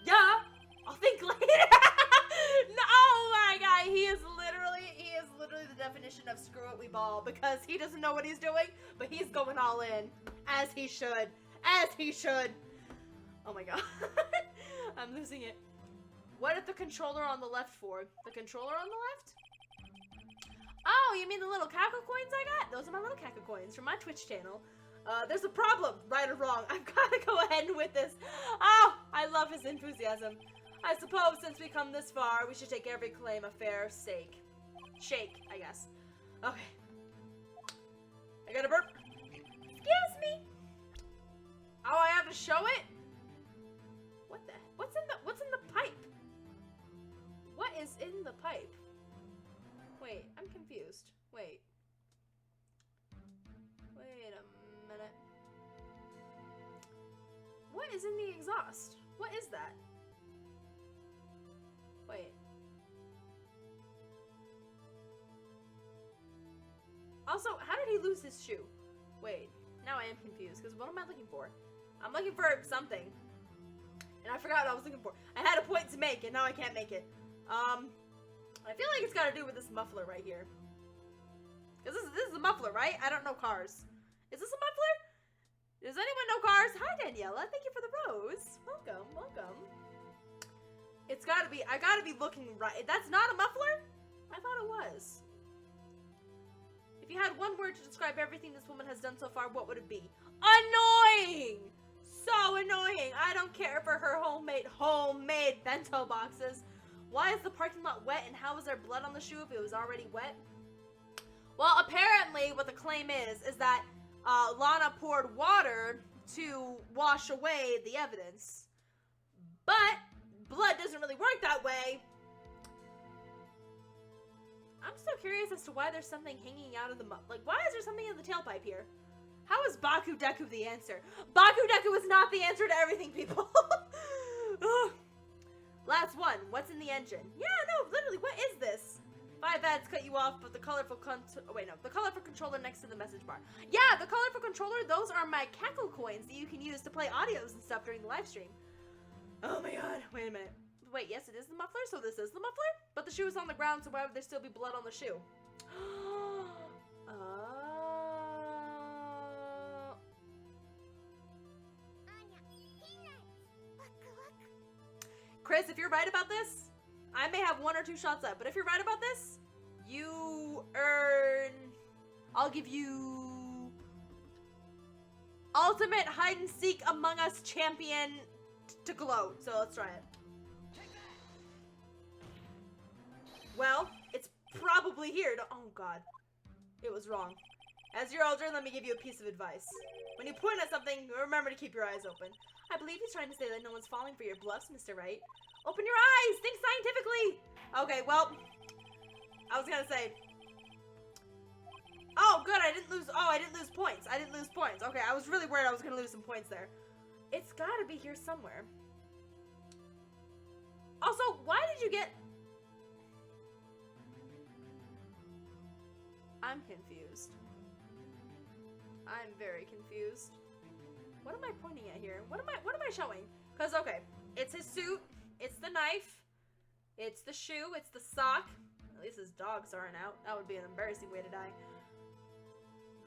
Yeah, I'll think later. No, oh my god, he is literally the definition of screw it, we ball, because he doesn't know what he's doing, but he's going all in. As he should. As he should. Oh my god. I'm losing it. What is the controller on the left for? The controller on the left? Oh, you mean the little cackle coins I got? Those are my little cackle coins from my Twitch channel. There's a problem, right or wrong. I've got to go ahead with this. Oh, I love his enthusiasm. I suppose since we come this far, we should take every claim a fair shake, I guess. Okay. I got a burp. Excuse me. Oh, I have to show it? What the? What's in the pipe? What is in the pipe? Wait, I'm confused. Wait a minute. What is in the exhaust? What is that? Wait. Also, how did he lose his shoe? Wait, now I am confused, because what am I looking for? I'm looking for something. And I forgot what I was looking for. I had a point to make, and now I can't make it. I feel like it's got to do with this muffler right here. Because this is a muffler, right? I don't know cars. Is this a muffler? Does anyone know cars? Hi, Daniela. Thank you for the rose. Welcome, welcome. It's got to be, I got to be looking right. That's not a muffler? I thought it was. If you had one word to describe everything this woman has done so far, what would it be? Annoying! So annoying. I don't care for her homemade bento boxes. Why is the parking lot wet, and how was there blood on the shoe if it was already wet? Well, apparently what the claim is that Lana poured water to wash away the evidence. But blood doesn't really work that way. I'm so curious as to why there's something hanging out of the like, why is there something in the tailpipe here? How is Baku Deku the answer? Baku Deku is not the answer to everything, people. Last one. What's in the engine? Yeah, no, literally, what is this? 5 ads cut you off, but the colorful the colorful controller next to the message bar. Yeah, the colorful controller, those are my cackle coins that you can use to play audios and stuff during the live stream. Oh my god, wait a minute. Wait, yes, it is the muffler, so this is the muffler? But the shoe is on the ground, so why would there still be blood on the shoe? Chris, if you're right about this, I may have 1 or 2 shots left, but if you're right about this, you earn... I'll give you... Ultimate Hide and Seek Among Us Champion to gloat. So let's try it. Well, it's probably here to... Oh, God. It was wrong. As your elder, let me give you a piece of advice. When you point at something, remember to keep your eyes open. I believe he's trying to say that no one's falling for your bluffs, Mr. Wright. Open your eyes! Think scientifically! Okay, well... I was gonna say... Oh, good, I didn't lose... Oh, I didn't lose points. I didn't lose points. Okay, I was really worried I was gonna lose some points there. It's gotta be here somewhere. Also, why did you get... I'm confused. I'm very confused. What am I pointing at here? What am I showing? Because, okay, it's his suit, it's the knife, it's the shoe, it's the sock. At least his dogs aren't out. That would be an embarrassing way to die.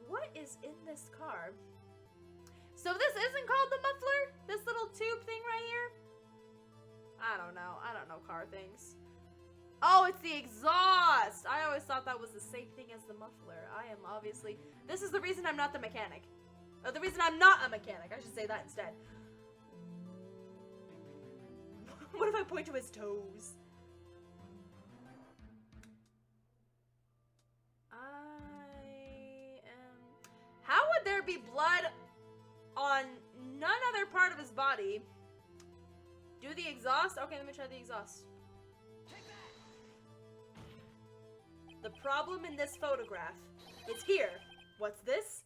What is in this car? So this isn't called the muffler? This little tube thing right here? I don't know. I don't know car things. Oh, it's the exhaust! I always thought that was the same thing as the muffler. I am obviously... This is the reason I'm not the mechanic. Or the reason I'm not a mechanic. I should say that instead. What if I point to his toes? How would there be blood on none other part of his body? Do the exhaust? Okay, let me try the exhaust. The problem in this photograph is here. What's this?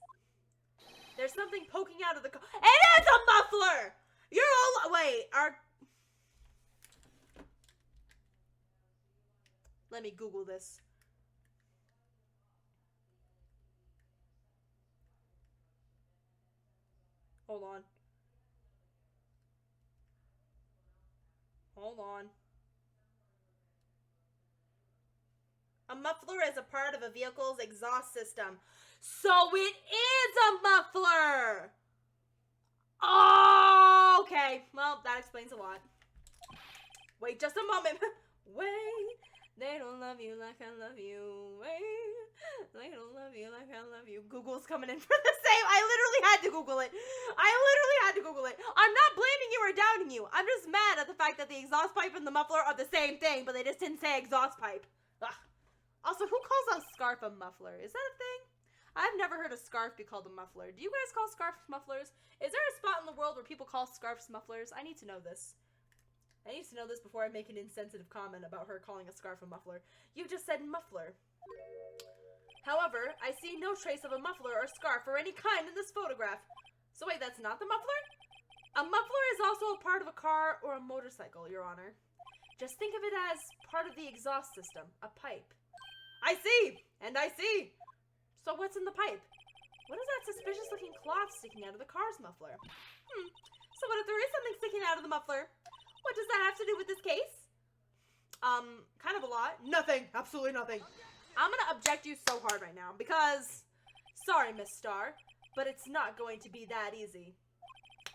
There's something poking out of the car. It is a muffler! You're all... Wait, Let me Google this. Hold on. Hold on. A muffler is a part of a vehicle's exhaust system. So it is a muffler! Oh, okay. Well, that explains a lot. Wait just a moment. Wait. They don't love you like I love you. Wait. They don't love you like I love you. Google's coming in for the same. I literally had to Google it. I'm not blaming you or doubting you. I'm just mad at the fact that the exhaust pipe and the muffler are the same thing, but they just didn't say exhaust pipe. Ugh. Also, who calls a scarf a muffler? Is that a thing? I've never heard a scarf be called a muffler. Do you guys call scarves mufflers? Is there a spot in the world where people call scarves mufflers? I need to know this. I need to know this before I make an insensitive comment about her calling a scarf a muffler. You just said muffler. However, I see no trace of a muffler or scarf or any kind in this photograph. So wait, that's not the muffler? A muffler is also a part of a car or a motorcycle, Your Honor. Just think of it as part of the exhaust system, a pipe. I see! And I see! So what's in the pipe? What is that suspicious looking cloth sticking out of the car's muffler? So what if there is something sticking out of the muffler? What does that have to do with this case? Kind of a lot. Nothing. Absolutely nothing. I'm gonna object you so hard right now because, sorry, Miss Starr, but it's not going to be that easy.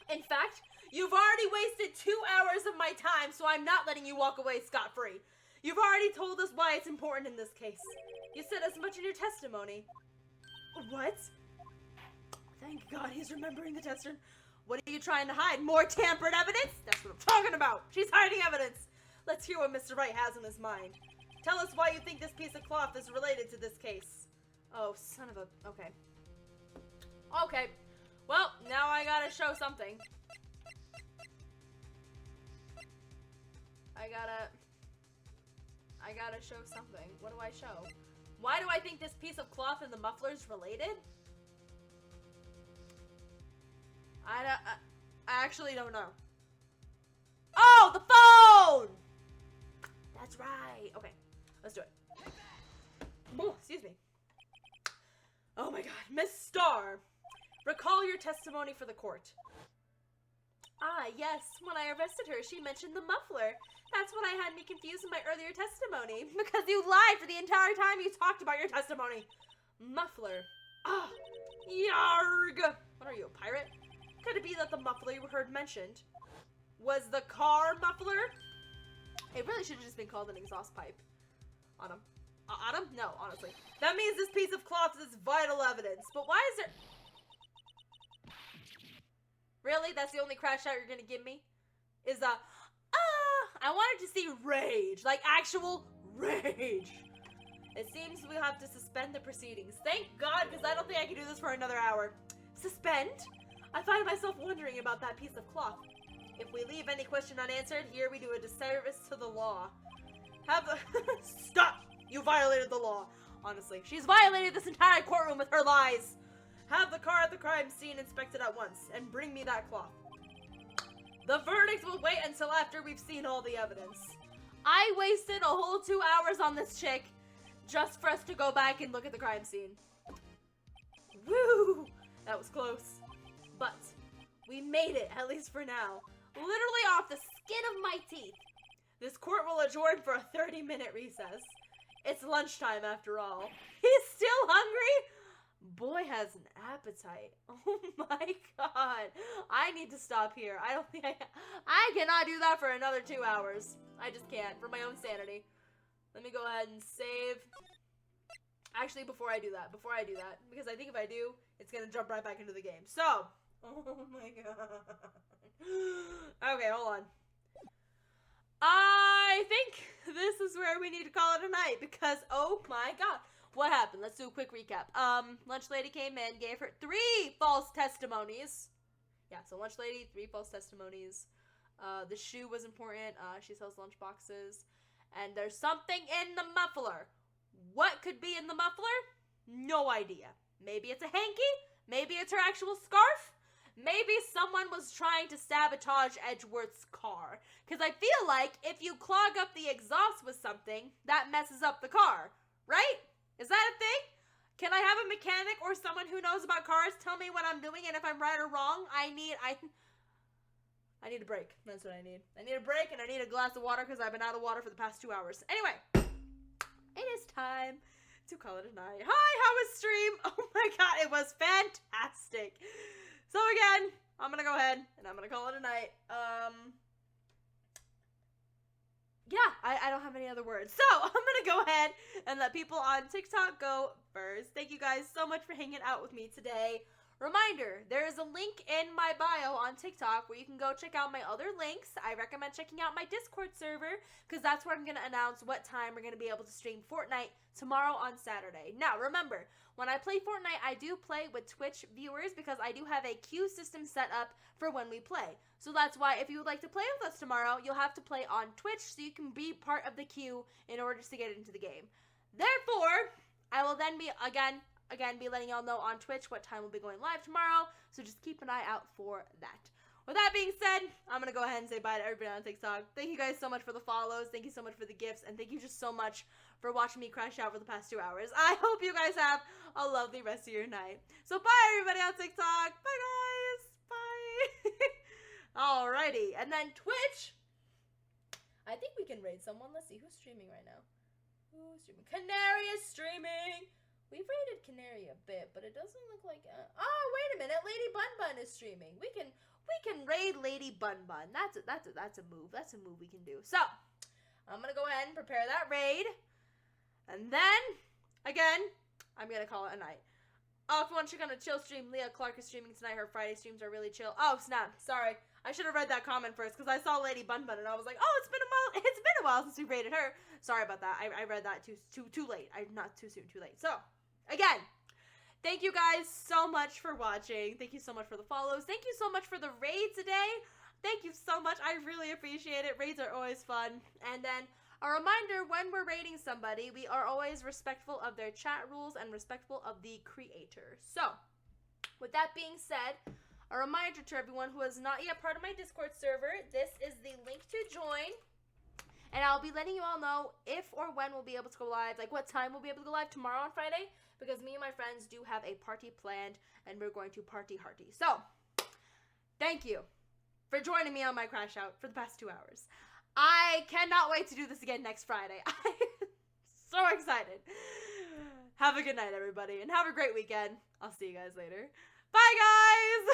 In fact, you've already wasted 2 hours of my time, so I'm not letting you walk away scot-free. You've already told us why it's important in this case. You said as much in your testimony. What? Thank God he's remembering the testimony. What are you trying to hide? More tampered evidence? That's what I'm talking about. She's hiding evidence. Let's hear what Mr. Wright has in his mind. Tell us why you think this piece of cloth is related to this case. Oh, son of a... Okay. Okay. Well, now I gotta show something. I gotta show something. What do I show? Why do I think this piece of cloth and the muffler is related? I actually don't know. Oh, the phone! That's right. Okay, let's do it. Oh, excuse me. Oh my God, Miss Starr, recall your testimony for the court. Ah, yes. When I arrested her, she mentioned the muffler. That's what had me confused in my earlier testimony. Because you lied for the entire time you talked about your testimony. Muffler. Ah, yarg. What are you, a pirate? Could it be that the muffler you heard mentioned was the car muffler? It really should have just been called an exhaust pipe. Autumn. Autumn? No, honestly. That means this piece of cloth is vital evidence. But why is there... Really? That's the only crash out you're gonna give me? Is I wanted to see rage. Like actual rage. It seems we'll have to suspend the proceedings. Thank God, because I don't think I can do this for another hour. Suspend? I find myself wondering about that piece of cloth. If we leave any question unanswered, here we do a disservice to the law. Have the... Stop! You violated the law. Honestly, she's violated this entire courtroom with her lies. Have the car at the crime scene inspected at once, and bring me that cloth. The verdict will wait until after we've seen all the evidence. I wasted a whole 2 hours on this chick, just for us to go back and look at the crime scene. Woo! That was close. But, we made it, at least for now. Literally off the skin of my teeth. This court will adjourn for a 30-minute recess. It's lunchtime after all. He's still hungry? Boy has an appetite. Oh my God. I need to stop here. I don't think I cannot do that for another 2 hours. I just can't, for my own sanity. Let me go ahead and save. Actually, before I do that, because I think if I do, it's gonna jump right back into the game. So, oh my God. Okay, hold on. I think this is where we need to call it a night because, oh my God. What happened? Let's do a quick recap. Lunch Lady came in, gave her 3 false testimonies. Yeah, so Lunch Lady, 3 false testimonies. The shoe was important. She sells lunch boxes. And there's something in the muffler. What could be in the muffler? No idea. Maybe it's a hanky. Maybe it's her actual scarf. Maybe someone was trying to sabotage Edgeworth's car. Because I feel like if you clog up the exhaust with something, that messes up the car. Right? Is that a thing? Can I have a mechanic or someone who knows about cars tell me what I'm doing, and if I'm right or wrong? I need a break. That's what I need. I need a break, and I need a glass of water because I've been out of water for the past 2 hours. Anyway, it is time to call it a night. Hi, how was stream? Oh my God, it was fantastic. So again, I'm gonna go ahead and I'm gonna call it a night. yeah, I don't have any other words. So I'm going to go ahead and let people on TikTok go first. Thank you guys so much for hanging out with me today. Reminder, there is a link in my bio on TikTok where you can go check out my other links. I recommend checking out my Discord server because that's where I'm going to announce what time we're going to be able to stream Fortnite tomorrow on Saturday. Now, remember, when I play Fortnite, I do play with Twitch viewers because I do have a queue system set up for when we play. So that's why if you would like to play with us tomorrow, you'll have to play on Twitch so you can be part of the queue in order to get into the game. Therefore, I will then be, again, be letting y'all know on Twitch what time we'll be going live tomorrow, so just keep an eye out for that. With that being said, I'm going to go ahead and say bye to everybody on TikTok. Thank you guys so much for the follows, thank you so much for the gifts, and thank you just so much for watching me crash out for the past 2 hours. I hope you guys have a lovely rest of your night. So bye everybody on TikTok. Bye guys. Bye. Alrighty, and then Twitch. I think we can raid someone. Let's see, who's streaming right now? Who's streaming? Canary is streaming. We've raided Canary a bit, but it doesn't look like... oh, wait a minute. Lady Bun Bun is streaming. We can raid Lady Bun Bun. That's a move. That's a move we can do. So, I'm going to go ahead and prepare that raid. And then, again, I'm going to call it a night. Oh, if you want to check on a chill stream, Leah Clark is streaming tonight. Her Friday streams are really chill. Oh, snap. Sorry. I should have read that comment first because I saw Lady Bun Bun and I was like, oh, it's been a while since we raided her. Sorry about that. I read that too late. Not too soon, too late. So, again, thank you guys so much for watching. Thank you so much for the follows. Thank you so much for the raid today. Thank you so much. I really appreciate it. Raids are always fun. And then a reminder, when we're raiding somebody, we are always respectful of their chat rules and respectful of the creator. So, with that being said, a reminder to everyone who is not yet part of my Discord server, this is the link to join. And I'll be letting you all know if or when we'll be able to go live, like what time we'll be able to go live tomorrow on Friday, because me and my friends do have a party planned, and we're going to party hardy. So, thank you for joining me on my crash out for the past 2 hours. I cannot wait to do this again next Friday. I'm so excited. Have a good night, everybody, and have a great weekend. I'll see you guys later. Bye, guys!